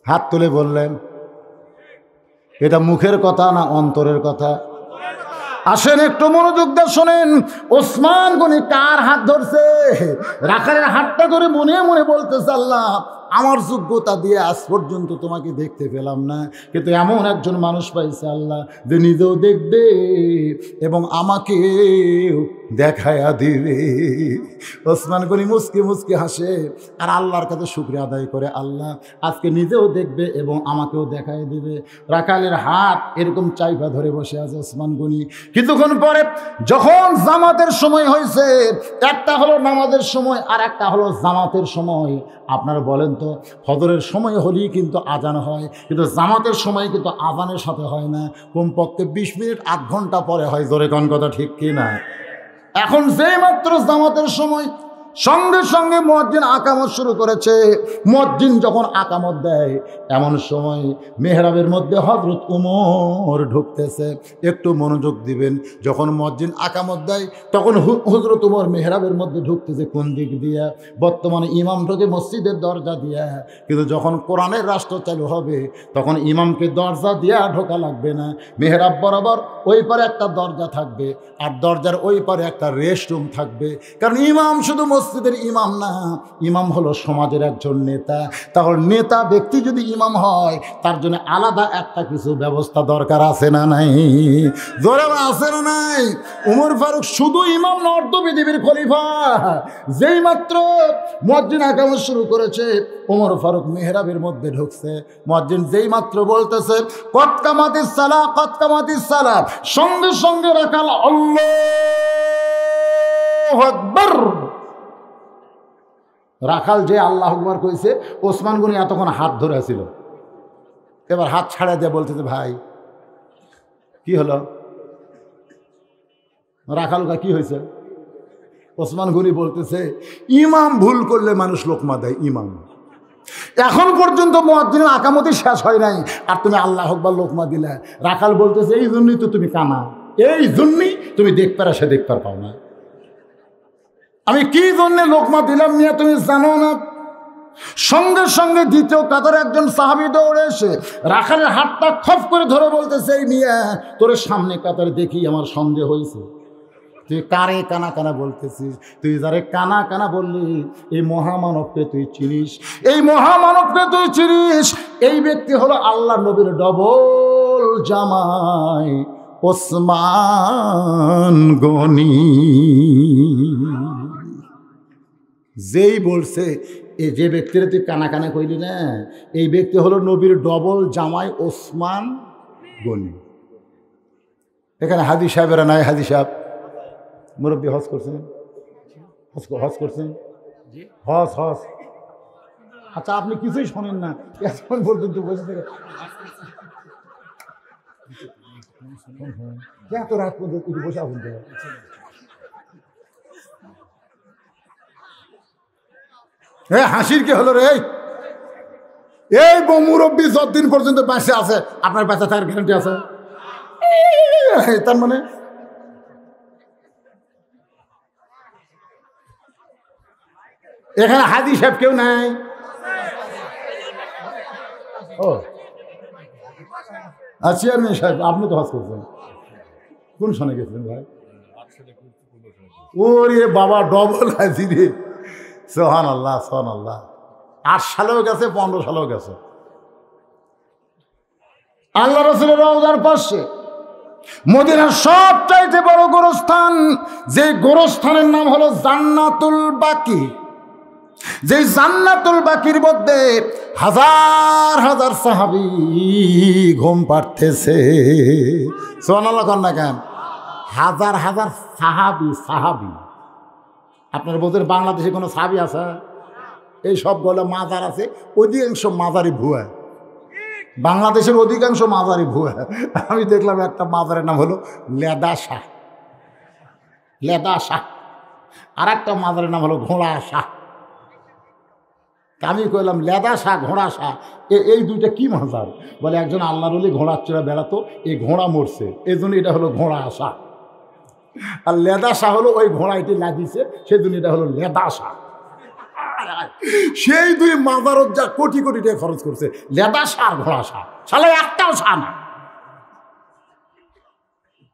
S1: হাত তুলে বললেন। এটা মুখের কথা না অন্তরের কথা? আসেন একটু মনোযোগ দিয়ে শোনেন। ওসমান গনি কার হাত ধরছে? রাখালের হাতটা ধরে মনে মনে বলতেছে, আল্লাহ আমার যোগ্যতা দিয়ে আজ পর্যন্ত তোমাকে দেখতে পেলাম না, কিন্তু এমন একজন মানুষ পাইছে আল্লাহ যে নিজেও দেখবে এবং আমাকেও দেখায়া দিবে। ওসমান গনি মুচকি মুচকি হাসে আর আল্লাহর কাছে শুকরিয়া আদায় করে, আল্লাহ আজকে নিজেও দেখবে এবং আমাকেও দেখায় দিবে। রাখালের হাত এরকম চাইপা ধরে বসে আছে ওসমান গনি। কিছুক্ষণ পরে যখন জামাতের সময় হয়েছে, একটা হলো নামাজের সময় আর একটা হলো জামাতের সময়। আপনারা বলেন তো, ফজরের সময় হলেই কিন্তু আজান হয়, কিন্তু জামাতের সময় কিন্তু আজানের সাথে হয় না, কমপক্ষে 20 মিনিট আধ ঘন্টা পরে হয়। জোরে কোন কথা ঠিক কি না? এখন যেই মাত্র জামাতের সময়, সঙ্গে সঙ্গে মুয়াজ্জিন আকামত শুরু করেছে। মুয়াজ্জিন যখন আকামত দেয়, এমন সময় মেহরাবের মধ্যে হযরত ওমর ঢুকতেছে। একটু মনোযোগ দিবেন। যখন মুয়াজ্জিন আকামত দেয় তখন হযরত ওমর মেহরাবের মধ্যে ঢুকতেছে কোন দিক দিয়া? বর্তমানে ইমাম ঢোকে মসজিদের দরজা দিয়া, কিন্তু যখন কোরআনের রাষ্ট্র চালু হবে তখন ইমামকে দরজা দিয়া ঢোকা লাগবে না। মেহরাব বরাবর ওই পারে একটা দরজা থাকবে আর দরজার ওই পারে একটা রেস্টরুম থাকবে, কারণ ইমাম শুধু মসজিদের ইমাম না, ইমাম হলো সমাজের একজন নেতা। তাহলে নেতা ব্যক্তি যদি ইমাম হয় তার জন্য আলাদা একটা কিছু ব্যবস্থা দরকার আছে না নাই? জোরে আছে না নাই? উমর ফারুক শুধু ইমাম না, অর্ধ পৃথিবীর খলিফা। যেই মাত্র মুয়াজ্জিন আকামত শুরু করেছে, উমর ফারুক মেহরাবের মধ্যে ঢুকছে। মুয়াজ্জিন যেই মাত্র বলতেছে কদ কামাতিস সালাহ, কদ কামাতিস সালাহ, সঙ্গে সঙ্গে রাখাল আল্লাহু আকবার। রাখাল যে আল্লাহু আকবার কইছে, ওসমান গনি এতক্ষণ হাত ধরে ছিল, এবার হাত ছাড়া দিয়ে বলতেছে, ভাই কি হলো? রাখাল কি হয়েছে? ওসমান গনি বলতেছে, ইমাম ভুল করলে মানুষ লোকমা দেয়। ইমাম এখন পর্যন্ত মুয়াজ্জিনের আকামতি শেষ হয় নাই, আর তুমি আল্লাহু আকবার লোকমা দিলা। রাখাল বলতেছে, এই জন্যই তো তুমি কানা, এই জন্যই তুমি দেখতে সে দেখতে পাও না। আমি কি জন্যে লোকমা দিলাম নিয়ে তুমি জানো না? সঙ্গে সঙ্গে দ্বিতীয় কাতারে একজন সাহাবী দৌড়ে এসে রাখালের হাতটা খপ করে ধরে বলতেছে, এই নিয়ে তোর সামনে কাতারে দেখি আমার সন্দেহ হয়েছে, তুই কারে কানা কানা বলতেছিস? তুই যারে কানা কানা বললি এই মহামানবকে তুই চিনিস? এই মহামানবকে তুই চিনিস? এই ব্যক্তি হলো আল্লাহ নবীর ডবল জামাই ওসমান গনি। যেই বলছে এই যে ব্যক্তিরা তুই কানা কানা কইলি না, এই ব্যক্তি হলো নবীর ডবল জামাই ওসমান গনি। এখানে হাজি সাহেবেরা নাই? হাজি সাহেব মুরব্বী হজ করছেন? হজ করছেন? হজ হজ আচ্ছা, আপনি কিছুই শোনেন না এখন পর্যন্ত বসে থেকে, এত রাত পর্যন্ত বসে আসুন। হ্যাঁ, হাসির কি হলো রে? এই মুরব্বী যতদিন পর্যন্ত বেঁচে আছে, আপনার বেঁচে থাকার গ্যারান্টি আছে? তার মানে এখানে হাজি সাহেব কেউ নাই? ও চেয়ারম্যান সাহেব, আপনি তো হজ করছেন, কোন সনে গেছিলেন ভাই? ওরে বাবা, ডবল হাজি রে! সোহান আল্লাহ, সোহান আল্লাহ। 8 সালেও গেছে, 15 সালেও গেছে। আল্লাহ রাসূলের রওজার পাশে মদিনার সবচাইতে বড় গোরস্থান, যে গোরস্থানের নাম হলো জান্নাতুল বাকি। যে জান্নাতুল বাকির মধ্যে হাজার হাজার সাহাবী ঘুম পাড়তেছে। সুবহানাল্লাহ কন না কেন? হাজার হাজার সাহাবী। সাহাবী আপনার বোধের বাংলাদেশে কোনো সাহাবী আছে? এই সবগুলো মাজার আছে, অধিকাংশ মাজারই ভুয়া। বাংলাদেশের অধিকাংশ মাজারই ভুয়া। আমি দেখলাম একটা মাজারের নাম হলো লেদা শাহ, লেদা শাহ, আর একটা মাজারের নাম হলো ঘোড়া শাহ। আমি কইলাম লেদা শাহ ঘোড়া শাহ এই দুইটা কি মাজার? বলে একজন আল্লাহর ওলি ঘোড়ার চড়ে বেড়াতো, এই ঘোড়া মরছে, এই জন্য এটা হলো ঘোড়া শাহ। আর লেদা শাহ হলো ওই ঘোড়াইটি লাগিয়েছে, সেই জন্য এটা হলো লেদা শাহ। সেই দুই মাজারত যা কোটি কোটি টাকা খরচ করছে, লেদা শাহ আর ঘোড়া শাহ, শালা একটাও শাহ না।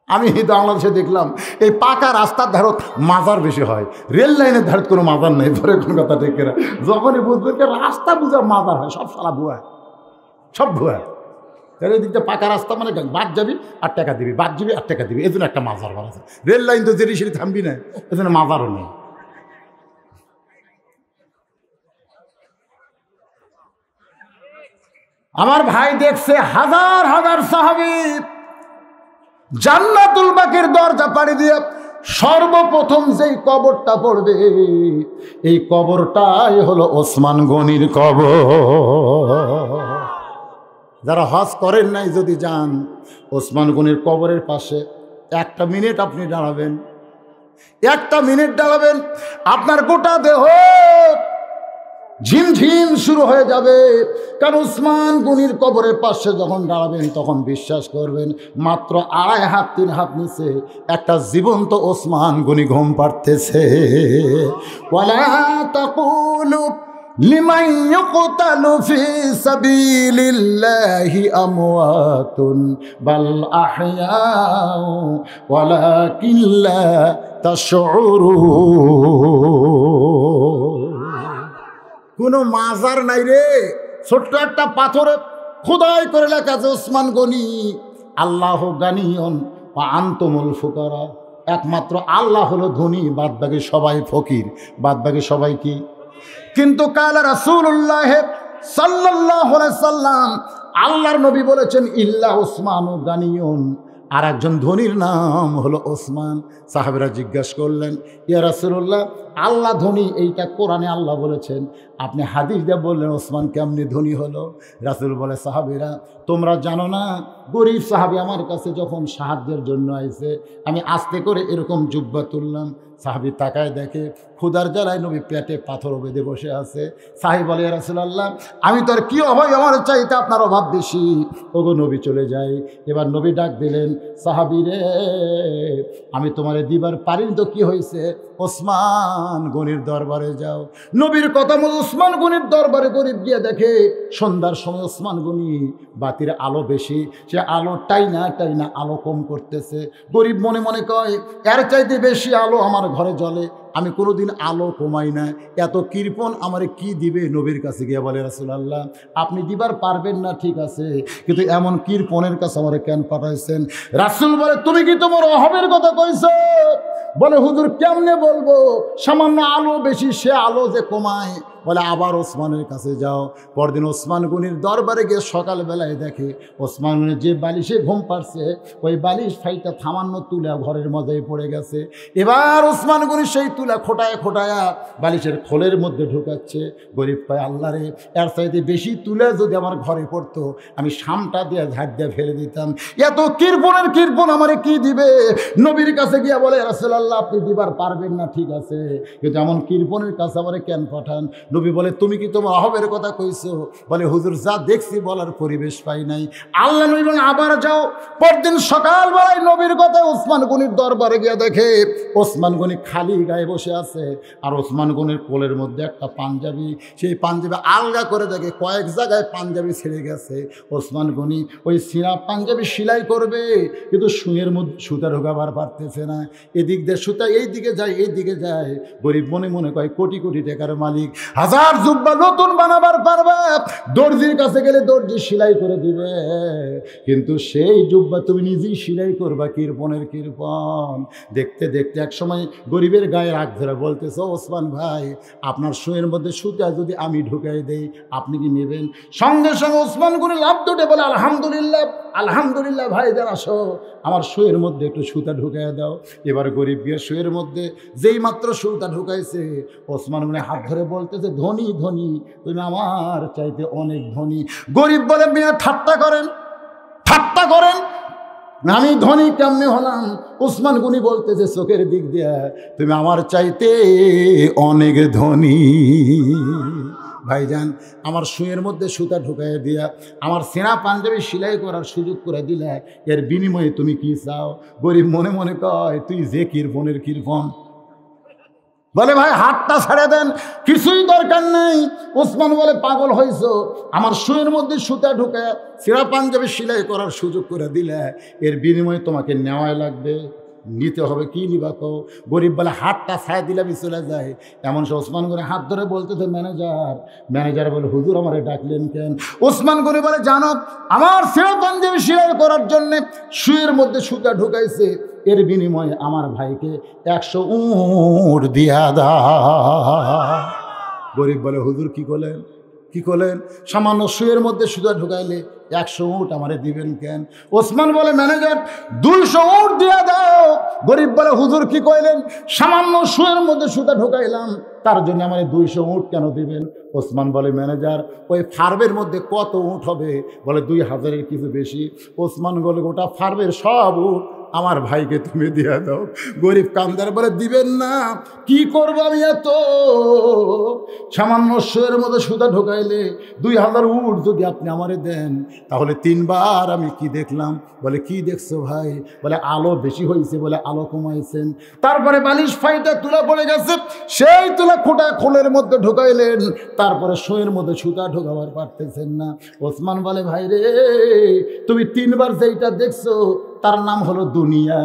S1: আমি বাংলাদেশে দেখলাম এই পাকা রাস্তার ধারত মাজার বেশি হয়, রেল লাইনের ধারত কোনো মাজার নেই। পরে কোন কথা ঠিক না, যখনই বুঝবে রাস্তা বুঝে মাজার হয়, সব সারা ভুয়া, সব ভুয়া। এই দিকটা পাকা রাস্তা মানে বাদ যাবি আর টাকা দিবি, বাদ যাবি আর টাকা দিবি, এই জন্য একটা মাজার বানাচ্ছে। রেল লাইন তো যেটি সেটি থামবি না, এই জন্য মাজারও নেই। আমার ভাই দেখছে হাজার হাজার সাহাবী জান্নাতুল বাকির দরজা পাড়ি দিয়ে সর্বপ্রথম যেই কবরটা পড়বে, এই কবরটাই হলো ওসমান গনির কবর। যারা হজ করেন নাই যদি যান, ওসমান গনির কবরের পাশে একটা মিনিট আপনি দাঁড়াবেন, একটা মিনিট দাঁড়াবেন, আপনার গোটা দেহ ঝিমঝিম শুরু হয়ে যাবে। কারণ ওসমান গনির কবরের পাশে যখন দাঁড়াবেন, তখন বিশ্বাস করবেন মাত্র 2.5 হাত 3 হাত নিচে একটা জীবন্ত ওসমান গনি ঘুম পাড়তেছে। ওয়ালা তাকুলু লিমান ইউকতালু ফি সাবিলিল্লাহি আমওয়াতুন বাল আহইয়াউ ওয়ালাকিন লা তাশউরুন। কোনো মাজার নাই রে, ছোট্ট একটা পাথরে খোদাই করে লেখা আছে ওসমান গনি আল্লাহ গানিয়ন ওয়া আনতুমুল ফুকারা। একমাত্র আল্লাহ হলো ধনী, বাদ বাকি সবাই ফকির, বাদ বাকি সবাই কি? কিন্তু কালা রাসূলুল্লাহ সাল্লাল্লাহু আলাইহি সাল্লাম, আল্লাহর নবী বলেছেন ইল্লা ওসমানু গানিয়ন, আর একজন ধনীর নাম হলো ওসমান। সাহাবীরা জিজ্ঞাসা করলেন, ইয়া রাসূলুল্লাহ, আল্লাহ ধনী এইটা কোরআনে আল্লাহ বলেছেন, আপনি হাদিস দিয়ে বললেন ওসমান কেমনি ধনী হলো? রাসূল বলে, সাহাবীরা তোমরা জানো না, গরিব সাহাবী আমার কাছে যখন সাহায্যের জন্য আইছে, আমি আস্তে করে এরকম জুব্বা তুললাম। সাহাবী তাকায় দেখে ক্ষুধার জ্বালায় নবী পেটে পাথর বেঁধে বসে আছে। সাহাবী বলে, ইয়া রাসূলুল্লাহ, আমি তো আর কি অভাব, আমার চাইতে আপনার অভাব বেশি। ওগো নবী চলে যায়। এবার নবী ডাক দিলেন, সাহাবী রে, আমি তোমারে দিবার পারিনি তো কি হয়েছে? ওসমান গনির দরবারে যাও। নবীর কথা মতো ওসমান গনির দরবারে গরিব গিয়ে দেখে সন্ধ্যার সময় ওসমান গনি বাতির আলো বেশি, সে আলো টাইনা টাইনা আলো কম করতেছে। গরিব মনে মনে কয়, এর চাইতে বেশি আলো আমার ঘরে জ্বলে, আমি কোনোদিন আলো কমাই না, এত কৃপণ আমারে কি দিবে? নবীর কাছে গিয়ে বলে, রাসূলুল্লাহ, আপনি দিবার পারবেন না ঠিক আছে, কিন্তু এমন কৃপণের কাছে আমারে কেন পাঠাইছেন? রাসূল বলে, তুমি কি তোমার অভাবের কথা কইছো? বলে, হুজুর কেমনে বলবো, সামান্য আলো বেশি, সে আলো যে কমায়। বলে, আবার ওসমানের কাছে যাও। পরদিন ওসমান গনির দরবারে গিয়ে সকালবেলায় দেখে ওসমান গনির যে বালিশে ঘুম পাড়ছে, ওই বালিশ ফাইটা থামান্য তুলা ঘরের মজায় পড়ে গেছে। এবার ওসমান গনি সেই তুলা খোটায় খোটায়া বালিশের খোলের মধ্যে ঢুকাচ্ছে। গরিব পায়, আল্লাহ রে, এর চাইতে বেশি তুলা যদি আমার ঘরে পড়তো, আমি শামটা দিয়ে ঝাড় দিয়ে ফেলে দিতাম। এত কৃপণের কৃপণ আমারে কি দিবে? নবীর কাছে গিয়া বলে, রাসূলুল্লাহ, আপনি দিবার পারবেন না ঠিক আছে, কিন্তু এমন কৃপণের কাছে আমারে কেন পাঠান? নবী বলে, তুমি কি তোমার অভাবের কথা কইছো? বলে, হুজুর যা দেখছি বলার পরিবেশ পাই নাই। আল্লাহ নবী বলেন, আবার যাও। পরদিন সকালবেলায় নবীর কথা ওসমান গনির দরবারে গিয়ে দেখে ওসমান গনি খালি গায়ে বসে আছে, আর ওসমান গনির কোলের মধ্যে একটা পাঞ্জাবি, সেই পাঞ্জাবি আলগা করে দেখে কয়েক জায়গায় পাঞ্জাবি ছিঁড়ে গেছে। ওসমান গনি ওই ছিঁড়া পাঞ্জাবি সেলাই করবে, কিন্তু সুঁয়ের মধ্যে সুতা ঢোকাবার পারতেছে না। এদিক দিয়ে সুতা এই দিকে যায়, এই দিকে যায়। গরিব মনে মনে কয় কোটি কোটি টাকার মালিক, হাজার জুব্বা নতুন বানাবার পারবে, দর্জির কাছে গেলে দর্জি সেলাই করে দিবে, কিন্তু সেই জুব্বা তুমি নিজেই সেলাই করবা। কৃপণের কৃপণ। দেখতে দেখতে এক সময় গরিবের গায়ে রাগ ধরে বলতেছে, ওসমান ভাই, আপনার সুঁয়ের মধ্যে সুতা যদি আমি ঢুকাই দেই, আপনি কি নেবেন? সঙ্গে সঙ্গে ওসমান গনি লাফ দুটে বলে, আলহামদুলিল্লাহ, আলহামদুলিল্লাহ ভাই যারা আসো, আমার শুয়ের মধ্যে একটু সুতা ঢুকাইয়া দাও। এবার গরিব বিয়ের শুয়ের মধ্যে যেই মাত্র সুতা ঢুকাইছে, ওসমান গনি হাত ধরে বলতেছে, ধনী ধনী, তুমি আমার চাইতে অনেক ধনী। গরিব বলে, মিয়া ঠাট্টা করেন, ঠাট্টা করেন, আমি ধনী কেমনে হলাম? ওসমান গনি বলতেছে চোখের দিক দিয়া, তুমি আমার চাইতে অনেক ধনী। ভাইজান, আমার শুয়ের মধ্যে সুতা ঢুকাইয়া দিয়া আমার সেনা পাঞ্জাবি সেলাই করার সুযোগ করে দিলে, এর বিনিময়ে তুমি কি চাও? গরিব মনে মনে কয়, তুই যে কিরপনের কিরপন। বলে, ভাই হাতটা ছেড়ে দেন, কিছুই দরকার নেই। ওসমান বলে, পাগল হয়েছো? আমার শুয়ের মধ্যে সুতা ঢুকে সেনা পাঞ্জাবি সেলাই করার সুযোগ করে দিলে, এর বিনিময়ে তোমাকে নেওয়াই লাগবে, নিতে হবে। কি নিবা কো? গরিব বলে, হাতটা ছায়া দিলাম চলে যায়। এমন সে ওসমান গনি হাত ধরে বলতেছে, ম্যানেজার। ম্যানেজার বলে, হুজুর আমারে ডাকলেন কেন? ওসমান গনি বলে, জানো আমার সেনা পাঞ্জাবি সেলাই করার জন্যে শুয়ের মধ্যে সুতা ঢুকাইছে, এর বিনিময়ে আমার ভাইকে 100 উট দিয়া দা। গরিব বলে, হুজুর কি করলেন, কি করলেন? সামান্য শুয়ের মধ্যে সুতা ঢুকাইলে 100 উট আমারে দিবেন কেন? ওসমান বলে, ম্যানেজার 200 উট দিয়া দাও। গরিব বলে, হুজুর কি কইলেন? সামান্য শুয়ের মধ্যে সুতা ঢুকাইলাম, তার জন্য আমার 200 উট কেন দিবেন? ওসমান বলে, ম্যানেজার ওই ফার্মের মধ্যে কত উট হবে? বলে, 2000-এর কিছু বেশি। ওসমান বলে, গোটা ফার্মের সব উট আমার ভাইকে তুমি দিয়া দাও। গরিব কান্দার বলে, দিবেন না? কি করবো আমি এত? সামান্য শুয়ের মধ্যে সুতা ঢুকাইলে 2000 উট যদি আপনি আমারে দেন, তাহলে 3 বার আমি কি দেখলাম? বলে, কি দেখছো ভাই? বলে, আলো বেশি হয়েছে, বলে আলো কমাইছেন। তারপরে বালিশ ফাইটা তুলা পড়ে গেছে, সেই তুলা খোটা খোলের মধ্যে ঢুকাইলেন, তারপরে শুয়ের মধ্যে সুতা ঢুকাবার পারতেছেন না। ওসমান বলে, ভাই রে, তুমি 3 বার যেইটা দেখছো তার নাম হলো দুনিয়া,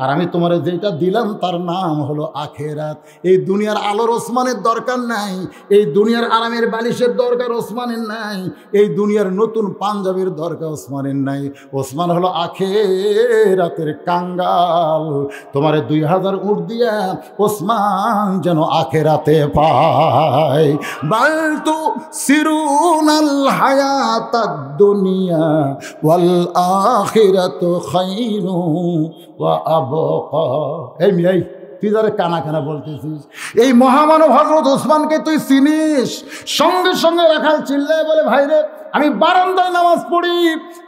S1: আর আমি তোমারে যেটা দিলাম তার নাম হলো আখেরাত। এই দুনিয়ার আলোর ওসমানের দরকার নাই, এই দুনিয়ার আরামের বালিশের দরকার ওসমানের নাই, এই দুনিয়ার নতুন পাঞ্জাবির দরকার ওসমানের নাই। ওসমান হলো আখেরাতের কাঙ্গাল। তোমারে 2000 উট দিয়া ওসমান যেন আখেরাতে পায়। বালতু সিরুনাল হায়াতাদ দুনিয়া ওয়াল আখিরাতু খায়রু ওয়া আবকা। এই মিয়াই, তুই যারা কানা কানা বলতেছিস, এই মহামানব হযরত ওসমানকে তুই চিনিস? সঙ্গে সঙ্গে রাখাল চিল্লায় বলে, ভাই রে, আমি বারান্দায় নামাজ পড়ি,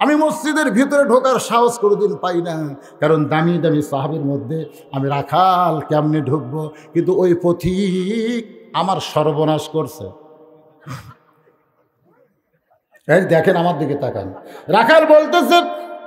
S1: আমি মসজিদের ভিতরে ঢোকার সাহস কোনোদিন পাই না, কারণ দামি দামি সাহাবীর মধ্যে আমি রাখাল কেমনে ঢুকবো? কিন্তু ওই পথিক আমার সর্বনাশ করছে। এই দেখেন, আমার দিকে তাকান। রাখাল বলতেছে,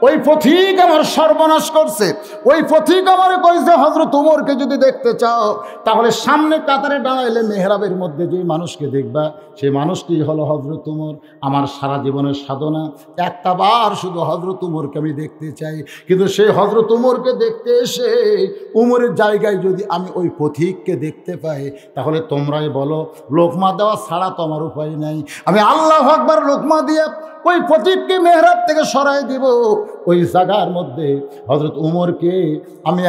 S1: ওই পথিক আমার সর্বনাশ করছে। ওই পথিক আমার কইছে, হযরত ওমরকে যদি দেখতে চাও, তাহলে সামনে কাতারে দাঁড়াইলে মেহরাবের মধ্যে যে মানুষকে দেখবা, সেই মানুষটি হলো হযরত ওমর। আমার সারা জীবনের সাধনা, একটা বার শুধু হযরত ওমরকে আমি দেখতে চাই। কিন্তু সেই হযরত ওমরকে দেখতে এসে ওমরের জায়গায় যদি আমি ওই পথিককে দেখতে পাই, তাহলে তোমরাই বলো, লোকমা দেওয়া ছাড়া তো আমার উপায় নাই। আমি আল্লাহু আকবার লোকমা দিয়ে ওই পথিককে মেহরাব থেকে সরাই দিব। ওই জায়গার মধ্যে হযরত ওমরকে আমি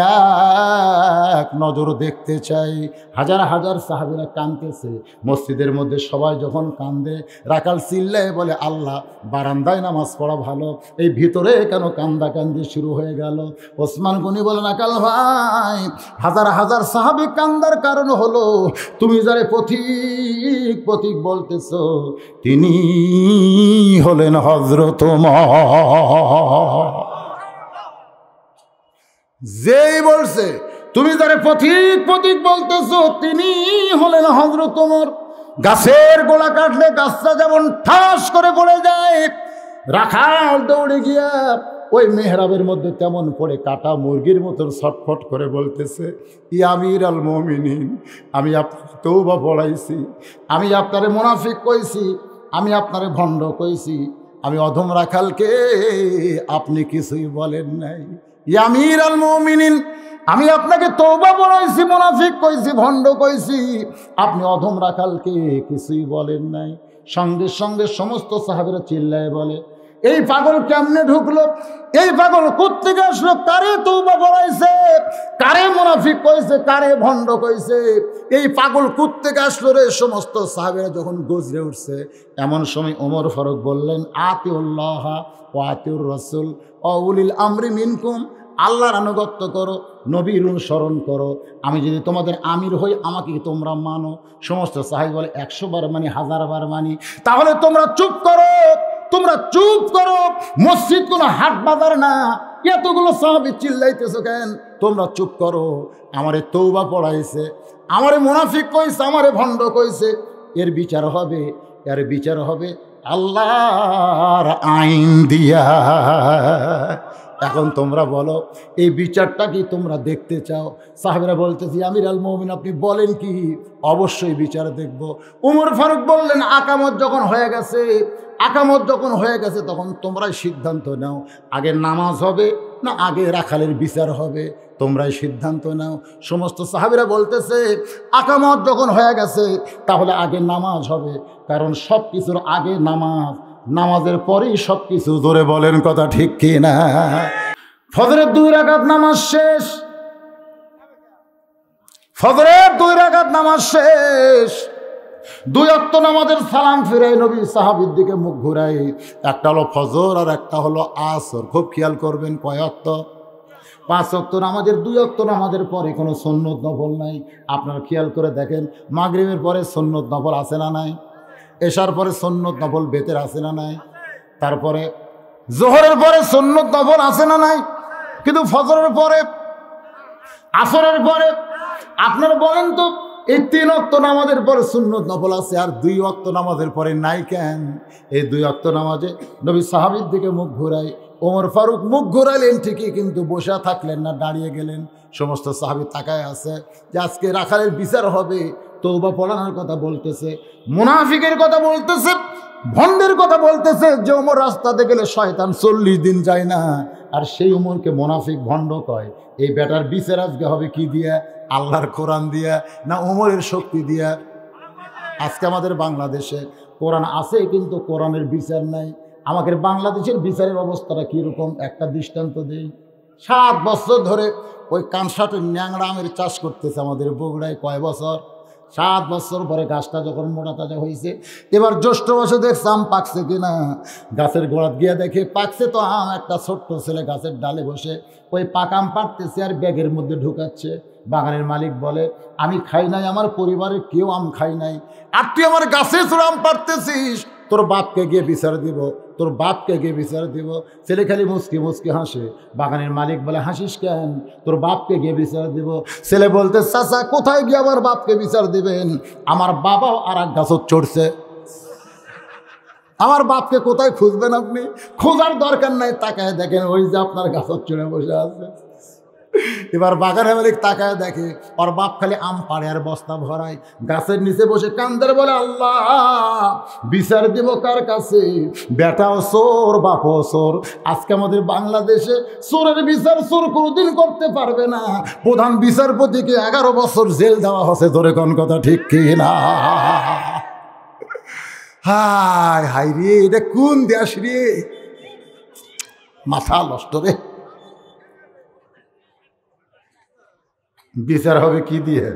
S1: এক নজর দেখতে চাই। হাজার হাজার সাহাবীরা কাঁদতেছে মসজিদের মধ্যে, সবাই যখন কান্দে, রাখাল চিল্লায় বলে, আল্লাহ, বারান্দায় নামাজ পড়া ভালো, এই ভিতরে কেন কান্দাকান্দি শুরু হয়ে গেল? ওসমান গনি বলে, রাখাল ভাই, হাজার হাজার সাহাবী কান্দার কারণ হলো তুমি যারে পথিক পথিক বলতেছ, তিনি হলেন হযরত ওমর। যেই বলছে তুমি যারে পথিক পথিক বলতেছ, তিনি হলেন হযরত ওমর। গাছের গোড়া কাটলে গাছটা যেমন ঠাস করে পড়ে যায়, রাখাল দৌড়ে গিয়া ওই মেহরাবের মধ্যে তেমন পড়ে কাটা মুরগির মতন ছটফট করে বলতেছে, ইয়া আমির আল মুমিনিন, আমি আপনাকে তওবা পড়াইছি, আমি আপনারে মুনাফিক কইছি, আমি আপনারে ভণ্ড কইছি, আমি অধম রাখালকে আপনি কিছুই বলেন নাই। ইয়া আমির আল মুমিনিন, আমি আপনাকে তওবা পড়াইছি, মুনাফিক কইছি, ভণ্ড কইছি, আপনি অধম রাখালকে কিছুই বলেন নাই। সঙ্গে সঙ্গে সমস্ত সাহাবীরা চিল্লায় বলে, এই পাগল কেমনে ঢুকলো, এই পাগল কোত্থেকে আসলো, কারে তওবা করাইছে, কারে মুনাফিক কইছে, কারে ভণ্ড কইছে, এই পাগল কোত্থেকে আসলো রে। সমস্ত সাহাবীরা যখন গজরে উঠছে, এমন সময় ওমর ফারুক বললেন, আতিউল্লাহ ওয়া আতিউর রাসূল ওয়া উলিল আমরি মিনকুম, আল্লাহর আনুগত্য করো, নবীর অনুসরণ করো। আমি যদি তোমাদের আমির হই, আমাকে তোমরা মানো। সমস্ত সাহাবী বলে 100 বার মানি, 1000 বার মানি। তাহলে তোমরা চুপ করো, তোমরা চুপ করো, মসজিদ কোনো হাট বাজার না, এতগুলো সাহাবী চিল্লাইতেছো কেন? তোমরা চুপ করো। আমারে তওবা পড়াইছে, আমারে মুনাফিক কইছে, আমারে ভণ্ড কইছে, এর বিচার হবে, এর বিচার হবে আল্লাহর আইন দিয়া। এখন তোমরা বলো, এই বিচারটা কি তোমরা দেখতে চাও? সাহাবীরা বলতেছি, আমির আল মুমিন আপনি বলেন কি? অবশ্যই বিচার দেখব। উমর ফারুক বললেন, আকামত যখন হয়ে গেছে, আকামত যখন হয়ে গেছে, তখন তোমরাই সিদ্ধান্ত নাও, আগে নামাজ হবে না আগে রাখালের বিচার হবে, তোমরাই সিদ্ধান্ত নাও। সমস্ত সাহাবীরা বলতেছে, আকামত যখন হয়ে গেছে তাহলে আগে নামাজ হবে, কারণ সব কিছুর আগে নামাজ, নামাজের পরেই সব কিছু। জোরে বলেন কথা ঠিক কি না? ফজরের 2 রাকাত নামাজ শেষ, ফজরের 2 রাকাত নামাজ শেষ, 2 ওয়াক্ত নামাজের সালাম ফিরাই নবী সাহাবীর দিকে মুখ ঘুরাই। একটা হলো ফজর আর একটা হলো আসর। খুব খেয়াল করবেন, কয় ওয়াক্ত? 5 ওয়াক্ত নামাজের 2 ওয়াক্ত নামাজের পরে কোনো সুন্নত নফল নাই। আপনারা খেয়াল করে দেখেন, মাগরিবের পরে সুন্নত নফল আছে না নাই? এশার পরে সুন্নত নফল বেতের আছে না নাই? তারপরে জোহরের পরে সুন্নত নফল আছে না নাই? কিন্তু ফজরের পরে, আসরের পরে, আপনারা বলেন তো, এই 3 ওয়াক্ত নামাজের পরে সুন্নত নফল আছে, আর 2 ওয়াক্ত নামাজের পরে নাই কেন? এই 2 ওয়াক্ত নামাজে নবী সাহাবীর দিকে মুখ ঘুরাই। ওমর ফারুক মুখ ঘুরাইলেন ঠিকই, কিন্তু বসে থাকলেন না, দাঁড়িয়ে গেলেন। সমস্ত সাহাবী তাকায় আছে যে আজকে রাখালের বিচার হবে। তওবা পড়ানোর কথা বলতেছে, মুনাফিকের কথা বলতেছে, ভণ্ডের কথা বলতেছে, যে ওমর রাস্তাতে গেলে শয়তান 40 দিন যায় না, আর সেই ওমরকে মুনাফিক ভণ্ড কয়। এই বেটার বিচার আজকে হবে কি দিয়া? আল্লাহর কোরআন দিয়া না ওমরের শক্তি দিয়া? আজকে আমাদের বাংলাদেশে কোরআন আছে, কিন্তু কোরআনের বিচার নাই। আমাদের বাংলাদেশের বিচারের অবস্থাটা কীরকম একটা দৃষ্টান্ত দেই। 7 বছর ধরে ওই কানসাটের ন্যাংরা আমের চাষ করতেছে আমাদের বগুড়ায়। কয় বছর? 7 বছর পরে গাছটা যখন মোটা তাজা হয়েছে, এবার জ্যৈষ্ঠ মাসে দেখছে আম পাকছে কিনা। গাছের গোড়াত গিয়ে দেখে পাকছে তো আম। একটা ছোট্ট ছেলে গাছের ডালে বসে ওই পাকা আম পাড়তেছে আর ব্যাগের মধ্যে ঢুকাচ্ছে। বাগানের মালিক বলে, আমি খাই নাই, আমার পরিবারের কেউ আম খাই নাই, আর তুই আমার গাছে চোর আম পাড়তেছিস, তোর বাপকে গিয়ে বিচার দিব, তোর বাপকে গিয়ে বিচার দিব। ছেলে খালি মুচকি মুচকি হাসে। বাগানের মালিক বলে, হাসিস কেন? তোর বাপকে গিয়ে বিচার দিব। ছেলে বলতে, চাচা কোথায় গিয়ে আমার বাপকে বিচার দিবেন? আমার বাবাও আর এক গাছত চড়ছে, আমার বাপকে কোথায় খুঁজবেন আপনি? খোঁজার দরকার নাই, তাকায় দেখেন ওই যে আপনার গাছত চড়ে বসে আছে। এবার বাগানের মালিক তাকায় দেখে ওর বাপ খালি আম পাড়ে আর বস্তা ভরায়, গাছের নিচে বসে কান্দের বলে, আল্লাহ বিচার দিব কার কাছে? বেটাও চোর, বাপও চোর। আজকে আমাদের বাংলাদেশে চোরের বিচার চোর কোনোদিন করতে পারবে না। প্রধান বিচারপতিকে 11 বছর জেল দেওয়া হচ্ছে। ধরে কোন কথা ঠিক কি না? হায় হায় রে, এটা কোন দেশ রে? মাথা নষ্ট রে। বিচার হবে কি দিয়ে?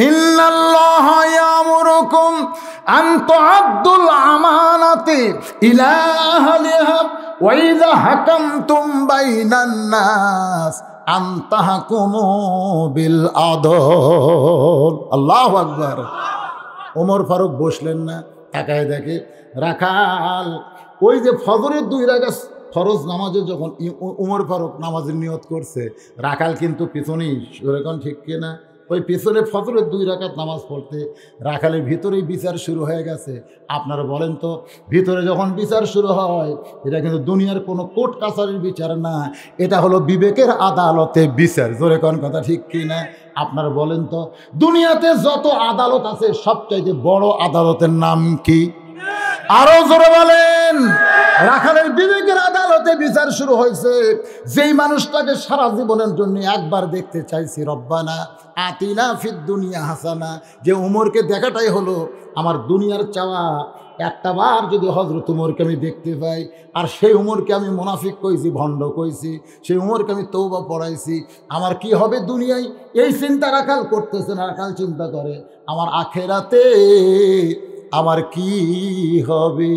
S1: ইন্নাল্লাহা ইয়ামুরুকুম আন তুআদ্দুল আমানাতি ইলা আহলিহা ওয়া ইযা হাকামতুম বাইনান নাস আন তাহকুমু বিল আদল। আল্লাহু আকবার। ওমর ফারুক বসলেন না, তাকায় দেখে রাখাল ওই যে ফজরের 2 রাকাত ফরজ নামাজে যখন উমর ফারুক নামাজের নিয়ত করছে, রাখাল কিন্তু পিছনেই। সেরকম ঠিক কিনা? ওই পিছনে ফজরের 2 রাকাত নামাজ পড়তে রাখালের ভিতরেই বিচার শুরু হয়ে গেছে। আপনারা বলেন তো, ভিতরে যখন বিচার শুরু হয়, এটা কিন্তু দুনিয়ার কোনো কোর্ট কাছারির বিচার না, এটা হলো বিবেকের আদালতে বিচার। জোরে কোন কথা ঠিক কিনা? আপনারা বলেন তো, দুনিয়াতে যত আদালত আছে সবচাইতে বড় আদালতের নাম কি? আরো জোরে বলেন। রাখালের বিবেকের আদালতে বিচার শুরু হয়েছে। যেই মানুষটাকে সারা জীবনের জন্য একবার দেখতে চাইছি, রব্বানা আতিনা ফিদ দুনিয়া হাসানা, যে উমরকে দেখাটাই হলো আমার দুনিয়ার চাওয়া, একটা বার যদি হযরত উমরকে আমি দেখতে পাই, আর সেই উমরকে আমি মুনাফিক কইছি, ভণ্ড কইছি, সেই উমরকে আমি তওবা পড়াইছি, আমার কি হবে দুনিয়ায় এই চিন্তা রাখাল করতেছে না। রাখাল চিন্তা করে আমার আখেরাতে আমার কি হবে।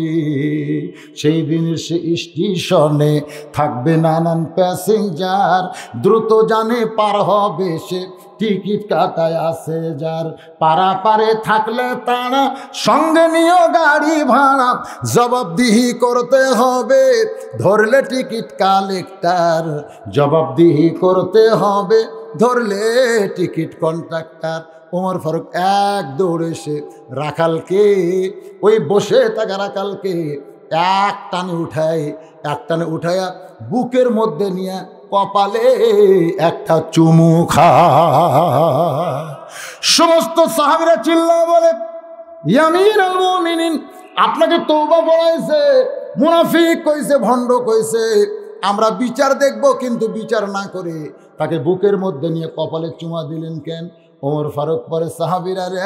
S1: সেই দিনের সে স্টেশনে থাকবে নানান প্যাসেঞ্জার, দ্রুত জানে পার হবে সে, টিকিট কাটায় আছে যার। পারাপারে থাকলে তারা সঙ্গে নিয়ে গাড়ি ভাড়া, জবাবদিহি করতে হবে ধরলে টিকিট কালেক্টর, জবাবদিহি করতে হবে ধরলে টিকিট কন্ট্রাক্টর। ওমর ফারুক এক দৌড়ে সে রাখালকে, ওই বসে থাকা রাখালকে এক টানে উঠায়া বুকের মধ্যে নিয়ে কপালে একটা চুমু খায়। সমস্ত সাহাবীরা চিল্লা বলে, ইয়া আমিরুল মুমিনিন, আপনাকে তওবা পড়াইছে, মুনাফিক কইছে, ভণ্ড কইছে, আমরা বিচার দেখব, কিন্তু বিচার না করে তাকে বুকের মধ্যে নিয়ে কপালে চুমা দিলেন কেন? ওমর ফারুক পরে, সাহাবীরা রে,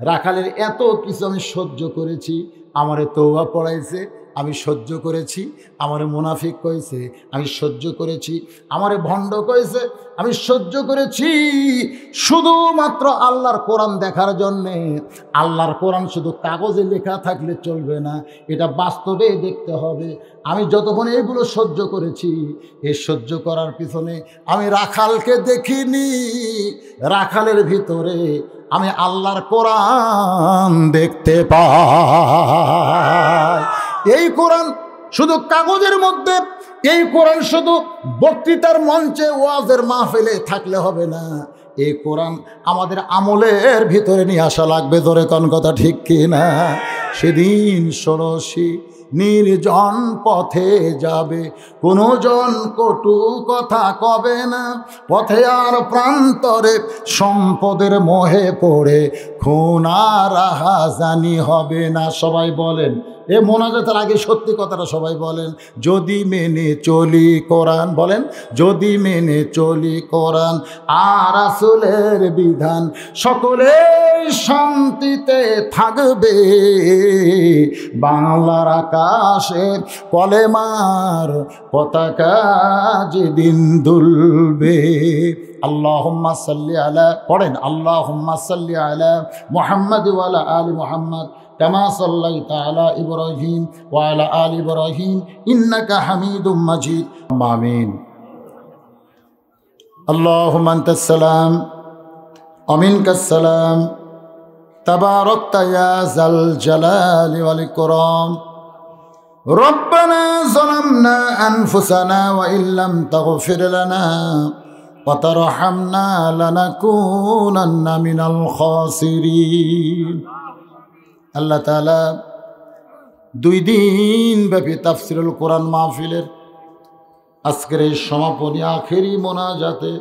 S1: রাখালের এত কিছু আমি সহ্য করেছি, আমারে তওবা পড়াইছে, আমি সহ্য করেছি, আমারে মুনাফিক কইছে, আমি সহ্য করেছি, আমারে ভণ্ড কইছে, আমি সহ্য করেছি, শুধুমাত্র আল্লাহর কোরআন দেখার জন্যে। আল্লাহর কোরআন শুধু কাগজে লেখা থাকলে চলবে না, এটা বাস্তবে দেখতে হবে। আমি যতক্ষণ এগুলো সহ্য করেছি, এই সহ্য করার পিছনে আমি রাখালকে দেখিনি, রাখালের ভিতরে আমি আল্লাহর কোরআন দেখতে পাই। এই কোরআন শুধু কাগজের মধ্যে, এই কোরআন শুধু বক্তৃতার মঞ্চে, ওয়াজের মাহফিলে থাকলে হবে না, এই কোরআন আমাদের আমলের ভিতরে নিয়ে আসা লাগবে। ধরে কোন কথা ঠিক কি না? সেদিন ষোড়শী নির্জন পথে যাবে, কোনো জন কটু কথা কবে না, পথে আর প্রান্তরে সম্পদের মোহে পড়ে খুন আর রাহাজানি হবে না। সবাই বলেন, এ মোনাজাতের আগে সত্যি কথাটা সবাই বলেন, যদি মেনে চলি কোরআন, বলেন যদি মেনে চলি কোরআন আর রাসূলের বিধান, সকলে শান্তিতে থাকবে, বাংলার আকাশে কলেমার পতাকা যেদিন দুলবে। আল্লাহুম্মা সাল্লি আলা, পড়েন আল্লাহুম্মা সাল্লি আলা মুহাম্মাদ ওয়া আলা আলি মুহাম্মাদ কামা সাল্লাইতা আলা ইব্রাহিম ওয়া আলা আলি ইব্রাহিম ইন্নাকা হামিদুম মাজিদ। আমিন। আল্লাহুম্মা আনতাস সালাম ওয়া মিনকাস সালাম, তাবারাকতা ইয়া যাল জালালি ওয়াল ইকরাম। রব্বানা যালামনা আনফুসানা ওয়া ইল্লাম তাগফির লানা ওয়া তারহামনা লানাকুনান্না মিনাল খাসিরিন। আল্লাহ তাআলা 2 দিন ব্যাপী তাফসিরুল কোরআন মাহফিলের আজকের এই সমাপনী আখেরি মোনাজাতে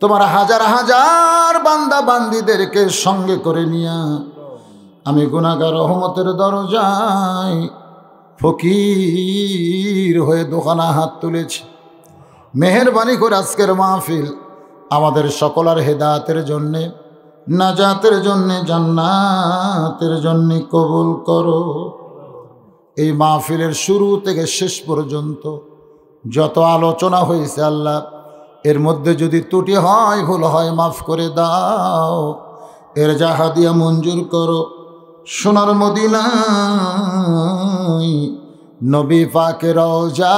S1: তোমার হাজার হাজার বান্দা বান্দীদেরকে সঙ্গে করে নিয়া আমি গুনাহগার রহমতের দরজায় ফকির হয়ে দোকানা হাত তুলেছি। মেহেরবানি করে আজকের মাহফিল আমাদের সকলের হেদায়েতের জন্যে, নাজাতের জন্যে, জান্নাতের জন্যে কবুল করো। এই মাহফিলের শুরু থেকে শেষ পর্যন্ত যত আলোচনা হয়েছে আল্লাহ, এর মধ্যে যদি ত্রুটি হয়, ভুল হয়, মাফ করে দাও। এর জাহাদিয়া মঞ্জুর করো। সোনার মদিনায় নবী পাকের রওজা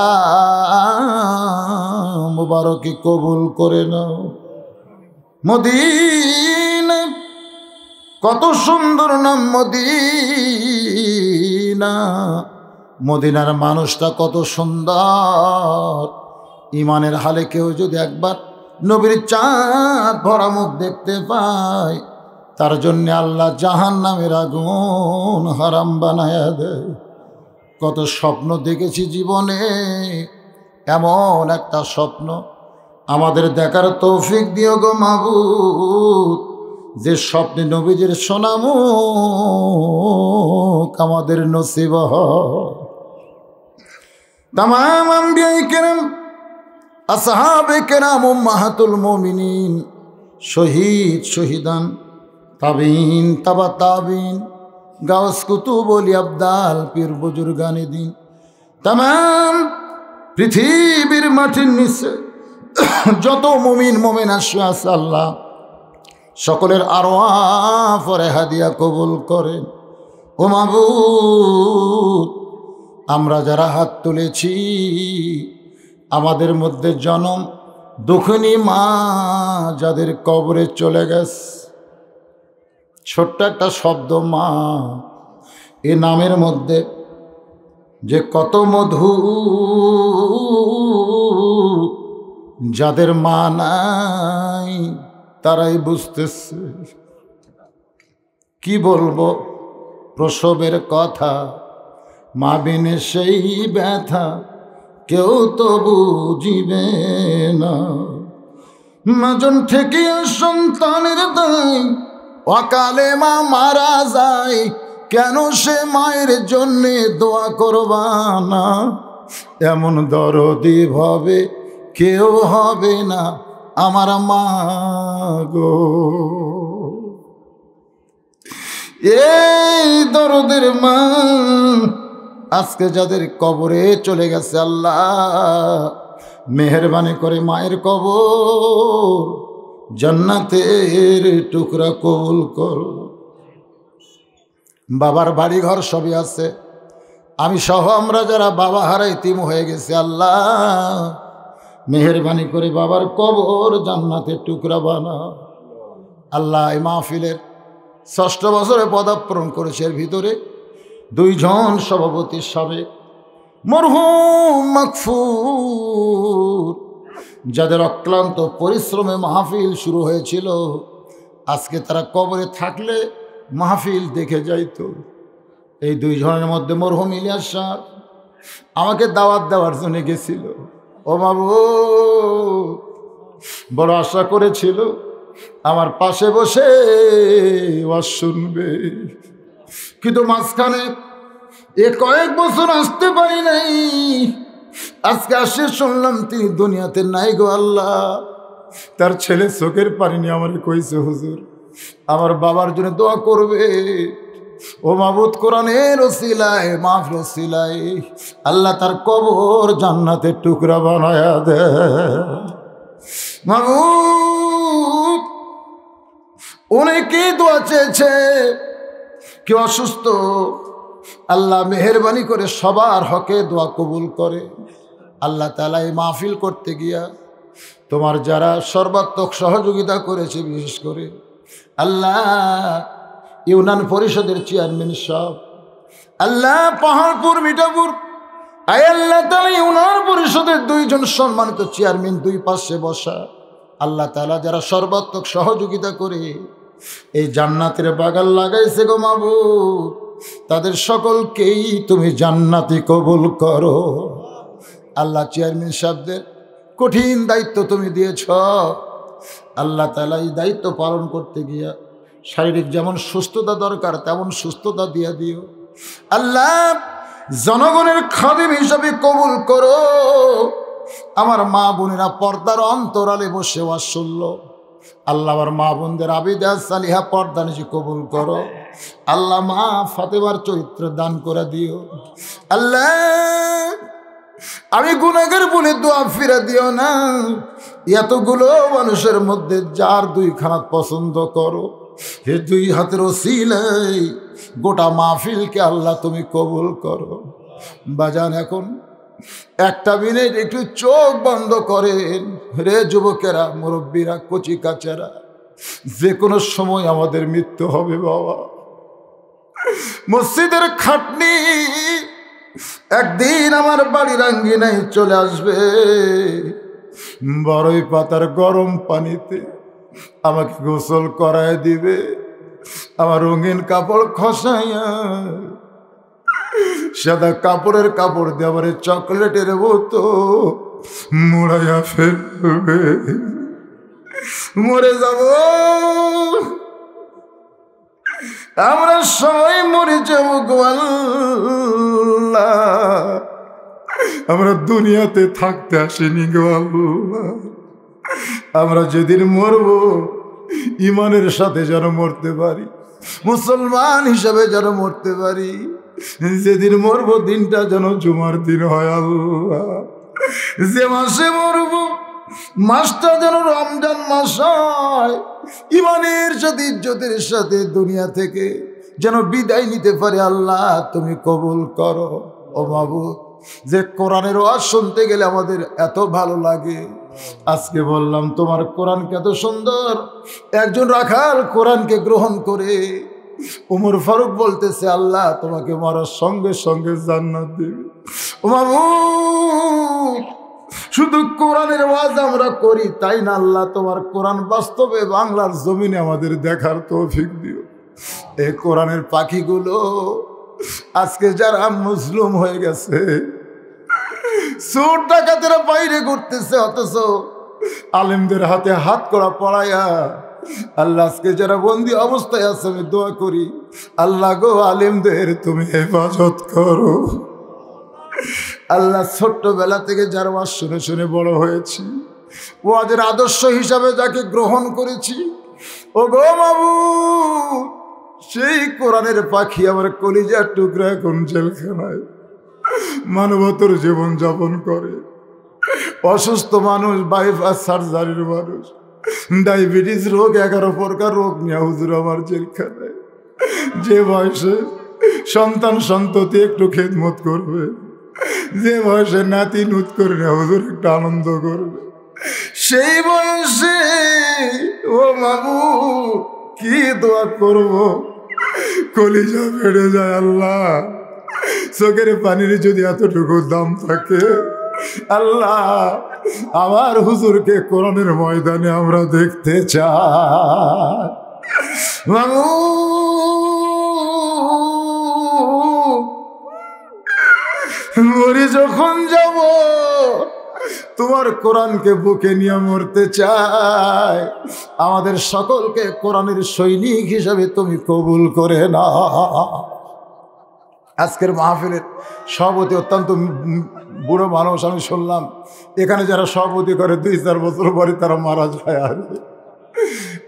S1: মুবারকে কবুল করে নাও। মদিনা কত সুন্দর নাম মদিনা, মদিনার মানুষটা কত সুন্দর। ইমানের হালে কেউ যদি একবার নবীর চাঁদ ভরা মুখ দেখতে পায়, তার জন্য আল্লাহ জাহান্নামের আগুন হারাম বানায়া দেয়। কত স্বপ্ন দেখেছি জীবনে, এমন একটা স্বপ্ন আমাদের দেখার তৌফিক দিও গো মাবুদ, যে স্বপ্নে নবীজির সোনামুখ আমাদের নসিব হয়। তামাম আম্বিয়ায়ে কেরাম, আসহাবে কেরাম, উম্মাহাতুল মুমিনিন, শহীদ শহীদান, তাবিন, তাবা তাবিন, গাউস কুতুব ওলি আবদাল পীর বুজুর্গানি দিন তামাম পৃথিবীর মাটির নিচে যত মুমিন মুমিনা শুয়ে আছে আল্লাহ সকলের আরওয়াহ পরে হাদিয়া কবুল করেন। ও মাবুদ, আমরা যারা হাত তুলেছি আমাদের মধ্যে জনম দুঃখিনী মা যাদের কবরে চলে গেছে, ছোট্ট একটা শব্দ মা, এ নামের মধ্যে যে কত মধু, যাদের মা নাই তারাই বুঝতেছে। কি বলবো প্রসবের কথা, মা বিনে সেই ব্যথা কেউ তো বুঝিবে না। মাজন থেকে সন্তানের দায়, অকালে মা মারা যায়, কেন সে মায়ের জন্যে দোয়া করবা না? এমন দরদি ভাবে কেউ হবে না আমার মা গো। এই দরদের মা আজকে যাদের কবরে চলে গেছে আল্লাহ মেহেরবানি করে মায়ের কবর জান্নাতের টুকরা কবুল করো। বাবার বাড়ি ঘর সবই আছে, আমি সহ আমরা যারা বাবা হারা ইতিম হয়ে গেছে আল্লাহ মেহেরবানি করে বাবার কবর জান্নাতের টুকরা বানাও। আল্লাহ এই মাহফিলের ৬ষ্ঠ বছরে পদার্পণ করেছে, এর ভিতরে 2 জন সভাপতির সাবেক মরহুম মাগফুর, যাদের অক্লান্ত পরিশ্রমে মাহফিল শুরু হয়েছিল, আজকে তারা কবরে থাকলে মাহফিল দেখে যাইতো। এই 2 জনের মধ্যে মরহুম ইলিয়াস সাহেব আমাকে দাওয়াত দেওয়ার জন্য গেছিল। ও মাবুদ, বড় আশা করেছিল আমার পাশে বসে ওয়াজ শুনবে, কিন্তু মাঝখানে কয়েক বছর আসতে পারি নাই। আজকে আসে শুনলাম তিনি দুনিয়াতে নাই গো আল্লাহ। তার ছেলে চোখের পানি নিয়ে আমার কইছে, হুজুর আমার বাবার জন্য দোয়া করবে। ও মাবুদ, কোরআনের ওসিলায় মাহফিল ওসিলায় আল্লাহ তার কবর জান্নাতের টুকরা বানায়া দে। মাবুদ, অনেকেই দোয়া চেয়েছে, কেউ অসুস্থ, আল্লাহ মেহেরবানি করে সবার হকে দোয়া কবুল করে। আল্লাহ তাআলা এই মাহফিল করতে গিয়া তোমার যারা সর্বাত্মক সহযোগিতা করেছে, বিশেষ করে আল্লাহ ইউনিয়ন পরিষদের চেয়ারম্যান সব, আল্লাহ পাহাড়পুর মিঠাপুর, আয় আল্লাহ তাআলা ইউনিয়ন পরিষদের 2 জন সম্মানিত চেয়ারম্যান 2 পাশে বসা, আল্লাহ তাআলা যারা সর্বাত্মক সহযোগিতা করে এই জান্নাতের বাগান লাগাইছে গো মাবুদ, তাদের সকলকেই তুমি জান্নাতি কবুল করো। আল্লাহ চেয়ারম্যান সাহেবদের কঠিন দায়িত্ব তুমি দিয়েছ, আল্লাহ তাআলা এই দায়িত্ব পালন করতে গিয়া শারীরিক যেমন সুস্থতা দরকার তেমন সুস্থতা দিয়ে দিও। আল্লাহ জনগণের খাদিম হিসাবে কবুল করো। আমার মা বোনেরা পর্দার অন্তরালে বসে ওয়াজ শুনল, আল্লাহ আমার মা বোনদের আবিদা সালিহা পর্দা নিশি কবুল করো। আল্লাহ মা ফাতেমার চরিত্র দান করে দিও। আল্লাহ আমি গুনাহগার বলে দোয়া ফিরে দিও না। এতগুলো মানুষের মধ্যে যার 2 খানা পছন্দ করো, হে 2 হাতের ওসিলাই গোটা মাহফিলকে আল্লাহ তুমি কবুল করো। বাজান এখন 1 মিনিট একটু চোখ বন্ধ করেন রে যুবকেরা, মুরব্বীরা, কচি কাচারা, যে কোনো সময় আমাদের মৃত্যু হবে বাবা। মসজিদের খাটনি একদিন আমার বাড়ির আঙ্গিনায় চলে আসবে, বড়ই পাতার গরম পানিতে আমাকে গোসল করায় দিবে, আমার রঙিন কাপড় খসাইয়া সাদা কাপড়ের কাপড় দিয়ে আবার চকলেটের মতো মুড়াইয়া ফেলবে, মরে যাব। আমরা সবাই মরে যাব গো আল্লাহ, আমরা দুনিয়াতে থাকতে আসিনি গো আল্লাহ। আমরা যেদিন মরব ইমানের সাথে যেন মরতে পারি। মুসলমান হিসাবে যেন মরতে পারি, যেদিন মরবো দিনটা যেন জুমার দিন হয় আল্লাহ। যে মাসে মরবো মাসটা যেন রমজান মাস হয়, ইমানের সাথে ইজ্জতের সাথে দুনিয়া থেকে যেন বিদায় নিতে পারে। আল্লাহ তুমি কবুল করো। ও মাবুদ, যে কোরআনের ওয়াজ শুনতে গেলে আমাদের এত ভালো লাগে, আজকে বললাম তোমার কোরআনকে এত সুন্দর। একজন রাখাল কোরআনকে গ্রহণ করে উমর ফারুক বলতেছে, আল্লাহ তোমাকে মরার সঙ্গে সঙ্গে জান্নাত দেবে। ও মাবুদ, শুধু কোরআনের ওয়াজ আমরা করি তাই না, আল্লাহ তোমার কোরআন বাস্তবে বাংলার জমিনে আমাদের দেখার তৌফিক দিও। এই কোরআনের পাখিগুলো আজকে যারা মুসলিম হয়ে গেছে, চোর ডাকাতেরা বাইরে ঘুরতেছে, অথচ আলেমদের হাতে হাত করা পড়ায়া আল্লাহ আজকে যারা বন্দি অবস্থায় আছে, আমি দোয়া করি আল্লাহ গো আলেমদের তুমি হেফাজত করো। আল্লাহ ছোট্টবেলা থেকে যার ওয়াজ শুনে শুনে বড় হয়েছি, ওয়াজের আদর্শ হিসাবে যাকে গ্রহণ করেছি, ও গো মাবুদ, সেই কোরআনের পাখি আমার কলিজার টুকরা এখন জেলখানায় মানবতার জীবন যাপন করে। অসুস্থ মানুষ, বাইপাস সার্জারির মানুষ, ডায়াবেটিস রোগ, 11 প্রকার রোগ নিয়ে হুজুর আমার জেলখানায়। যে বয়সে সন্তান সন্ততি একটু খেদমত করবে, যে বয়সে নাতি নুত করে হুজুর একটু আনন্দ করবে, সেই বয়সে ও মাবুদ কি দোয়া করব, কলিজা বেড়ে যায়। আল্লাহ চোখের পানির যদি এতটুকু দাম থাকে, আল্লাহ আমার হুজুরকে কোরআনের ময়দানে আমরা দেখতে চাই। মরি যখন যাব তোমার কোরআনকে বুকে নিয়ে মরতে চাই। আমাদের সকলকে কোরআনের সৈনিক হিসাবে তুমি কবুল করে না। আজকের মাহফিলের সভাপতি অত্যন্ত বুড়ো মানুষ, আমি শুনলাম এখানে যারা সভাপতি করে 2-4 বছর পরে তারা মারা যায়। আর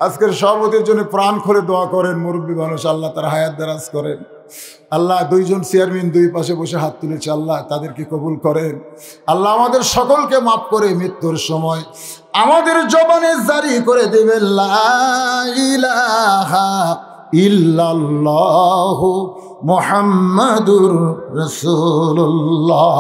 S1: আজকের সভাপতির জন্য প্রাণ করে দোয়া করেন মুরব্বী মানুষ, আল্লাহ তার হায়াত দারাজ করেন। আল্লাহ 2 জন চেয়ারম্যান 2 পাশে বসে হাত তুলেছে, আল্লাহ তাদেরকে কবুল করেন। আল্লাহ আমাদের সকলকে মাফ করে মৃত্যুর সময় আমাদের জবানে জারি করে দেবেন লা ইলাহা ইল্লাল্লাহু মুহাম্মাদুর রাসূলুল্লাহ।